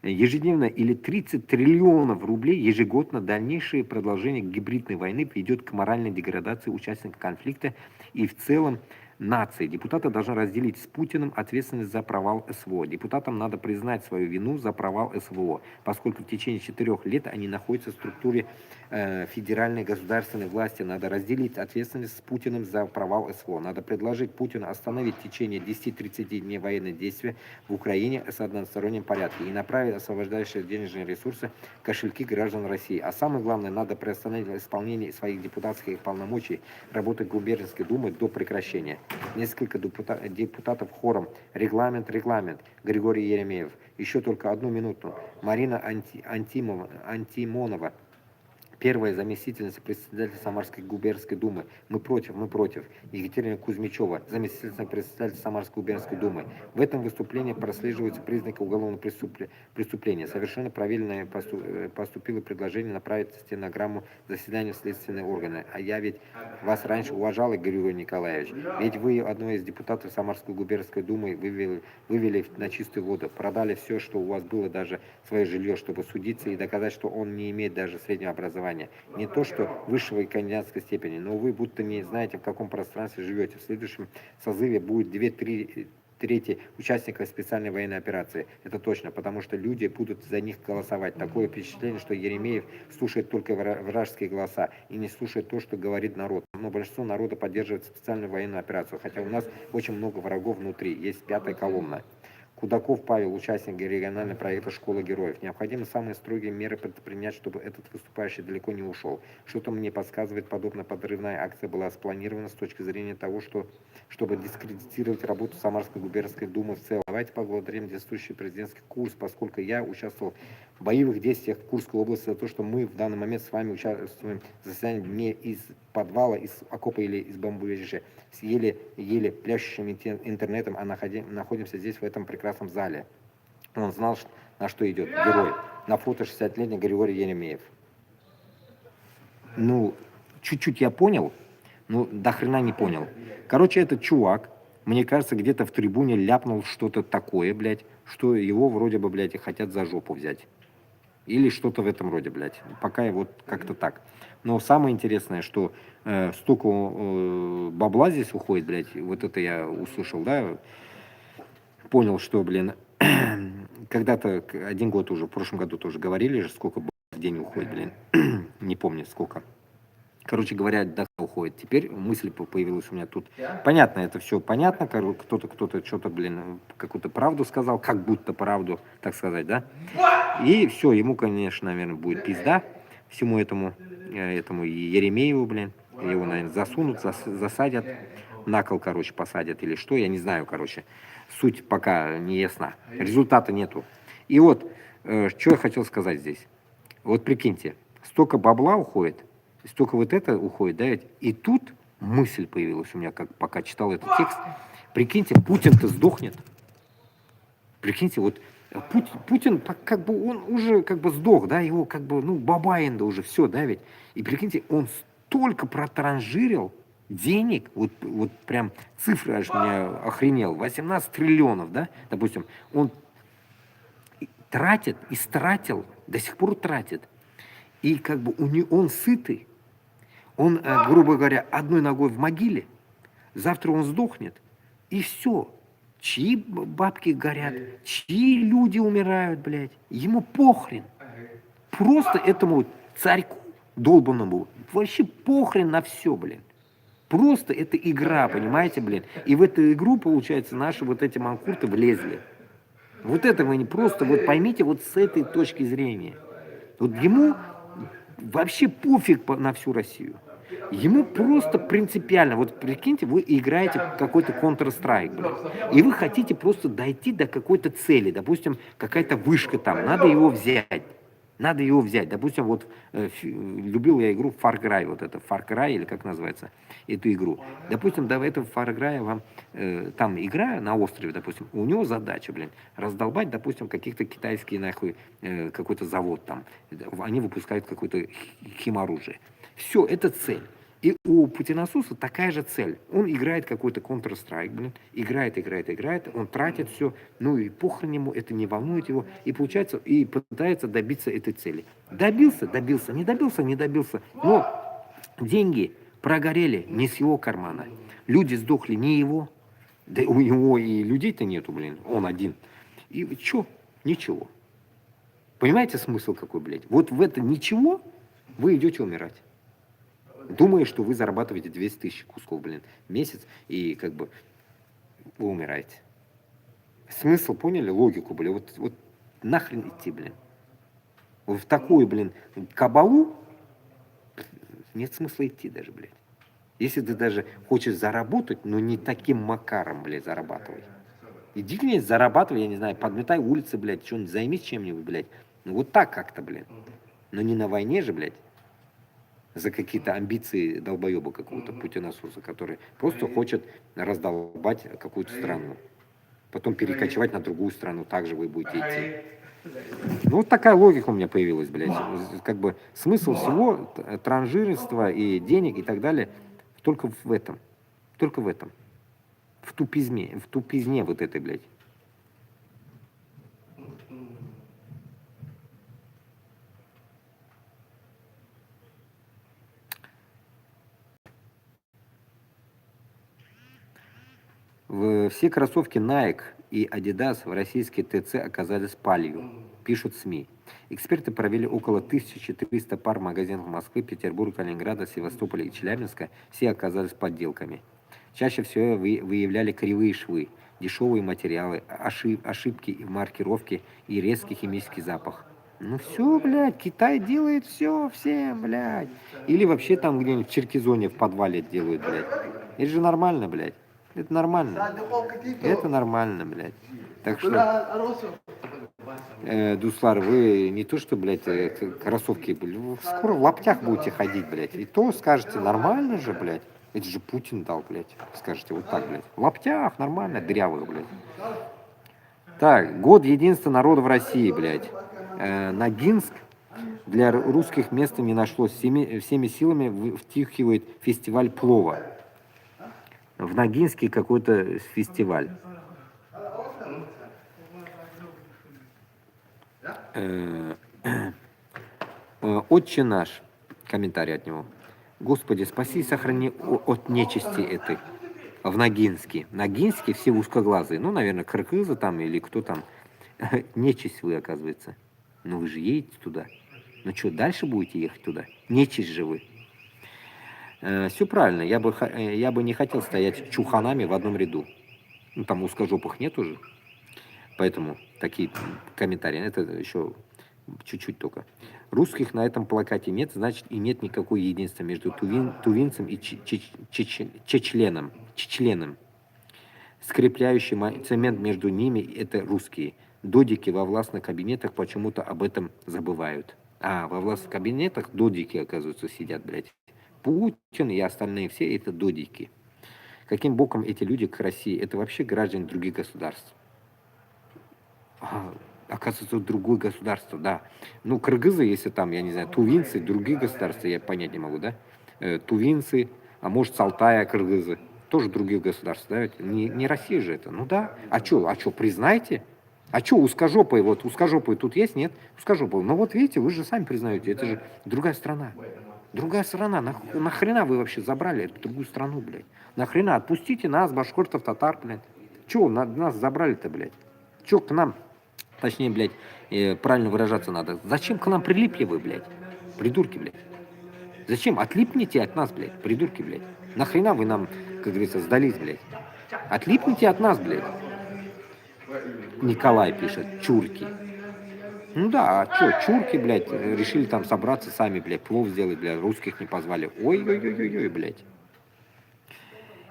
Ежедневно или 30 триллионов рублей ежегодно дальнейшее продолжение гибридной войны ведет к моральной деградации участников конфликта и в целом нации. Депутаты должны разделить с Путиным ответственность за провал СВО. Депутатам надо признать свою вину за провал СВО, поскольку в течение 4 лет они находятся в структуре федеральной государственной власти. Надо разделить ответственность с Путиным за провал СВО. Надо предложить Путину остановить в течение 10-30 дней военные действия в Украине с одностороннем порядке и направить освобождающие денежные ресурсы в кошельки граждан России. А самое главное, надо приостановить исполнение своих депутатских полномочий работы губернской думы до прекращения. Несколько депутатов хором. Регламент. Григорий Еремеев. Еще только 1 минуту. Марина Антимонова. Первая заместительница председателя Самарской губернской думы. Мы против, мы против. Екатерина Кузьмичева, заместительница председателя Самарской губернской думы. В этом выступлении прослеживаются признаки уголовного преступления. Совершенно правильно поступило предложение направить стенограмму заседания в следственные органы. А я ведь вас раньше уважал, Григорий Николаевич. Ведь вы одной из депутатов Самарской губернской думы вывели на чистую воду. Продали все, что у вас было, даже свое жилье, чтобы судиться и доказать, что он не имеет даже среднего образования. Не то, что высшего и кандидатской степени, но вы будто не знаете, в каком пространстве живете. В следующем созыве будет 2/3 участников специальной военной операции. Это точно, потому что люди будут за них голосовать. Такое впечатление, что Еремеев слушает только вражеские голоса и не слушает то, что говорит народ. Но большинство народа поддерживает специальную военную операцию, хотя у нас очень много врагов внутри. Есть пятая колонна. Кудаков Павел, участник регионального проекта «Школа героев». Необходимо самые строгие меры предпринять, чтобы этот выступающий далеко не ушел. Что-то мне подсказывает, подобная подрывная акция была спланирована с точки зрения того, чтобы дискредитировать работу Самарской губернской думы в целом. Давайте поблагодарим действующий президентский курс, поскольку я участвовал в боевых действиях в Курской области, за то, что мы в данный момент с вами участвуем в заседании не из подвала, из окопа или из бомбоубежища, с еле пляшущим интернетом, а находимся здесь, в этом прекрасном зале. Он знал, на что идет герой. На фото 60-летний Григорий Еремеев. Ну, чуть-чуть я понял, но до хрена не понял. Короче, этот чувак, мне кажется, где-то в трибуне ляпнул что-то такое, блядь, что его вроде бы, блядь, хотят за жопу взять. Или что-то в этом роде, блядь. Пока вот как-то так. Но самое интересное, что столько бабла здесь уходит, блядь, вот это я услышал, да, понял, что, блин, когда-то, 1 год уже, в прошлом году тоже говорили же, сколько в день уходит, блин, не помню сколько. Короче говоря, до уходит. Теперь мысль появилась у меня тут. Понятно, это все понятно, кто-то что-то, блин, какую-то правду сказал, как будто правду, так сказать, да? И все, ему, конечно, наверное, будет пизда всему этому Еремееву, блин. Его, наверное, засунут, засадят, на кол, короче, посадят или что, я не знаю, короче. Суть пока не ясна. Результата нету. И вот, что я хотел сказать здесь. Вот прикиньте, столько бабла уходит, столько вот это уходит, да, ведь? И тут мысль появилась у меня, как пока читал этот текст. Прикиньте, Путин-то сдохнет. Прикиньте, вот Путин, как бы он уже как бы сдох, да, его как бы, ну, бабаин, да, уже все, да, ведь. И прикиньте, он столько протранжирил денег, вот прям цифры аж меня охренел, 18 триллионов, да, допустим, он тратит, истратил, до сих пор тратит. И как бы он сытый, он, грубо говоря, одной ногой в могиле, завтра он сдохнет, и все. Чьи бабки горят, чьи люди умирают, блядь, ему похрен. Просто этому царьку долбанному вообще похрен на все, блин. Просто это игра, понимаете, блин. И в эту игру, получается, наши вот эти манкурты влезли. Вот это вы не просто, вот поймите вот с этой точки зрения. Вот ему вообще пофиг на всю Россию. Ему просто принципиально, вот прикиньте, вы играете в какой-то Counter-Strike, блин, и вы хотите просто дойти до какой-то цели, допустим, какая-то вышка там, надо его взять, допустим, вот любил я игру Far Cry, вот это Far Cry, или как называется, эту игру, допустим, до этого Far Cry вам, там игра на острове, допустим, у него задача, блин, раздолбать, допустим, каких-то китайские, нахуй, какой-то завод там, они выпускают какое-то химоружие. Все, это цель. И у Путиносуса такая же цель. Он играет какой-то Counter-Strike, блин, играет, он тратит все, ну и похрен ему, это не волнует его, и получается, и пытается добиться этой цели. Добился, не добился, но деньги прогорели не с его кармана. Люди сдохли не его, да у него и людей-то нету, блин, он один. И что? Ничего. Понимаете смысл какой, блядь? Вот в это ничего вы идете умирать. Думая, что вы зарабатываете 200 тысяч кусков, блин, в месяц, и как бы вы умираете. Смысл, поняли? Логику, блин, вот нахрен идти, блин. Вот в такую, блин, кабалу нет смысла идти даже, блядь. Если ты даже хочешь заработать, но не таким макаром, блядь, зарабатывай. Иди, блядь, зарабатывай, я не знаю, подметай улицы, блядь, что-нибудь займись чем-нибудь, блядь. Ну вот так как-то, блядь. Но не на войне же, блядь. за какие-то амбиции долбоеба какого-то путинасоса, который просто хочет раздолбать какую-то страну. Потом перекочевать на другую страну, также вы будете идти. Ну, вот такая логика у меня появилась, блядь. Как бы смысл всего транжирства и денег и так далее только в этом. Только в этом. В тупизне вот этой, блядь. Все кроссовки Nike и Adidas в российской ТЦ оказались палью, пишут СМИ. Эксперты провели около 1300 пар магазинов Москвы, Петербурга, Калининграда, Севастополя и Челябинска. Все оказались подделками. Чаще всего выявляли кривые швы, дешевые материалы, ошибки в маркировке и резкий химический запах. Ну все, блядь, Китай делает все всем, блядь. Или вообще там где-нибудь в Черкизоне в подвале делают, блядь. Это же нормально, блядь. Это нормально. Это нормально, блядь. Так что, Дуслар, вы не то что, блядь, кроссовки, блядь, скоро в лаптях будете ходить, блядь. И то скажете, нормально же, блядь. Это же Путин дал, блядь. Скажете, вот так, блядь. В лаптях, нормально, дырявых, блядь. Так, год единства народа в России, блядь. Ногинск для русских места не нашлось. Всеми силами втихивает фестиваль плова. В Ногинске какой-то фестиваль. Отче наш. Комментарий от него. Господи, спаси и сохрани от нечисти этой. В Ногинске. Ногинске все узкоглазые. Ну, наверное, кыргызы там или кто там. Нечисть вы, оказывается. Ну, вы же едете туда. Ну, что, дальше будете ехать туда? Нечисть же вы. Все правильно. Я бы не хотел стоять чуханами в одном ряду. Ну, там узкожопых нет уже. Поэтому такие комментарии. Это еще чуть-чуть только. Русских на этом плакате нет, значит и нет никакой единства между тувинцем и чечленом. Скрепляющий цемент между ними – это русские. Додики во властных кабинетах почему-то об этом забывают. А, во властных кабинетах додики, оказывается, сидят, блядь. Путин и остальные все – это додики. Каким боком эти люди к России? Это вообще граждане других государств. Оказывается, другое государство, да. Ну, кыргызы, если там, я не знаю, тувинцы, другие государства, я понять не могу, да? Тувинцы, а может, с Алтая кыргызы. Тоже других государств, да? Не Россия же это. Ну да. А что, признайте? А что, узкожопые, вот узкожопые тут есть, нет? Узкожопые. Ну вот видите, вы же сами признаете, это же другая страна. Другая страна. Нахрена вы вообще забрали эту другую страну, блядь? Нахрена? Отпустите нас, башкортов, татар, блядь. Чего нас забрали-то, блядь? Чего к нам, точнее, блядь, правильно выражаться надо. Зачем к нам прилипли вы, блядь? Придурки, блядь. Зачем? Отлипните от нас, блядь, придурки, блядь. Нахрена вы нам, как говорится, сдались, блядь? Отлипните от нас, блядь. Николай пишет, чурки. Ну да, а что, чурки, блядь, решили там собраться сами, блядь, плов сделать, блядь, русских не позвали. Ой-ой-ой-ой-ой, блядь.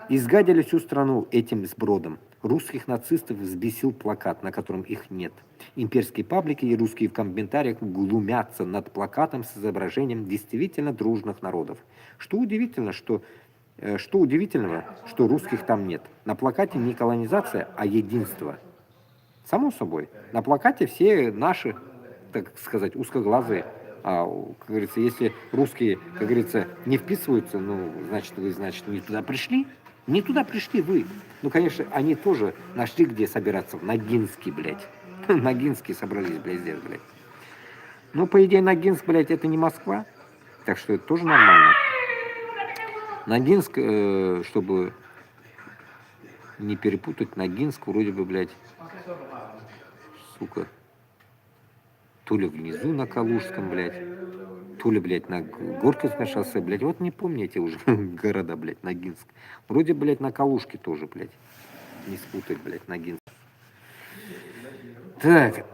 Изгадили всю страну этим сбродом. Русских нацистов взбесил плакат, на котором их нет. Имперские паблики и русские в комментариях глумятся над плакатом с изображением действительно дружных народов. Что удивительного, что русских там нет. На плакате не колонизация, а единство. Само собой. На плакате все наши, так сказать, узкоглазые. А, как говорится, если русские, как говорится, не вписываются, ну, значит, вы, не туда пришли. Не туда пришли вы. Ну, конечно, они тоже нашли, где собираться. В Ногинске, блядь. Ногинске собрались, блядь, здесь, блядь. Ну, по идее, Ногинск, блядь, это не Москва. Так что это тоже нормально. Ногинск, чтобы не перепутать, Ногинск вроде бы, блядь, сука, то ли внизу на Калужском, блядь, то ли, блядь, на Горьковском шоссе, блядь, вот не помню эти уже города, блядь, Ногинск. Вроде, блядь, на Калужке тоже, блядь, не спутать, блядь, Ногинск. Так,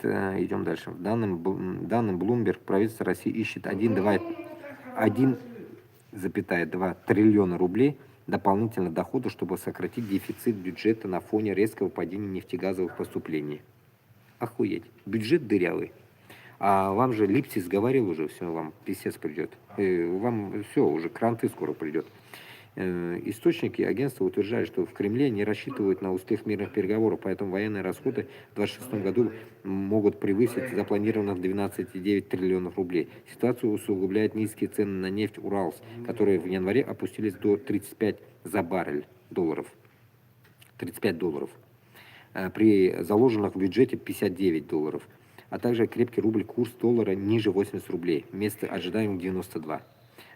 идем дальше. В данным Bloomberg правительство России ищет 1,2 триллиона рублей дополнительно дохода, чтобы сократить дефицит бюджета на фоне резкого падения нефтегазовых поступлений. Охуеть. Бюджет дырявый. А вам же Липсис говорил уже, все, вам писец придет. Вам все, уже кранты скоро придет. Источники агентства утверждают, что в Кремле не рассчитывают на успех мирных переговоров, поэтому военные расходы в 2026 году могут превысить запланированных 12,9 триллионов рублей. Ситуацию усугубляют низкие цены на нефть Уралс, которые в январе опустились до 35 за баррель долларов. 35 долларов. При заложенных в бюджете 59 долларов. А также крепкий рубль, курс доллара ниже 80 рублей, вместо ожидаемых 92.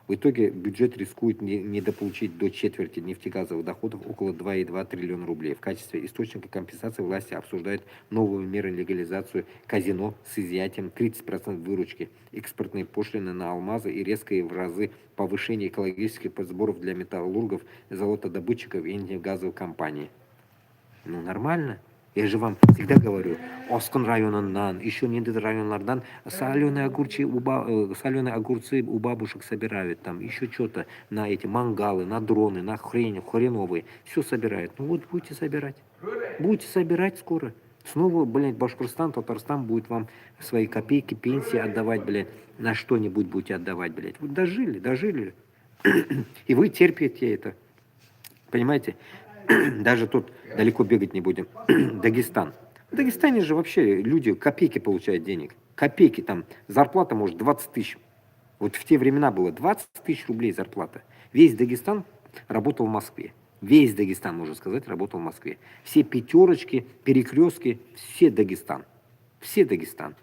В итоге бюджет рискует недополучить до четверти нефтегазовых доходов около 2,2 триллиона рублей. В качестве источника компенсации власти обсуждают новые меры легализацию казино с изъятием 30% выручки, экспортные пошлины на алмазы и резкое в разы повышение экологических подсборов для металлургов, золотодобытчиков и нефтегазовых компаний. Ну, нормально. Я же вам всегда говорю, Оскон районунdan, еще не районlardan соленые огурцы у бабушек собирают, там еще что-то на эти мангалы, на дроны, на хреновые, все собирают. Ну вот будете собирать. Будете собирать скоро. Снова, блядь, Башкортостан, Татарстан будет вам свои копейки, пенсии отдавать, блядь, на что-нибудь будете отдавать, блядь. Вот дожили. И вы терпите это. Понимаете? Даже тут далеко бегать не будем. Дагестан. В Дагестане же вообще люди копейки получают денег. Копейки там. Зарплата может 20 тысяч. Вот в те времена было 20 тысяч рублей зарплата. Весь Дагестан работал в Москве. Весь Дагестан, можно сказать, работал в Москве. Все пятерочки, перекрестки, все Дагестан. Все Дагестан.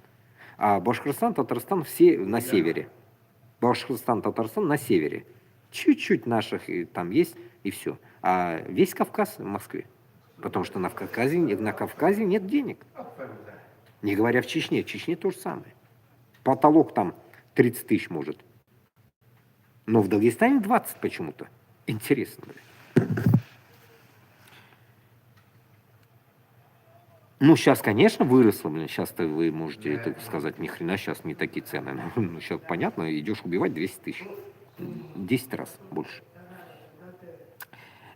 А Башкортостан, Татарстан все на севере. Башкортостан, Татарстан на севере. Чуть-чуть наших там есть, и все. А весь Кавказ в Москве. Потому что на Кавказе нет денег. Не говоря в Чечне. В Чечне то же самое. Потолок там 30 тысяч может. Но в Дагестане 20 почему-то. Интересно, блядь. Ну, сейчас, конечно, выросло, блин. Сейчас-то вы можете это сказать, ни хрена, сейчас не такие цены. Ну, сейчас понятно, идешь убивать 200 тысяч. 10 раз больше.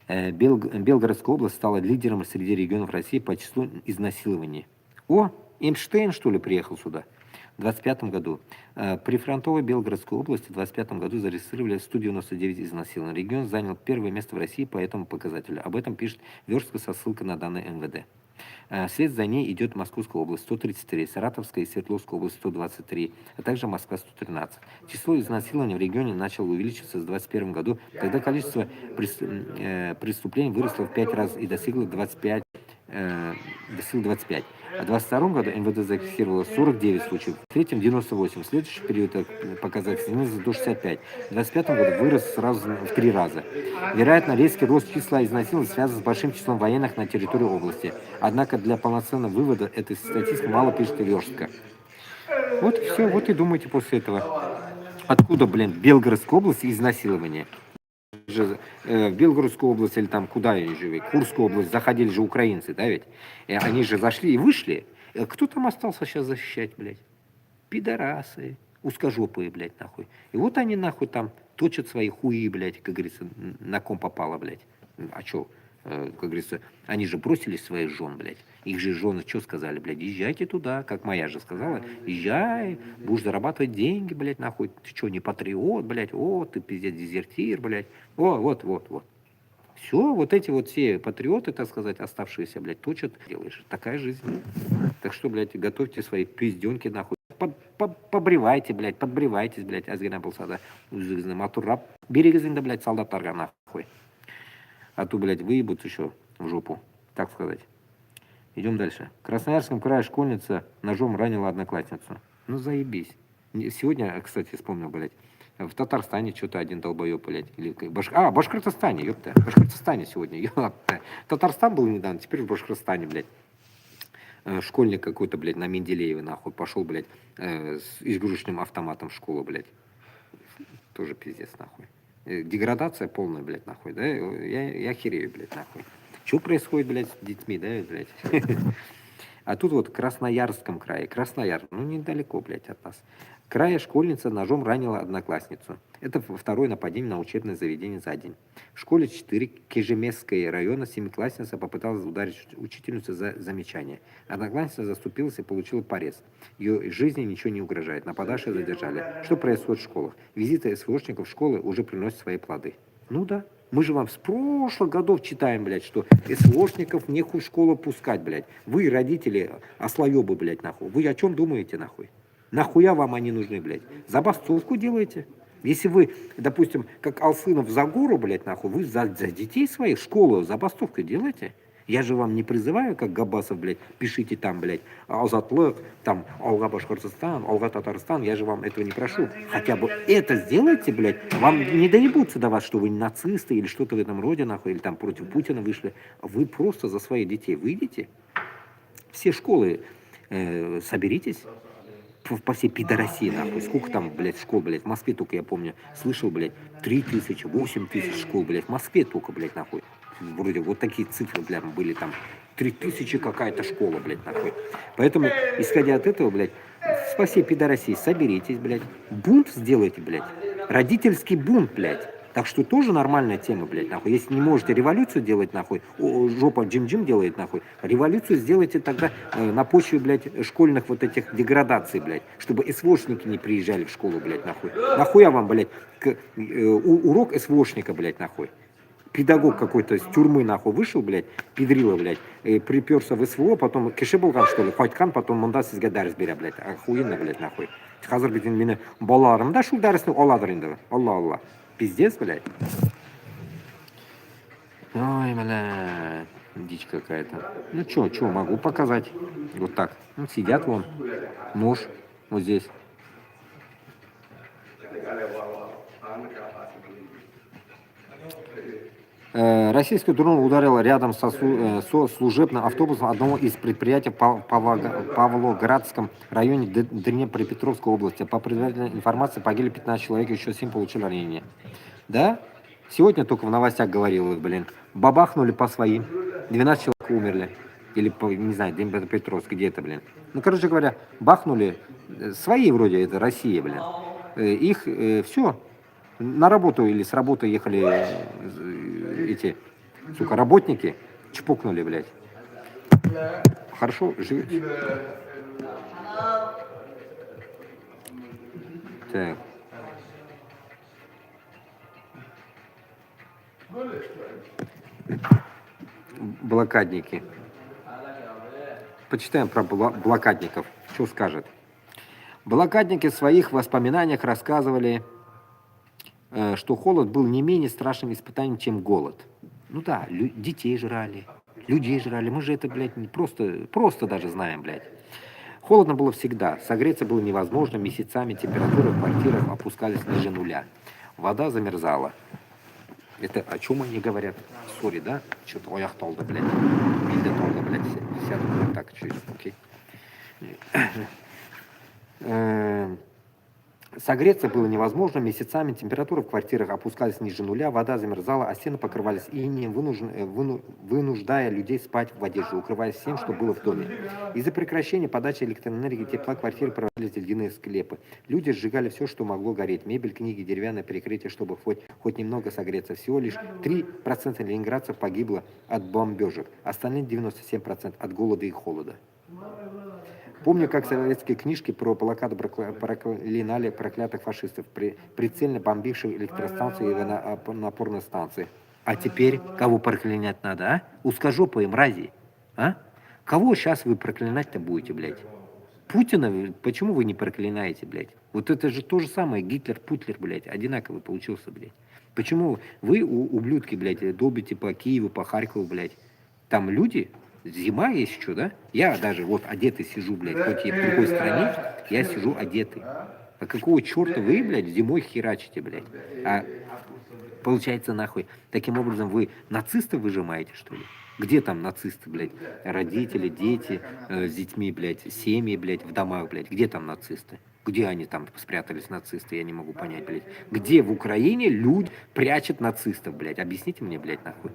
Белгородская область стала лидером среди регионов России по числу изнасилований. О, Эйнштейн, что ли, приехал сюда в 25 году. Прифронтовой Белгородской области в 25 году зарегистрировали 199 изнасилований. Регион занял первое место в России по этому показателю. Об этом пишет Верстка со ссылкой на данные МВД. Вслед за ней идет Московская область 133, Саратовская и Свердловская область 123, а также Москва 113. Число изнасилований в регионе начало увеличиваться в 2021 году, когда количество преступлений выросло в 5 раз и достигло 25. А в 2022 году МВД зафиксировало 49 случаев, в третьем 98, в следующий период показатель снизился до 65. В 2025 году вырос сразу в 3 раза. Вероятно, резкий рост числа изнасилований связан с большим числом военных на территории области. Однако для полноценного вывода этой статистики мало пишет Верстка. Вот и все, вот и думайте после этого. Откуда, блин, Белгородская область и изнасилование? В Белгородскую область или там куда они жили, Курскую область, заходили же украинцы, да ведь? И они же зашли и вышли. Кто там остался сейчас защищать, блядь? Пидорасы, узкожопые, блядь, нахуй. И вот они, нахуй, там точат свои хуи, блядь, как говорится, на ком попало, блядь. А чё? Как говорится, они же бросили своих жен, блядь. Их же жены что сказали, блядь, езжайте туда, как моя же сказала, езжай, будешь зарабатывать деньги, блядь, нахуй. Ты что, не патриот, блядь, о, ты пиздец дезертир, блядь. О, вот. Все, вот эти вот все патриоты, так сказать, оставшиеся, блядь, точат, делаешь. Такая жизнь. Так что, блядь, готовьте свои пизденки, нахуй. Побривайте, блядь, подбривайтесь, блядь, азгина болса да. Матурап, берегізіңді, блядь, солдаттарға, нахуй. А то, блядь, выебут еще в жопу, так сказать. Идем дальше. В Красноярском крае школьница ножом ранила одноклассницу. Ну, заебись. Сегодня, кстати, вспомнил, блядь, в Татарстане что-то один долбоеб, блядь. Или... Башкортостане, ёпта. В Башкортостане сегодня, ёпта. Татарстан был недавно, теперь в Башкортостане, блядь. Школьник какой-то, блядь, на Менделеева, нахуй, пошел, блядь, с игрушечным автоматом в школу, блядь. Тоже пиздец, нахуй. Деградация полная, блядь, нахуй, да? Я херею, блядь, нахуй. Что происходит, блядь, с детьми, да, блядь? А тут вот в Красноярском крае, Краснояр, ну недалеко, блядь, от нас. В крае школьница ножом ранила одноклассницу. Это второе нападение на учебное заведение за день. В школе 4 Кижемесского района семиклассница попыталась ударить учительницу за замечание. Одноклассница заступилась и получила порез. Ее жизни ничего не угрожает. Нападавшие задержали. Что происходит в школах? Визиты СВОшников в школы уже приносят свои плоды. Ну да. Мы же вам с прошлых годов читаем, блядь, что СВОшников нехуй в школу пускать, блядь. Вы, родители, ослоебы, блядь, нахуй. Вы о чем думаете, нахуй? Нахуя вам они нужны, блядь? Забастовку делаете? Если вы, допустим, как Алсынов за гору, блядь, нахуй, вы за детей своих в школу забастовку делаете? Я же вам не призываю, как Габасов, блядь, пишите там, блядь, Азатлык, там, Алга Башкортостан, Алга Татарстан, я же вам этого не прошу. Хотя бы это сделайте, блядь, вам не доебутся до вас, что вы нацисты или что-то в этом роде, нахуй, или там против Путина вышли. Вы просто за своих детей выйдете, все школы соберитесь, по всей пидорасии, нахуй. Сколько там, блядь, школ, блядь, в Москве только, я помню, слышал, блядь, 3000, 8000 школ, блядь, в Москве только, блядь, нахуй. Вроде вот такие цифры, блядь, были там. 3000 какая-то школа, блядь, нахуй. Поэтому, исходя от этого, блядь, по всей пидорасии соберитесь, блядь, бунт сделайте, блядь. Родительский бунт, блядь. Так что тоже нормальная тема, блядь, нахуй. Если не можете революцию делать, нахуй, жопа джим-джим делает, нахуй, революцию сделайте тогда на почве, блядь, школьных вот этих деградаций, блядь, чтобы СВОшники не приезжали в школу, блядь, нахуй. Нахуя вам, блядь, урок СВОшника, блядь, нахуй. Педагог какой-то из тюрьмы, нахуй, вышел, блядь, педрила, блядь, приперся в СВО, потом кеше болган, что ли, Хотькан, потом мында сізге дәріс бере, блядь, охуенно, блядь, нахуй. Хазыр бит енді мені балаларым да шул дәрісні аладыр енді, алла. Пиздец, блядь. Ой, блядь, дичь какая-то. Ну чё, могу показать. Вот так. Ну, сидят вон. Нож вот здесь. Российский дрон ударил рядом со служебным автобусом одного из предприятий в Павлоградском районе Днепропетровской области. По предварительной информации погибли 15 человек, еще 7 получили ранения. Да? Сегодня только в новостях говорил, блин. Бабахнули по своим. 12 человек умерли. Или, не знаю, Днепропетровск, где это, блин. Ну, короче говоря, бахнули. Свои вроде, это Россия, блин. Их все. На работу или с работы ехали эти, сука, работники, чпокнули, блядь. Хорошо живете. Так. Блокадники. Почитаем про блокадников. Что скажет? Блокадники в своих воспоминаниях рассказывали, что холод был не менее страшным испытанием, чем голод. Ну да, детей жрали, людей жрали. Мы же это, блядь, не просто даже знаем, блядь. Холодно было всегда. Согреться было невозможно. Месяцами температуры в квартирах опускались ниже нуля. Вода замерзала. Это о чем они говорят? Сори, да? Что-то ояхтолда, блядь. Билдетолда, блядь. Сяду так, чуть, окей. Согреться было невозможно, месяцами температура в квартирах опускалась ниже нуля, вода замерзала, а стены покрывались инеем, вынуждая людей спать в одежде, укрываясь всем, что было в доме. Из-за прекращения подачи электроэнергии и тепла квартиры превратились в ледяные склепы. Люди сжигали все, что могло гореть. Мебель, книги, деревянное перекрытие, чтобы хоть немного согреться. Всего лишь 3% ленинградцев погибло от бомбежек, остальные 97% от голода и холода. Помню, как советские книжки про блокаду проклинали проклятых фашистов, прицельно бомбивших электростанции и напорные станции. А теперь кого проклинать надо, а? Узкожопые мрази, а? Кого сейчас вы проклинать-то будете, блядь? Путина? Почему вы не проклинаете, блядь? Вот это же то же самое, Гитлер-Путлер, блядь, одинаковый получился, блядь. Почему вы, ублюдки, блядь, долбите по Киеву, по Харькову, блядь? Там люди... Зима есть еще, да? Я даже вот одетый сижу, блядь, хоть и в другой стране, я сижу одетый. А какого черта вы, блядь, зимой херачите, блядь? А получается, нахуй, таким образом вы нацистов выжимаете, что ли? Где там нацисты, блядь? Родители, дети с детьми, блядь, семьи, блядь, в домах, блядь. Где там нацисты? Где они там спрятались, нацисты? Я не могу понять, блядь. Где в Украине люди прячут нацистов, блядь? Объясните мне, блядь, нахуй.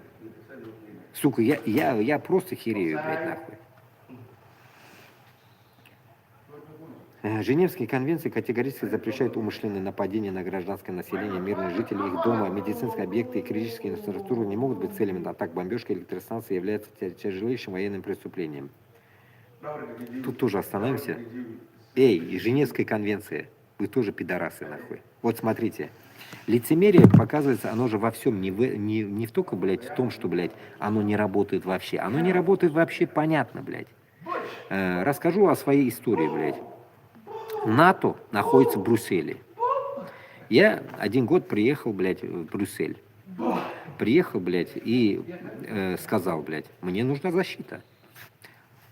Сука, я просто херею, блядь, нахуй. Женевские конвенции категорически запрещают умышленные нападения на гражданское население, мирных жителей, их дома, медицинские объекты и критические инфраструктуры не могут быть целями атак. Бомбежка электростанции является тяжелейшим военным преступлением. Тут тоже остановимся. Эй, и Женевская конвенция, вы тоже пидорасы, нахуй. Вот смотрите, лицемерие, показывается, оно же во всем, не только, блядь, в том, что, блядь, оно не работает вообще. Оно не работает вообще, понятно, блядь. Расскажу о своей истории, блядь. НАТО находится в Брюсселе. Я 1 год приехал, блядь, в Брюссель. Приехал, блядь, и сказал, блядь, мне нужна защита.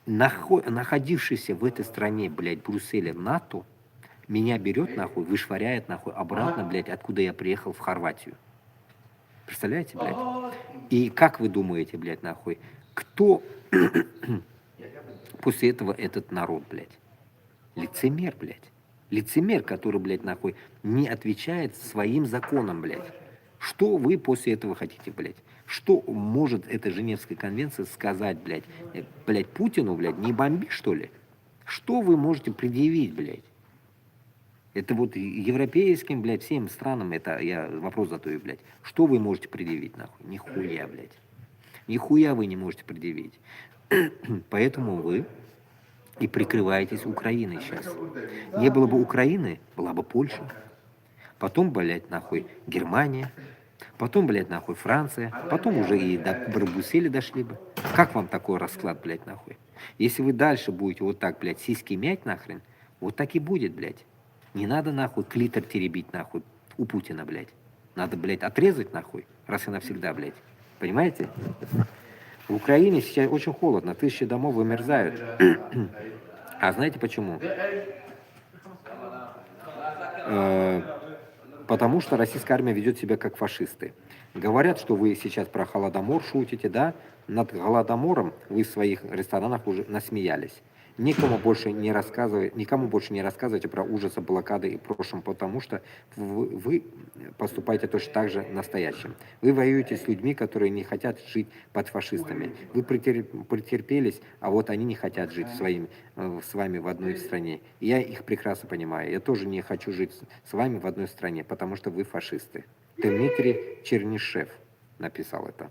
Находившийся в этой стране, блядь, Брюсселе НАТО, меня берет, нахуй, вышвыряет, нахуй, обратно, блядь, откуда я приехал, в Хорватию. Представляете, блядь? И как вы думаете, блядь, нахуй, кто после этого этот народ, блядь? Лицемер, блядь. Лицемер, который, блядь, нахуй, не отвечает своим законам, блядь. Что вы после этого хотите, блядь? Что может эта Женевская конвенция сказать, блядь? Блядь, Путину, блядь, не бомби, что ли? Что вы можете предъявить, блядь? Это вот европейским, блядь, всем странам, это я вопрос задаю, блядь. Что вы можете предъявить, нахуй? Нихуя, блядь. Нихуя вы не можете предъявить. Поэтому вы и прикрываетесь Украиной сейчас. Не было бы Украины, была бы Польша. Потом, блядь, нахуй, Германия. Потом, блядь, нахуй, Франция. Потом уже и до Брюсселя дошли бы. Как вам такой расклад, блядь, нахуй? Если вы дальше будете вот так, блядь, сиськи мять нахрен, вот так и будет, блядь. Не надо, нахуй, клитор теребить, нахуй, у Путина, блядь. Надо, блядь, отрезать, нахуй, раз и навсегда, блядь. Понимаете? В Украине сейчас очень холодно, 1000 домов вымерзают. А знаете почему? Потому что российская армия ведет себя как фашисты. Говорят, что вы сейчас про Холодомор шутите, да? Над Голодомором вы в своих ресторанах уже насмеялись. Никому больше не рассказывайте про ужасы блокады и прошлом, потому что вы поступаете точно так же настоящим. Вы воюете с людьми, которые не хотят жить под фашистами. Вы претерпелись, а вот они не хотят жить с вами в одной стране. И я их прекрасно понимаю. Я тоже не хочу жить с вами в одной стране, потому что вы фашисты. Дмитрий Чернышев написал это.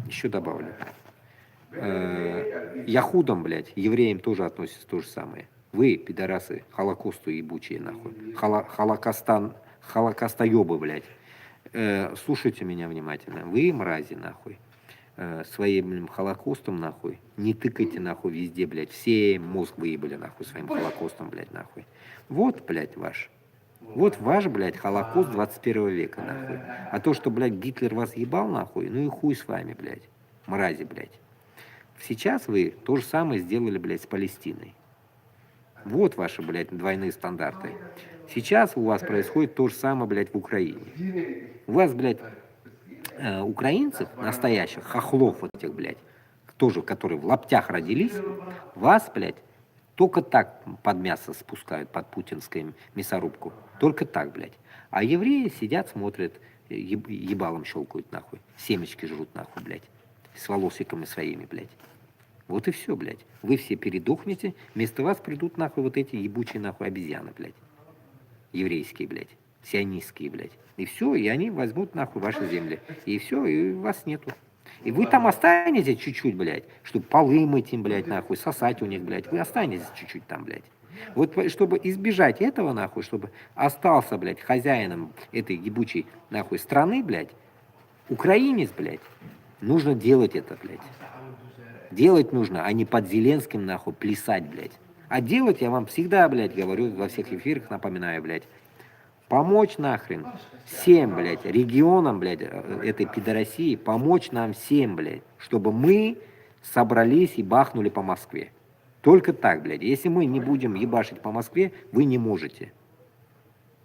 Еще добавлю. Яхудам, блядь, евреям тоже относятся то же самое. Вы, пидорасы, холокосту ебучие, нахуй. Холокостоебы, блядь. Слушайте меня внимательно. Вы, мрази, нахуй. Своим холокостом, нахуй. Не тыкайте, нахуй, везде, блядь. Все мозг выебали, нахуй, своим холокостом, блядь, нахуй. Вот, блядь, ваш. Вот ваш, блядь, холокост 21 века, нахуй. А то, что, блядь, Гитлер вас ебал, нахуй, ну и хуй с вами, блядь. Мрази, блядь. Сейчас вы то же самое сделали, блядь, с Палестиной. Вот ваши, блядь, двойные стандарты. Сейчас у вас происходит то же самое, блядь, в Украине. У вас, блядь, украинцев, настоящих, хохлов вот этих, блядь, тоже, которые в лаптях родились, вас, блядь, только так под мясо спускают, под путинскую мясорубку. Только так, блядь. А евреи сидят, смотрят, ебалом щелкают, нахуй. Семечки жрут, нахуй, блядь. С волосиками своими, блядь. Вот и все, блядь. Вы все передохнете, вместо вас придут, нахуй, вот эти ебучие, нахуй, обезьяны, блядь. Еврейские, блядь. Сионистские, блядь. И все, и они возьмут, нахуй, ваши земли. И все, и вас нету. И вы там останетесь чуть-чуть, блядь, чтобы полы мыть им, блядь, нахуй, сосать у них, блядь. Вы останетесь чуть-чуть там, блядь. Вот чтобы избежать этого, нахуй, чтобы остался, блядь, хозяином этой ебучей, нахуй, страны, блядь, украинец, блядь, нужно делать это, блядь. Делать нужно, а не под Зеленским, нахуй, плясать, блядь. А делать я вам всегда, блядь, говорю, во всех эфирах напоминаю, блядь. Помочь нахрен всем, блядь, регионам, блядь, этой пидорасии, помочь нам всем, блядь, чтобы мы собрались и бахнули по Москве. Только так, блядь. Если мы не будем ебашить по Москве, вы не можете.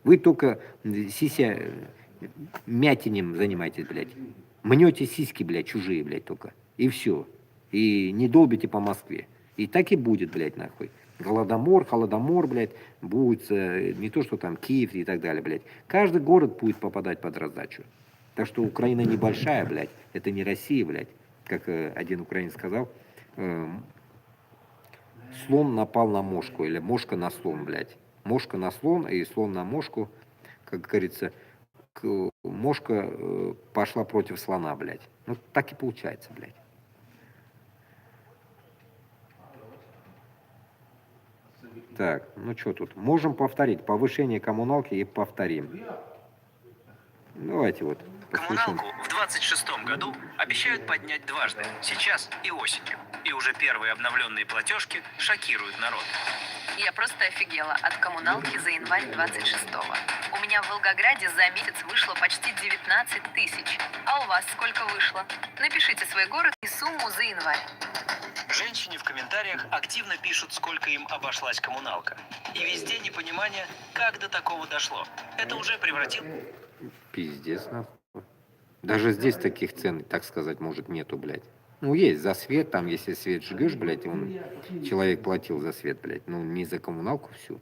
Вы только сися мятинем занимаетесь, блядь. Мнете сиськи, блядь, чужие, блядь, только. И все. И не долбите по Москве. И так и будет, блядь, нахуй. Холодомор, блядь, будет не то, что там Киев и так далее, блядь. Каждый город будет попадать под раздачу. Так что Украина небольшая, блядь. Это не Россия, блядь. Как один украинец сказал. слон напал на мошку, или мошка на слон, блядь. Мошка на слон, и слон на мошку, как говорится, мошка пошла против слона, блядь. Ну, так и получается, блядь. Так, ну что тут? Можем повторить. Повышение коммуналки и повторим. Давайте вот. Послушаем. Коммуналку в 26-м году обещают поднять дважды, сейчас и осенью. И уже первые обновленные платежки шокируют народ. Я просто офигела от коммуналки за январь 26-го. У меня в Волгограде за месяц вышло почти 19 тысяч. А у вас сколько вышло? Напишите свой город и сумму за январь. Женщине в комментариях активно пишут, сколько им обошлась коммуналка. И везде непонимание, как до такого дошло. Это уже превратилось... Пиздец, нахуй. Даже здесь таких цен, так сказать, может, нету, блядь. Ну, есть за свет, там, если свет жгешь, блядь, человек платил за свет, блядь, ну, не за коммуналку всю.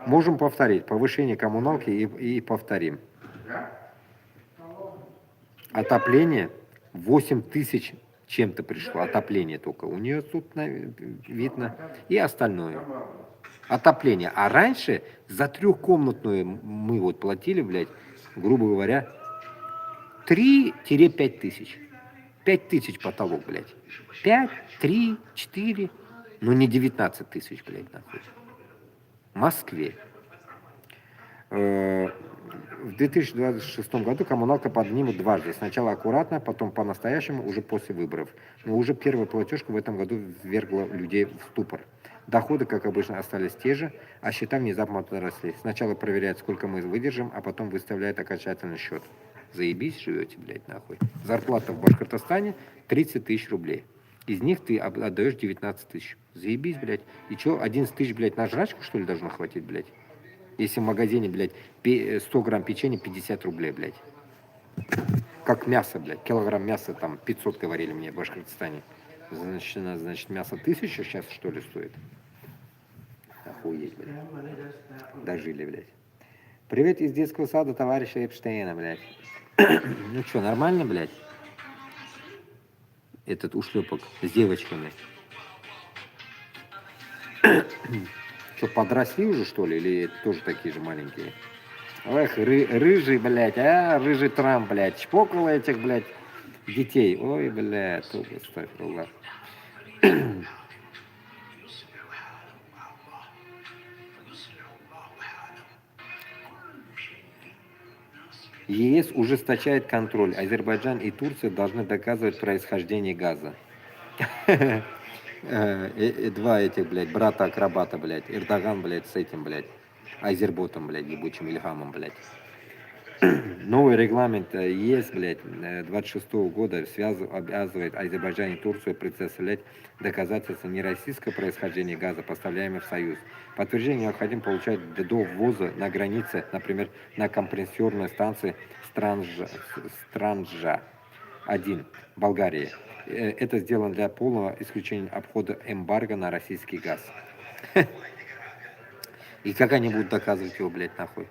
Можем повторить. Повышение коммуналки и повторим. Отопление 8 тысяч чем-то пришло. Отопление только. У нее тут видно. И остальное. Отопление. А раньше за трехкомнатную мы вот платили, блядь, грубо говоря, 3-5 тысяч. 5 тысяч потолок, блядь. 5, 3, 4, ну не 19 тысяч, блядь, нахуй. В Москве. В 2026 году коммуналка поднимут дважды. Сначала аккуратно, потом по-настоящему, уже после выборов. Но уже первая платежка в этом году ввергла людей в ступор. Доходы, как обычно, остались те же, а счета внезапно подросли. Сначала проверяют, сколько мы выдержим, а потом выставляют окончательный счет. Заебись, живете, блядь, нахуй. Зарплата в Башкортостане 30 тысяч рублей. Из них ты отдаешь 19 тысяч. Заебись, блядь. И что, 11 тысяч, блядь, на жрачку, что ли, должно хватить, блядь? Если в магазине, блядь, 100 грамм печенья 50 рублей, блядь. Как мясо, блядь. Килограмм мяса там 500 говорили мне в Башкортостане. Значит, мясо 1000 сейчас, что ли, стоит? Охуеть, блядь. Дожили, блядь. Привет из детского сада товарища Эпштейна, блядь. Ну что, нормально, блядь? Этот ушлепок с девочками. Что, подросли уже, что ли? Или тоже такие же маленькие? Эх, рыжий, блядь, рыжий Трамп, блядь. Чпокал этих, блядь, детей. Ой, блядь, астагфируллах. ЕС ужесточает контроль. Азербайджан и Турция должны доказывать происхождение газа. Два этих, блядь, брата-акробата, блядь. Эрдоган, блядь, с этим, блядь. Азерботом, блядь, ебучим Ильхамом, блядь. Новый регламент ЕС, блядь, 26-го года обязывает Азербайджан и Турцию представлять доказательства нероссийского происхождения газа, поставляемого в Союз. Подтверждение необходимо получать до ввоза на границе, например, на компрессорной станции Странджа-1, Болгарии. Это сделано для полного исключения обхода эмбарго на российский газ. И как они будут доказывать его, блядь, нахуй?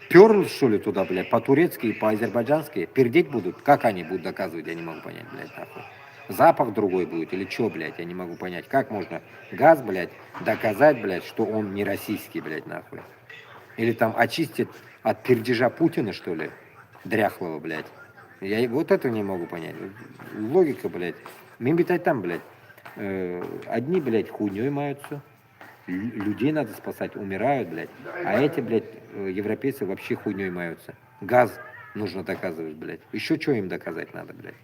Перл, что ли, туда, блядь, по-турецки и по-азербайджански? Пердеть будут? Как они будут доказывать, я не могу понять, блядь, нахуй. Запах другой будет или что, блядь, я не могу понять. Как можно газ, блядь, доказать, блядь, что он не российский, блядь, нахуй? Или там очистить от пердежа Путина, что ли? Дряхлого, блядь. Я вот это не могу понять. Логика, блядь. Мимбитай там, блядь. Одни, блядь, хуйней маются. Людей надо спасать, умирают, блядь. А эти, блядь, европейцы вообще хуйней маются. Газ нужно доказывать, блядь. Еще что им доказать надо, блядь?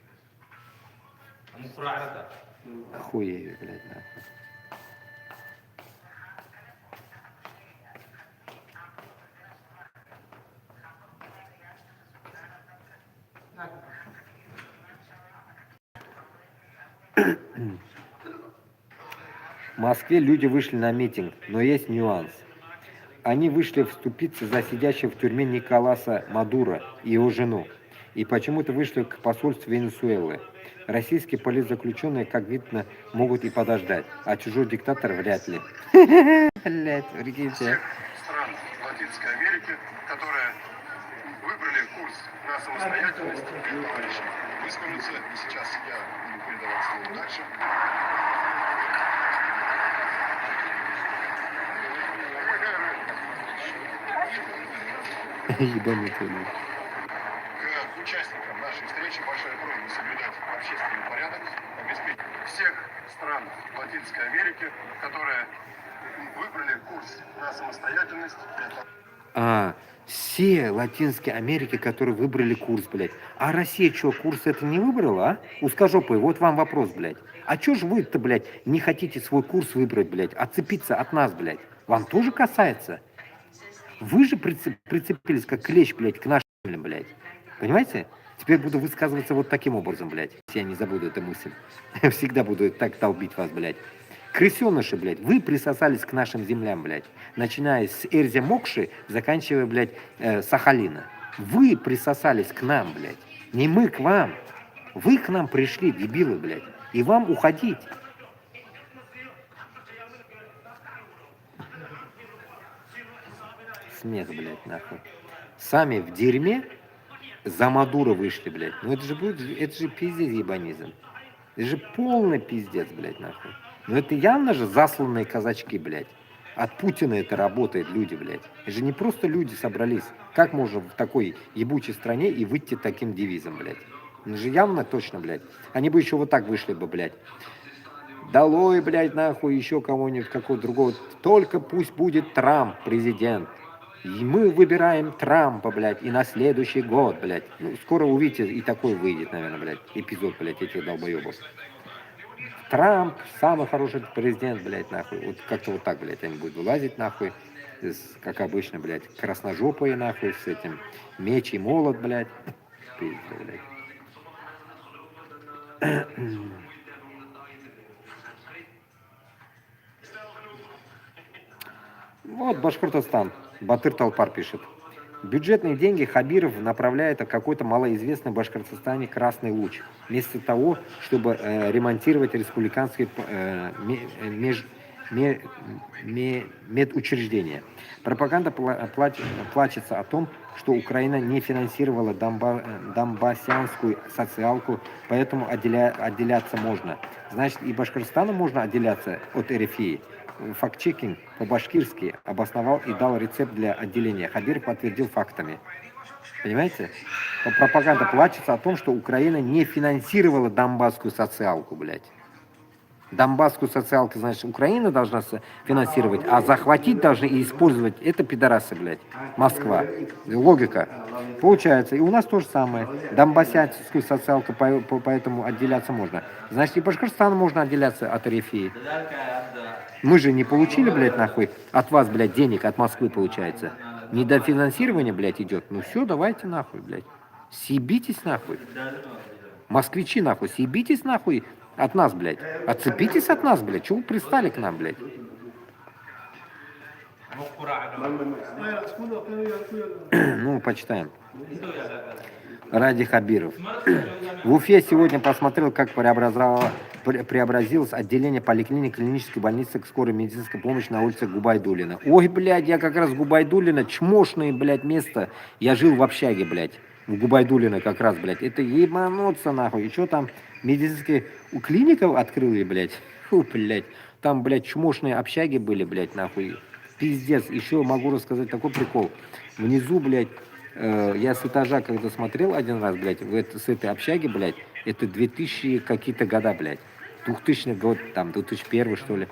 Охуею, блядь, нахуй. В Москве люди вышли на митинг, но есть нюанс. Они вышли вступиться за сидящего в тюрьме Николаса Мадуро и его жену. И почему-то вышли к посольству Венесуэлы. Российские политзаключенные, как видно, могут и подождать, а чужой диктатор вряд ли. Блять, прикиньте. Всех стран Латинской Америки, которые выбрали курс на самостоятельность, товарищи, выскажутся. И сейчас я буду передавать слово дальше. Ебанутый, блядь. К участникам нашей встречи большая просьба соблюдать общественный порядок, обеспечить всех стран Латинской Америки, которые выбрали курс на самостоятельность. Все Латинской Америки, которые выбрали курс, блядь. А Россия что, курс это не выбрала, а? Узкожопые, вот вам вопрос, блядь. А чё ж вы-то, блядь, не хотите свой курс выбрать, блядь, отцепиться от нас, блядь? Вам тоже касается? Вы же прицепились, как клещ, блядь, к нашим, блядь. Понимаете? Теперь буду высказываться вот таким образом, блядь. Я не забуду эту мысль. Всегда буду так долбить вас, блядь. Крысеныши, блядь, вы присосались к нашим землям, блядь. Начиная с Эрзя Мокши, заканчивая, блядь, Сахалина. Вы присосались к нам, блядь. Не мы к вам. Вы к нам пришли, дебилы, блядь. И вам уходить. Смех, блядь, нахуй. Сами в дерьме за Мадуро вышли, блядь. Ну это же будет, это же пиздец ебанизм. Это же полный пиздец, блядь, нахуй. Ну это явно же засланные казачки, блядь. От Путина это работает, люди, блядь. Это же не просто люди собрались. Как можно в такой ебучей стране и выйти таким девизом, блядь? Это же явно точно, блядь. Они бы еще вот так вышли бы, блядь. Долой, блядь, нахуй, еще кого-нибудь, какого-то другого. Только пусть будет Трамп президент. И мы выбираем Трампа, блядь, и на следующий год, блядь. Ну, скоро увидите, и такой выйдет, наверное, блядь, эпизод, блядь, этих долбоебов. Трамп, самый хороший президент, блядь, нахуй. Вот как-то вот так, блядь, они будут вылазить, нахуй. Как обычно, блядь, красножопые, нахуй, с этим меч и молот, блядь. Пиздец, блядь. Вот Башкортостан. Батыр Талпар пишет. Бюджетные деньги Хабиров направляет в какой-то малоизвестный в Башкортостане красный луч. Вместо того, чтобы ремонтировать республиканские медучреждения. Пропаганда плачется о том, что Украина не финансировала донбассянскую социалку, поэтому отделяться можно. Значит, и Башкортостану можно отделяться от РФИ. Факт-чекинг по-башкирски обосновал и дал рецепт для отделения. Хабиров подтвердил фактами. Понимаете? Пропаганда плачется о том, что Украина не финансировала донбасскую социалку, блядь. Донбасскую социалку, значит, Украина должна финансировать, а захватить должны и использовать это пидорасы, блядь. Москва. Логика. Получается, и у нас то же самое. Донбассянскую социалку, поэтому отделяться можно. Значит, и Башкортостану можно отделяться от РФИ. Мы же не получили, блядь, нахуй, от вас, блядь, денег, от Москвы, получается. Недофинансирование, блядь, идет. Ну все, давайте нахуй, блядь. Съебитесь нахуй. Москвичи, нахуй, съебитесь нахуй от нас, блядь. Отцепитесь от нас, блядь. Чего вы пристали к нам, блядь? Ну, почитаем. Ради Хабиров. В Уфе сегодня посмотрел, как преобразилось отделение поликлиник клинической больницы скорой медицинской помощи на улице Губайдуллина. Ой, блядь, я как раз Губайдуллина, чмошное, блядь, место. Я жил в общаге, блядь, в Губайдуллино как раз, блядь. Это ебануться, нахуй. И что там, медицинские клиников открыли, блядь? Фу, блядь. Там, блядь, чмошные общаги были, блядь, нахуй. Пиздец. Еще могу рассказать такой прикол. Внизу, блядь, я с этажа, когда смотрел один раз, блядь, с этой общаги, блядь, это 2000 какие-то года, блядь. 2000 год, там, 2001, что ли.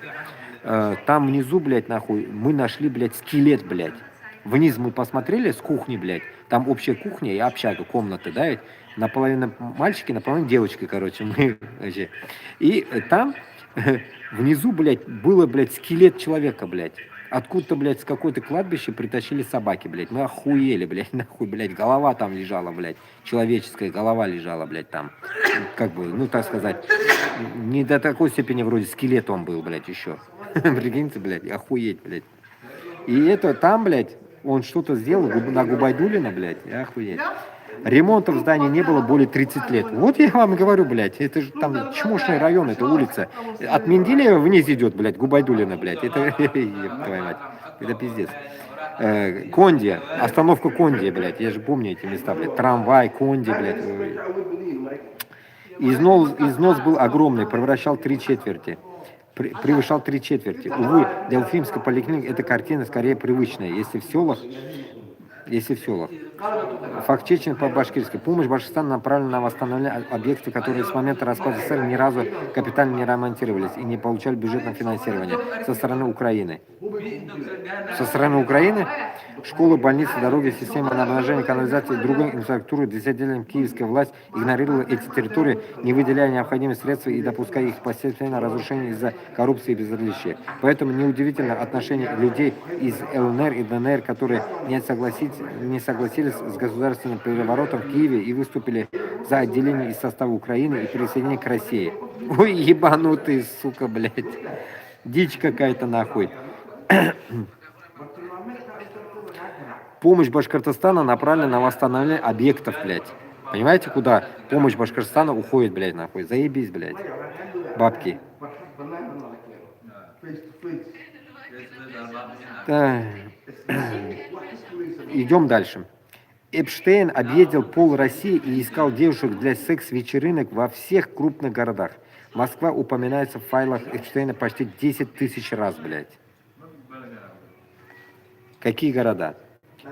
Там внизу, блядь, нахуй, мы нашли, блядь, скелет, блядь. Вниз мы посмотрели с кухни, блядь. Там общая кухня и общага, комната, да, ведь? Наполовину мальчики, наполовину девочки, короче. Мы, вообще. И там внизу, блядь, было, блядь, скелет человека, блядь. Откуда-то, блядь, с какой-то кладбища притащили собаки, блядь. Мы охуели, блядь, нахуй, блядь. Голова там лежала, блядь. Человеческая голова лежала, блядь, там. Как бы, ну, так сказать, не до такой степени вроде скелет он был, блядь, еще. Прикиньте, блядь, охуеть, блядь. И это там, блядь, он что-то сделал на Губайдуллина, блядь, охуеть. Ремонта в здании не было более 30 лет. Вот я вам говорю, блядь, это же там чмошный район, это улица. От Менделеева вниз идет, блядь, Губайдуллина, блядь. Это, твою мать, это пиздец. Конди, остановка Конди, блядь, я же помню эти места, блядь. Трамвай, Конди, блядь. Износ был огромный, превращал 3/4. Превышал 3/4. Увы, для уфимской поликлиники эта картина скорее привычная. Если в селах если в селах. Факт чечен по-башкирски. Помощь Башкирстану направлена на восстановление объектов, которые с момента распада СССР ни разу капитально не ремонтировались и не получали бюджетного финансирования со стороны Украины. Со стороны Украины школы, больницы, дороги, системы снабжения, канализации и другой инфраструктуры десятилетиями киевская власть игнорировала эти территории, не выделяя необходимые средства и допуская их постепенное разрушение из-за коррупции и безразличия. Поэтому неудивительно отношение людей из ЛНР и ДНР, которые не согласились с государственным переворотом в Киеве и выступили за отделение из состава Украины и присоединение к России. Ой, ебанутые, сука, блядь. Дичь какая-то нахуй. Помощь Башкортостана направлена на восстановление объектов, блядь. Понимаете, куда помощь Башкортостана уходит, блядь, нахуй? Заебись, блядь. Бабки. Идем дальше. Эпштейн объездил пол России и искал девушек для секс-вечеринок во всех крупных городах. Москва упоминается в файлах Эпштейна почти 10 тысяч раз, блядь. Какие города?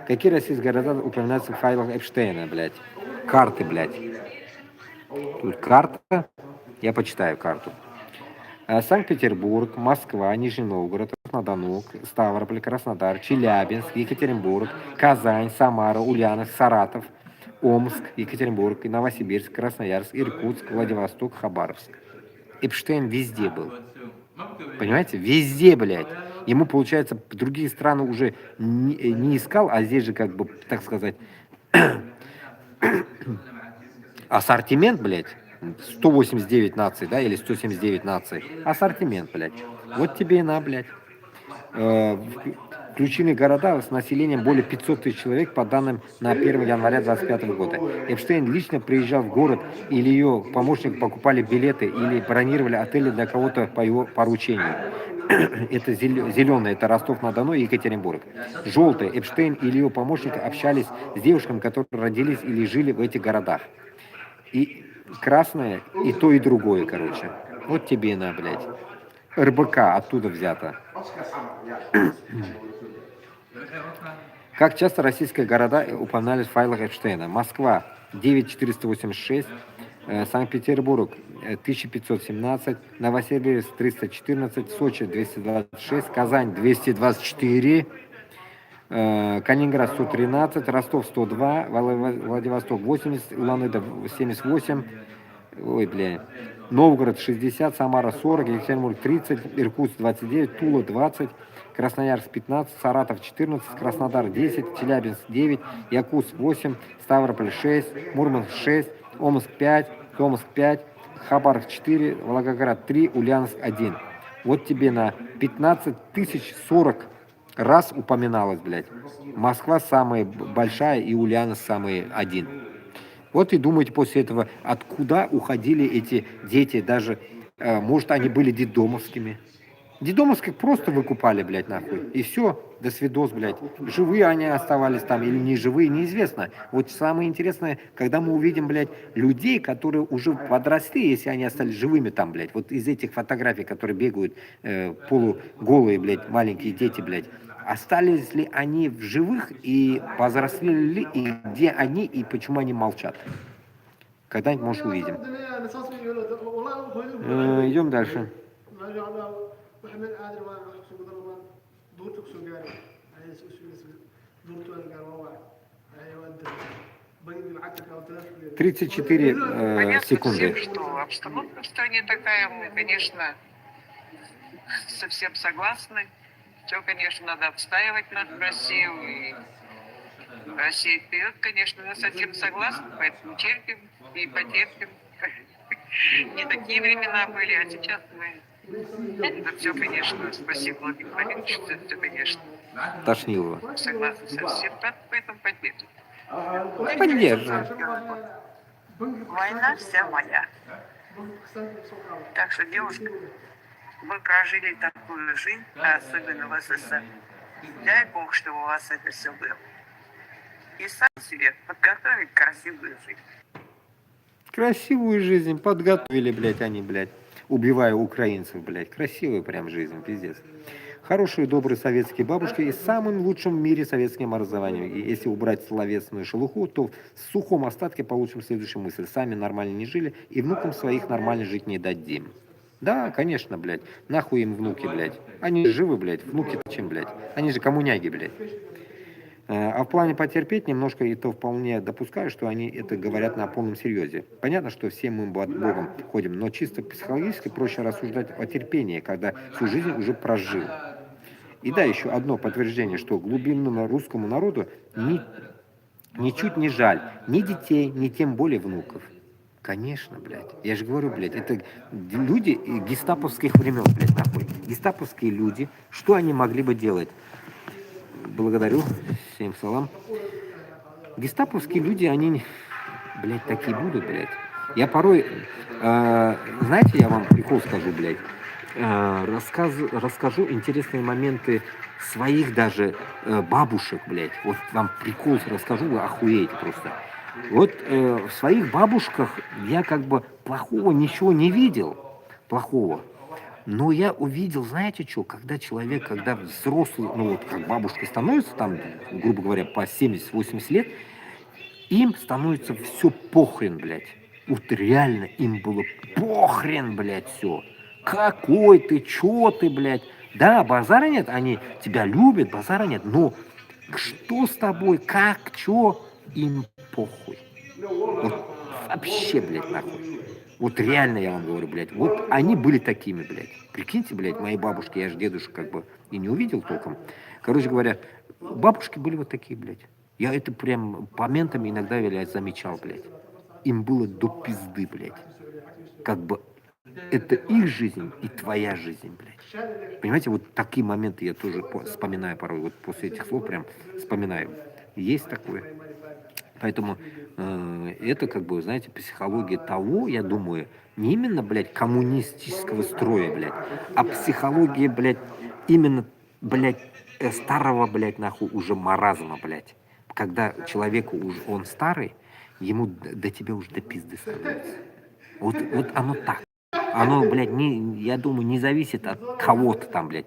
Какие российские города упоминаются в файлах Эпштейна, блядь? Карты, блядь. Тут карта. Я почитаю карту. Санкт-Петербург, Москва, Нижний Новгород, Краснодар, Ставрополь, Краснодар, Челябинск, Екатеринбург, Казань, Самара, Ульяновск, Саратов, Омск, Екатеринбург, Новосибирск, Красноярск, Иркутск, Владивосток, Хабаровск. Эпштейн везде был. Понимаете? Везде, блядь. Ему, получается, другие страны уже не искал, а здесь же, как бы, так сказать, ассортимент, блядь. 189 наций, да, или 179 наций. Ассортимент, блядь. Вот тебе и на, блядь. Включены города с населением более 500 тысяч человек по данным на 1 января 2025 года. Эпштейн лично приезжал в город, или ее помощник покупали билеты или бронировали отели для кого-то по его поручению. Это зеленый, это Ростов-на-Дону и Екатеринбург. Желтый, Эпштейн или ее помощник общались с девушками, которые родились или жили в этих городах. И красное, и то, и другое, короче. Вот тебе и на, блядь. РБК оттуда взято. Как часто российские города упоминались в файлах Эпштейна? Москва 9486, Санкт-Петербург 1517, Новосибирск 314, Сочи 226, Казань 224, Калининград 113, Ростов 102, Владивосток 80, Улан-Удэ 78, ой, бля, Новгород 60, Самара 40, Екатеринбург 30, Иркутск 29, Тула 20, Красноярск 15, Саратов 14, Краснодар 10, Челябинск 9, Якутск 8, Ставрополь 6, Мурманск 6, Омск 5, Томск 5, Хабаровск 4, Волгоград 3, Ульяновск 1. Вот тебе на 15 040 раз упоминалось, блядь. Москва самая большая и Ульяновск самый один. Вот и думайте после этого, откуда уходили эти дети, даже, может, они были детдомовскими. Детдомовских просто выкупали, блядь, нахуй. И все, до свидос, блядь. Живые они оставались там или не живые, неизвестно. Вот самое интересное, когда мы увидим, блядь, людей, которые уже подросли, если они остались живыми там, блядь. Вот из этих фотографий, которые бегают, полуголые, блядь, маленькие дети, блядь. Остались ли они в живых и повзрослели ли, и где они, и почему они молчат? Когда-нибудь, может, увидим. Идем дальше. وحمل عادل وحسب ضربان دورتك سجاري هاي دورتو الجروع هاي ود بني معك او 34 секунды. Что обстановка в стране такая, мы, конечно, совсем согласны. Все, конечно, надо отстаивать нашу Россию. И Россия вперед, конечно, мы совсем согласны, поэтому терпим и потерпим. Не такие времена были, а сейчас мы... Это все, конечно, спасибо, Владимир Владимирович, это все, конечно. Тошнилово. Согласен совсем, поэтому поддерживаю. Поддерживаю. Война вся моя. Так что, девушка, вы прожили такую жизнь, а особенно в СССР. Дай Бог, чтобы у вас это все было. И сам себе подготовить красивую жизнь. Красивую жизнь подготовили, блядь, они, блядь. Убивая украинцев, блядь. Красивая прям жизнь, пиздец. Хорошие, добрые советские бабушки и самым лучшим в мире советским образованием. И если убрать словесную шелуху, то в сухом остатке получим следующую мысль. Сами нормально не жили и внукам своих нормально жить не дадим. Да, конечно, блядь. Нахуй им внуки, блядь. Они живы, блядь. Внуки-то чем, блядь? Они же коммуняги, блядь. А в плане потерпеть немножко, и то вполне допускаю, что они это говорят на полном серьезе. Понятно, что все мы под Богом ходим, но чисто психологически проще рассуждать о терпении, когда всю жизнь уже прожил. И да, еще одно подтверждение, что глубинному русскому народу ничуть не жаль ни детей, ни тем более внуков. Конечно, блядь. Я же говорю, блядь, это люди гестаповских времен, блядь, нахуй. Гестаповские люди, что они могли бы делать? Благодарю, всем салам. Гестаповские люди, они, блядь, такие будут, блядь. Я порой, знаете, я вам прикол скажу, блядь. Расскажу интересные моменты своих даже бабушек, блядь. Вот вам прикол расскажу, вы охуеете просто. Вот в своих бабушках я как бы плохого ничего не видел, плохого. Но я увидел, знаете что, когда человек, когда взрослый, ну вот как бабушка становится, там, грубо говоря, по 70-80 лет, им становится все похрен, блядь. Вот реально им было похрен, блядь, все. Какой ты, чё ты, блядь. Да, базара нет, они тебя любят, базара нет, но что с тобой, как, чё, им похуй. Вот вообще, блядь, нахуй. Вот реально я вам говорю, блядь, вот они были такими, блядь. Прикиньте, блядь, мои бабушки, я же дедушек как бы и не увидел толком. Короче говоря, бабушки были вот такие, блядь. Я это прям по моментам иногда, блядь, замечал, блядь. Им было до пизды, блядь. Как бы это их жизнь и твоя жизнь, блядь. Понимаете, вот такие моменты я тоже вспоминаю порой. Вот после этих слов прям вспоминаю. Есть такое. Поэтому это, как бы, знаете, психология того, я думаю, не именно, блядь, коммунистического строя, блядь, а психология, блядь, именно, блядь, старого, блядь, нахуй, уже маразма, блядь. Когда человеку уже, он старый, ему до тебя уже до пизды становится. Вот оно так. Оно, блядь, я думаю, не зависит от кого-то там, блядь.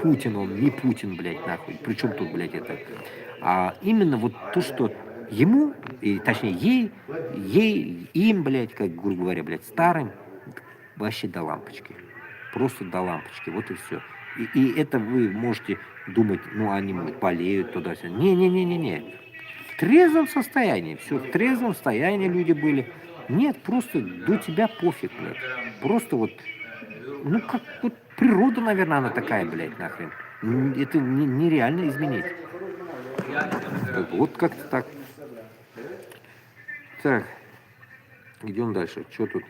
Путин он, не Путин, блядь, нахуй. Причем тут, блядь, это? А именно вот то, что ему, и, точнее, им, блядь, как, грубо говоря, блядь, старым, вообще до лампочки. Просто до лампочки, вот и все. И это вы можете думать, ну, они болеют туда-сюда. Не. В трезвом состоянии, все, в трезвом состоянии люди были. Нет, просто до тебя пофиг, блядь. Просто вот, ну, как вот природа, наверное, она такая, блядь, нахрен. Это нереально изменить. Вот как-то так. Так, идем дальше. Что тут?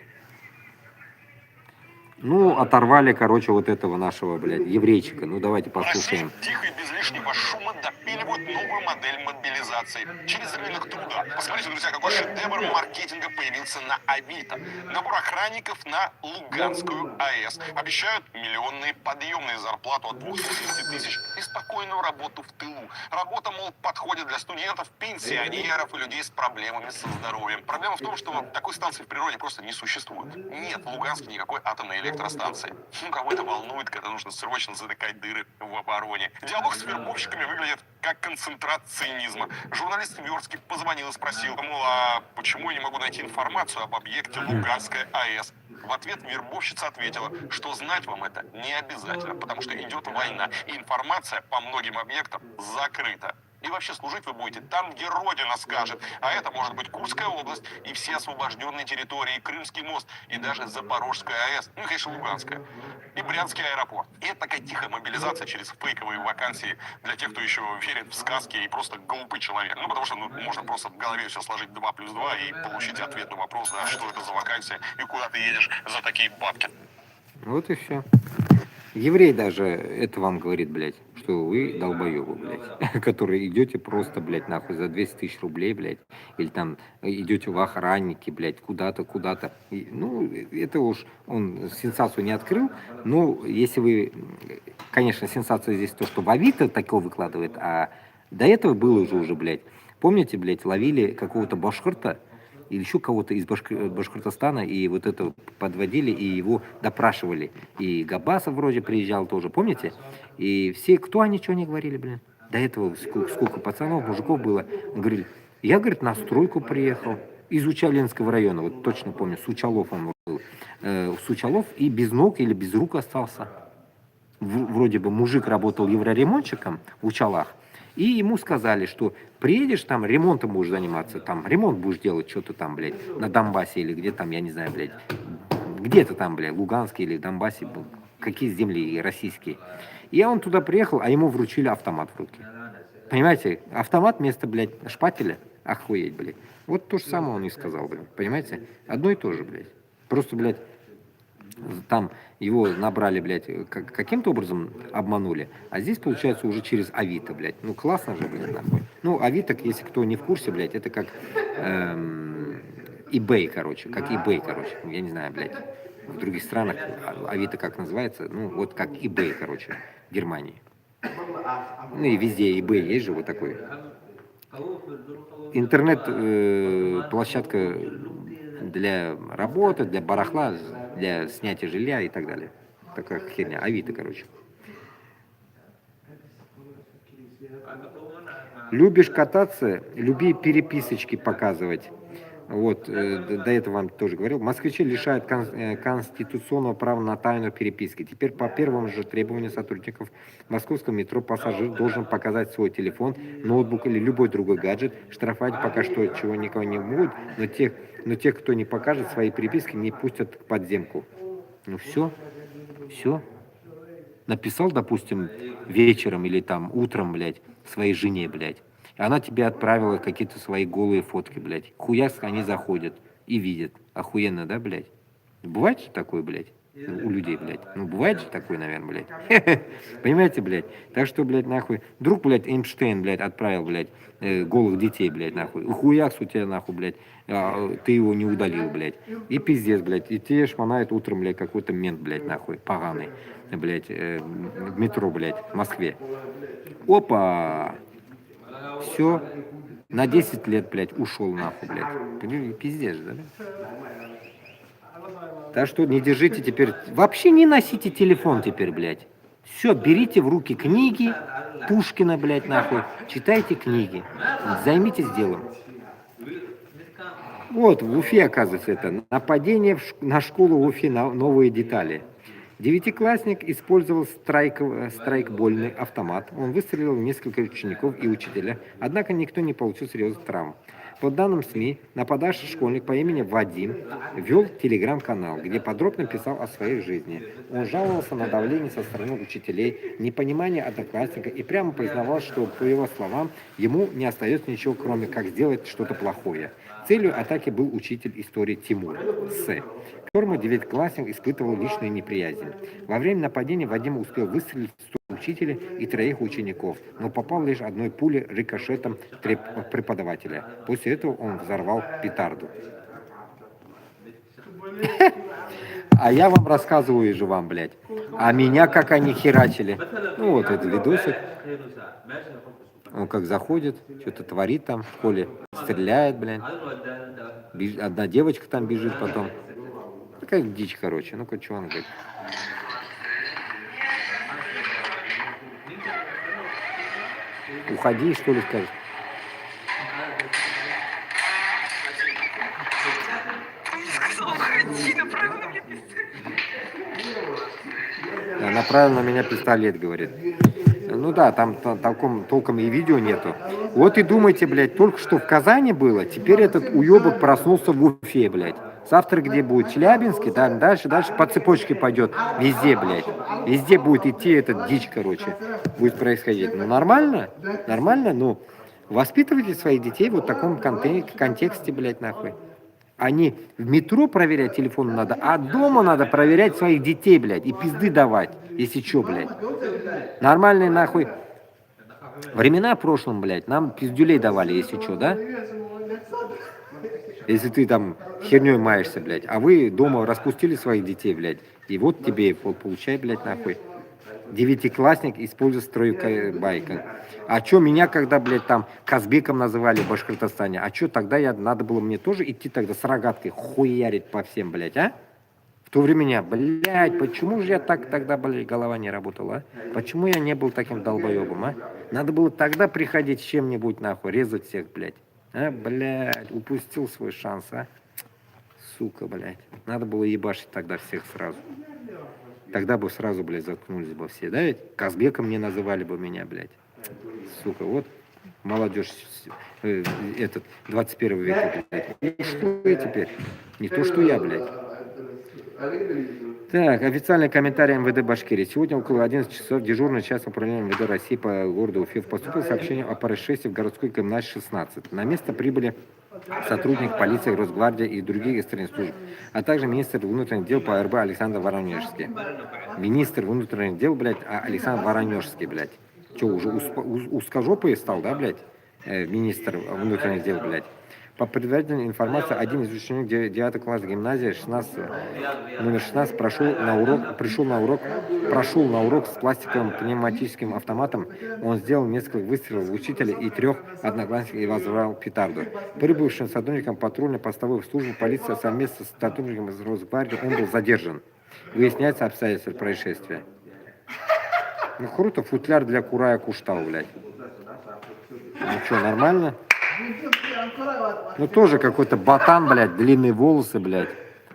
Ну, оторвали, короче, вот этого нашего, блядь, еврейчика. Ну, давайте послушаем. Тихо и без лишнего шума допиливают новую модель мобилизации через рынок труда. Посмотрите, друзья, какой шедевр маркетинга появился на Авито. Набор охранников на Луганскую АЭС. Обещают миллионные подъемные, зарплату от 270 тысяч и спокойную работу в тылу. Работа, мол, подходит для студентов, пенсионеров и людей с проблемами со здоровьем. Проблема в том, что такой станции в природе просто не существует. Нет в Луганске никакой атомной электростанции. Ну, кого это волнует, когда нужно срочно затыкать дыры в обороне. Диалог с вербовщиками выглядит как концентрат цинизма. Журналист Верский позвонил и спросил, мол, а почему я не могу найти информацию об объекте Луганская АЭС? В ответ вербовщица ответила, что знать вам это не обязательно, потому что идет война, и информация по многим объектам закрыта. И вообще служить вы будете там, где Родина скажет. А это может быть Курская область и все освобожденные территории, Крымский мост, и даже Запорожская АЭС, ну, конечно, Луганская, и Брянский аэропорт. И это такая тихая мобилизация через фейковые вакансии для тех, кто еще верит в сказки и просто глупый человек. Ну, потому что можно просто в голове все сложить 2 + 2 и получить ответ на вопрос, да, что это за вакансия и куда ты едешь за такие бабки. Вот и все. Еврей даже это вам говорит, блядь, что вы долбоёбы, блядь, которые идете просто, блядь, нахуй за 200 тысяч рублей, блядь, или там идете в охранники, блядь, куда-то. Ну, это уж он сенсацию не открыл, но если вы, конечно, сенсация здесь то, что в Авито такого выкладывает, а до этого было уже, блядь, помните, блядь, ловили какого-то башкирта, или еще кого-то из Башкортостана, и вот это подводили, и его допрашивали. И Габасов вроде приезжал тоже, помните? И все, кто они, что они говорили, блин? До этого сколько пацанов, мужиков было. Говорили, я, говорит, на стройку приехал из Учаленского района, вот точно помню, Сучалов он был. Сучалов и без ног или без рук остался. Вроде бы мужик работал евроремонтчиком в Учалах, и ему сказали, что приедешь там, ремонтом будешь заниматься, там, ремонт будешь делать что-то там, блядь, на Донбассе или где там, я не знаю, блядь, где-то там, блядь, Луганске или Донбассе, какие земли российские. И он туда приехал, а ему вручили автомат в руки. Понимаете, автомат вместо, блядь, шпателя, охуеть, блядь. Вот то же самое он и сказал, блядь, понимаете? Одно и то же, блядь. Просто, блядь, там его набрали, блядь, каким-то образом обманули, а здесь, получается, уже через Авито, блядь. Ну, классно же, блядь, нахуй. Ну, Авито, если кто не в курсе, блядь, это как eBay, короче, я не знаю, блядь, в других странах Авито как называется, ну, вот как eBay, короче, в Германии. Ну, и везде eBay есть же вот такой. Интернет-площадка для работы, для барахла, для снятия жилья и так далее. Такая херня. Авито, короче. Любишь кататься, люби переписочки показывать. Вот, до этого вам тоже говорил. Москвичи лишают конституционного права на тайну переписки. Теперь по первому же требованию сотрудников московского метро пассажир должен показать свой телефон, ноутбук или любой другой гаджет. Штрафовать пока что чего никого не будет, но тех, кто не покажет свои переписки, не пустят в подземку. Ну все. Написал, допустим, вечером или там утром, блядь, своей жене, блядь. И она тебе отправила какие-то свои голые фотки, блядь. Хуяк, они заходят и видят. Охуенно, да, блядь? Бывает же такое, блядь, у людей, блядь? Ну, бывает же такое, наверное, блядь. Понимаете, блядь? Так что, блядь, нахуй. Друг, блядь, Эйнштейн, блядь, отправил, блядь, голых детей, блядь, нахуй. Хуяк у тебя, нахуй, блядь. Ты его не удалил, блядь. И пиздец, блядь. И тебе шмонает утром, блядь, какой-то мент, блядь, нахуй, поганый. Блядь, в метро, блядь, в Москве. Опа! Все, на 10 лет, блядь, ушел нахуй, блядь. Пиздец, да? Так что не держите теперь, вообще не носите телефон теперь, блядь. Все, берите в руки книги Пушкина, блядь, нахуй, читайте книги, займитесь делом. Вот, в Уфе, оказывается, это нападение на школу в Уфе, новые детали. Девятиклассник использовал страйкбольный автомат. Он выстрелил в несколько учеников и учителя, однако никто не получил серьезных травм. По данным СМИ, нападавший школьник по имени Вадим вел телеграм-канал, где подробно писал о своей жизни. Он жаловался на давление со стороны учителей, непонимание одноклассника и прямо признавал, что, по его словам, ему не остается ничего, кроме как сделать что-то плохое. Целью атаки был учитель истории Тимур С., которому девятиклассник испытывал личную неприязнь. Во время нападения Вадим успел выстрелить в сторону учителя и 3 учеников, но попал лишь одной пулей рикошетом в преподавателя. После этого он взорвал петарду. А я вам рассказываю же вам, блядь. А меня как они херачили. Ну вот этот видосик. Он как заходит, что-то творит там в школе, стреляет, блядь. Одна девочка там бежит потом. Такая дичь, короче. Ну-ка, что он говорит? Уходи, что ли, скажешь? Она правильно меня пистолет говорит. Ну да, там толком и видео нету. Вот и думайте, блядь, только что в Казани было, теперь этот уебок проснулся в Уфе, блядь. Завтра где будет? В Челябинске, там дальше по цепочке пойдет. Везде, блядь. Везде будет идти этот дичь, короче. Будет происходить. Ну нормально? Нормально? Ну, воспитывайте своих детей вот в таком контексте, блядь, нахуй. Они в метро проверять телефон надо, а дома надо проверять своих детей, блядь, и пизды давать, если что, блядь. Нормальные, нахуй, времена в прошлом, блядь, нам пиздюлей давали, если что, да? Если ты там херней маешься, блядь, а вы дома распустили своих детей, блядь, и вот тебе, получай, блядь, нахуй. девятиклассник использует стройбайка. А чё меня, когда, блядь, там Казбеком называли в Башкортостане, а чё тогда надо было мне тоже идти тогда с рогаткой хуярить по всем, блядь, а? В то время меня, блядь, почему же я так тогда, блядь, голова не работала, а? Почему я не был таким долбоебом, а? Надо было тогда приходить с чем-нибудь, нахуй, резать всех, блядь. А, блядь, упустил свой шанс, а? Сука, блядь. Надо было ебашить тогда всех сразу. Тогда бы сразу, блядь, заткнулись бы все, да ведь? Казбеком не называли бы меня, блядь. Сука, вот молодежь, этот, 21 века, блядь. Ну, что я теперь? Не то, что я, блядь. Так, официальный комментарий МВД Башкирии. Сегодня около 11 часов дежурный часть управления МВД России по городу Уфе поступило сообщение о происшествии в городской гимназии 16. На место прибыли сотрудник полиции, Росгвардии и других экстренных служб, а также министр внутренних дел по РБ Александр Воронежский. Министр внутренних дел, блядь, Александр Воронежский, блядь. Че, уже узкожопый стал, да, блядь? Министр внутренних дел, блядь. По предварительной информации, один из учеников 9 класса гимназии номер 16 прошел на урок с пластиковым пневматическим автоматом. Он сделал несколько выстрелов в учителя и 3 одноклассников и возбрал петарду. Прибывшим сотрудником патрульно-постовой службы полиции совместно с сотрудником из Росгвардии он был задержан. Выясняется обстоятельства происшествия. Ну круто, футляр для Курая Куштау, блядь. Ну что, нормально? Ну тоже какой-то ботан, блядь, длинные волосы, блядь.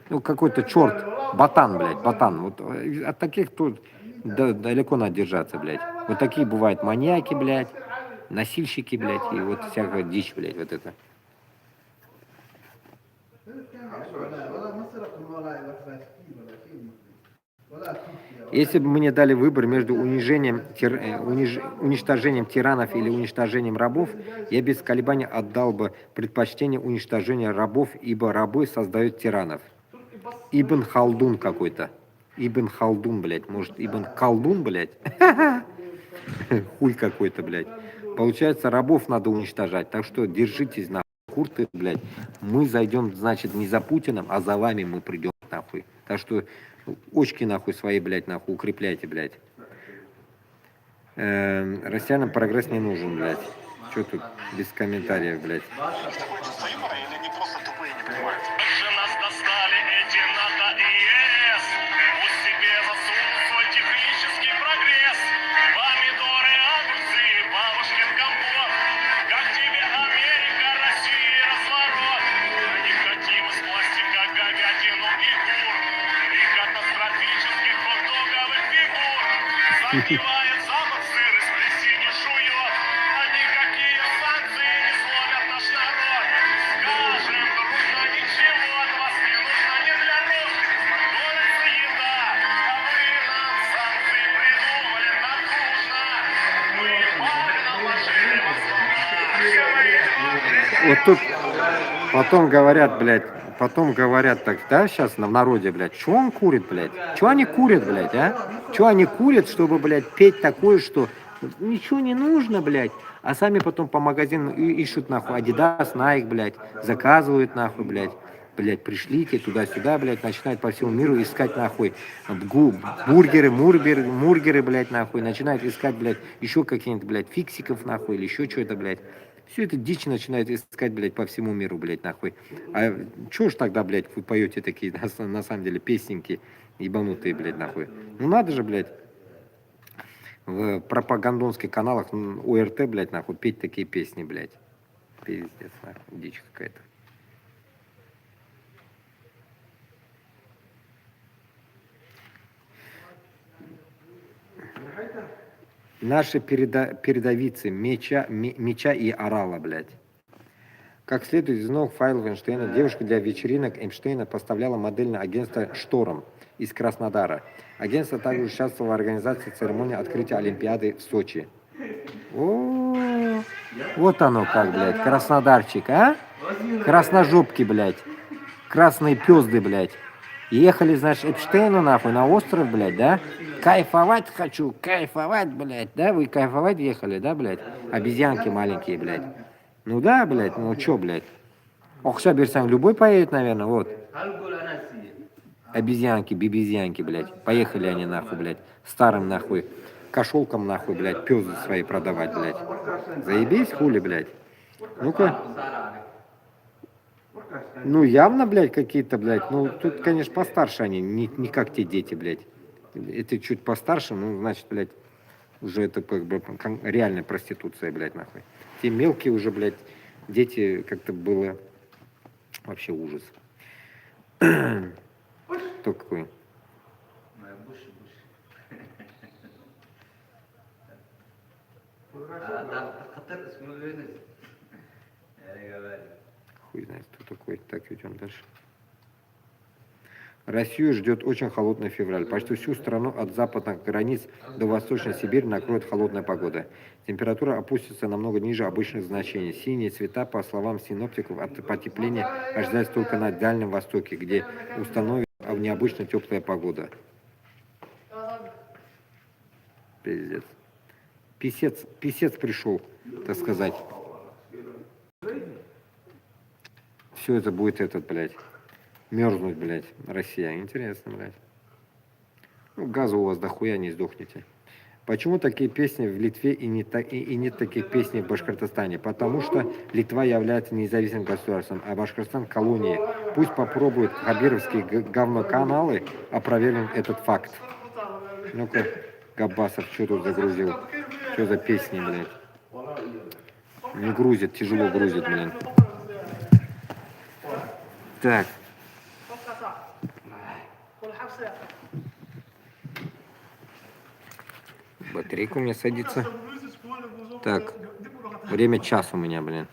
Ну какой-то черт, ботан, блядь, ботан. Вот от таких тут далеко надо держаться, блядь. Вот такие бывают маньяки, блядь, носильщики, блядь, и вот всякая дичь, блядь, вот это. Если бы мне дали выбор между уничтожением тиранов или уничтожением рабов, я без колебаний отдал бы предпочтение уничтожения рабов, ибо рабы создают тиранов. Ибн Халдун какой-то. Ибн Халдун, блядь. Может, Ибн Колдун, блядь? Хуй какой-то, блядь. Получается, рабов надо уничтожать. Так что держитесь, нахуй, курты, блядь. Мы зайдем, значит, не за Путиным, а за вами мы придем, нахуй. Так что очки, нахуй, свои, блядь, нахуй, укрепляйте, блядь. Россиянам прогресс не нужен, блядь. Что тут без комментариев, блядь. Запивает запах сырость, в лесе не жует, а никакие санкции не сломят наш народ. Скажем дружно, ничего от вас не нужно, не для русских, Макдональдс и еда. А вы нам санкции придумали так дружно, мы бали наложили вас. Вот тут потом говорят так, да, сейчас в народе, блядь, что он курит, блядь? Что они курят, блядь, а? Что они курят, чтобы, блядь, петь такое, что ничего не нужно, блядь, а сами потом по магазинам ищут, нахуй, Adidas, Nike, блядь, заказывают, нахуй, блядь, пришлите туда-сюда, блядь, начинают по всему миру искать, нахуй, бургеры, блядь, нахуй, начинают искать, блядь, еще какие-нибудь, блядь, фиксиков, нахуй, или еще что-то, блядь. Все это дичь начинает искать, блядь, по всему миру, блядь, нахуй. А чё ж тогда, блядь, вы поете такие, на самом деле, песенки ебанутые, блядь, нахуй. Ну надо же, блядь, в пропагандонских каналах ОРТ, блядь, нахуй, петь такие песни, блядь. Пиздец, нахуй, дичь какая-то. Наши передовицы меча и орала, блядь. Как следует из новых файлов Эйнштейна, девушка для вечеринок Эйнштейна поставляла модельное агентство «Шторм» из Краснодара. Агентство также участвовало в организации церемонии открытия Олимпиады в Сочи. О, вот оно как, блядь, Краснодарчик, а? Красножопки, блядь. Красные пёзды, блядь. Ехали, значит, Эпштейну, нахуй, на остров, блядь, да? Кайфовать хочу, кайфовать, блядь, да? Вы кайфовать ехали, да, блядь? Обезьянки маленькие, блядь. Ну да, блядь, ну чё, блядь? Окша берсам любой поедет, наверное, вот. обезьянки, бибизянки, блядь. Поехали они нахуй, блядь. Старым нахуй кошелкам нахуй, блядь, пёзы свои продавать, блядь. Заебись, хули, блядь. Ну-ка. Ну, явно, блядь, какие-то, блядь. Ну, тут, конечно, постарше они, не как те дети, блядь. Это чуть постарше, ну, значит, блядь, уже это как бы реальная проституция, блядь, нахуй. Те мелкие уже, блядь, дети как-то было вообще ужас. Кто какой? Хуй знает, кто такой. Так, идем дальше. Россию ждет очень холодный февраль. Почти всю страну от западных границ до Восточной Сибири накроет холодная погода. Температура опустится намного ниже обычных значений. Синие цвета, по словам синоптиков, от потепления ожидается только на Дальнем Востоке, где установится необычно теплая погода. Пиздец. Писец пришел, так сказать. Все это будет этот, блядь, мерзнуть, блядь, Россия. Интересно, блядь. Ну, газа у вас дохуя, не сдохнете. Почему такие песни в Литве и нет таких песней в Башкортостане? Потому что Литва является независимым государством, а Башкортостан колонией. Пусть попробуют хабировские говноканалы опровергнуть этот факт. Ну-ка, Габасов, что тут загрузил? Что за песни, блядь? Не грузит, тяжело грузит, блин. Так. Батарейка у меня садится. Так. Время час у меня, блин.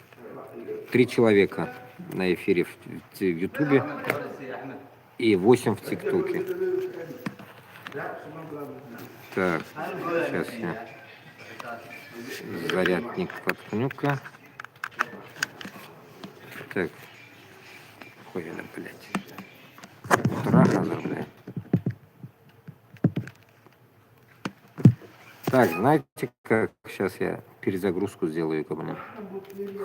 3 человека на эфире в Ютубе и 8 в ТикТоке. Так, сейчас я зарядник воткну-ка. Так. Хуй это, блядь. Трахана, блядь. Так, знаете как? Сейчас я перезагрузку сделаю, блин.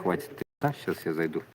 Хватит. Сейчас я зайду.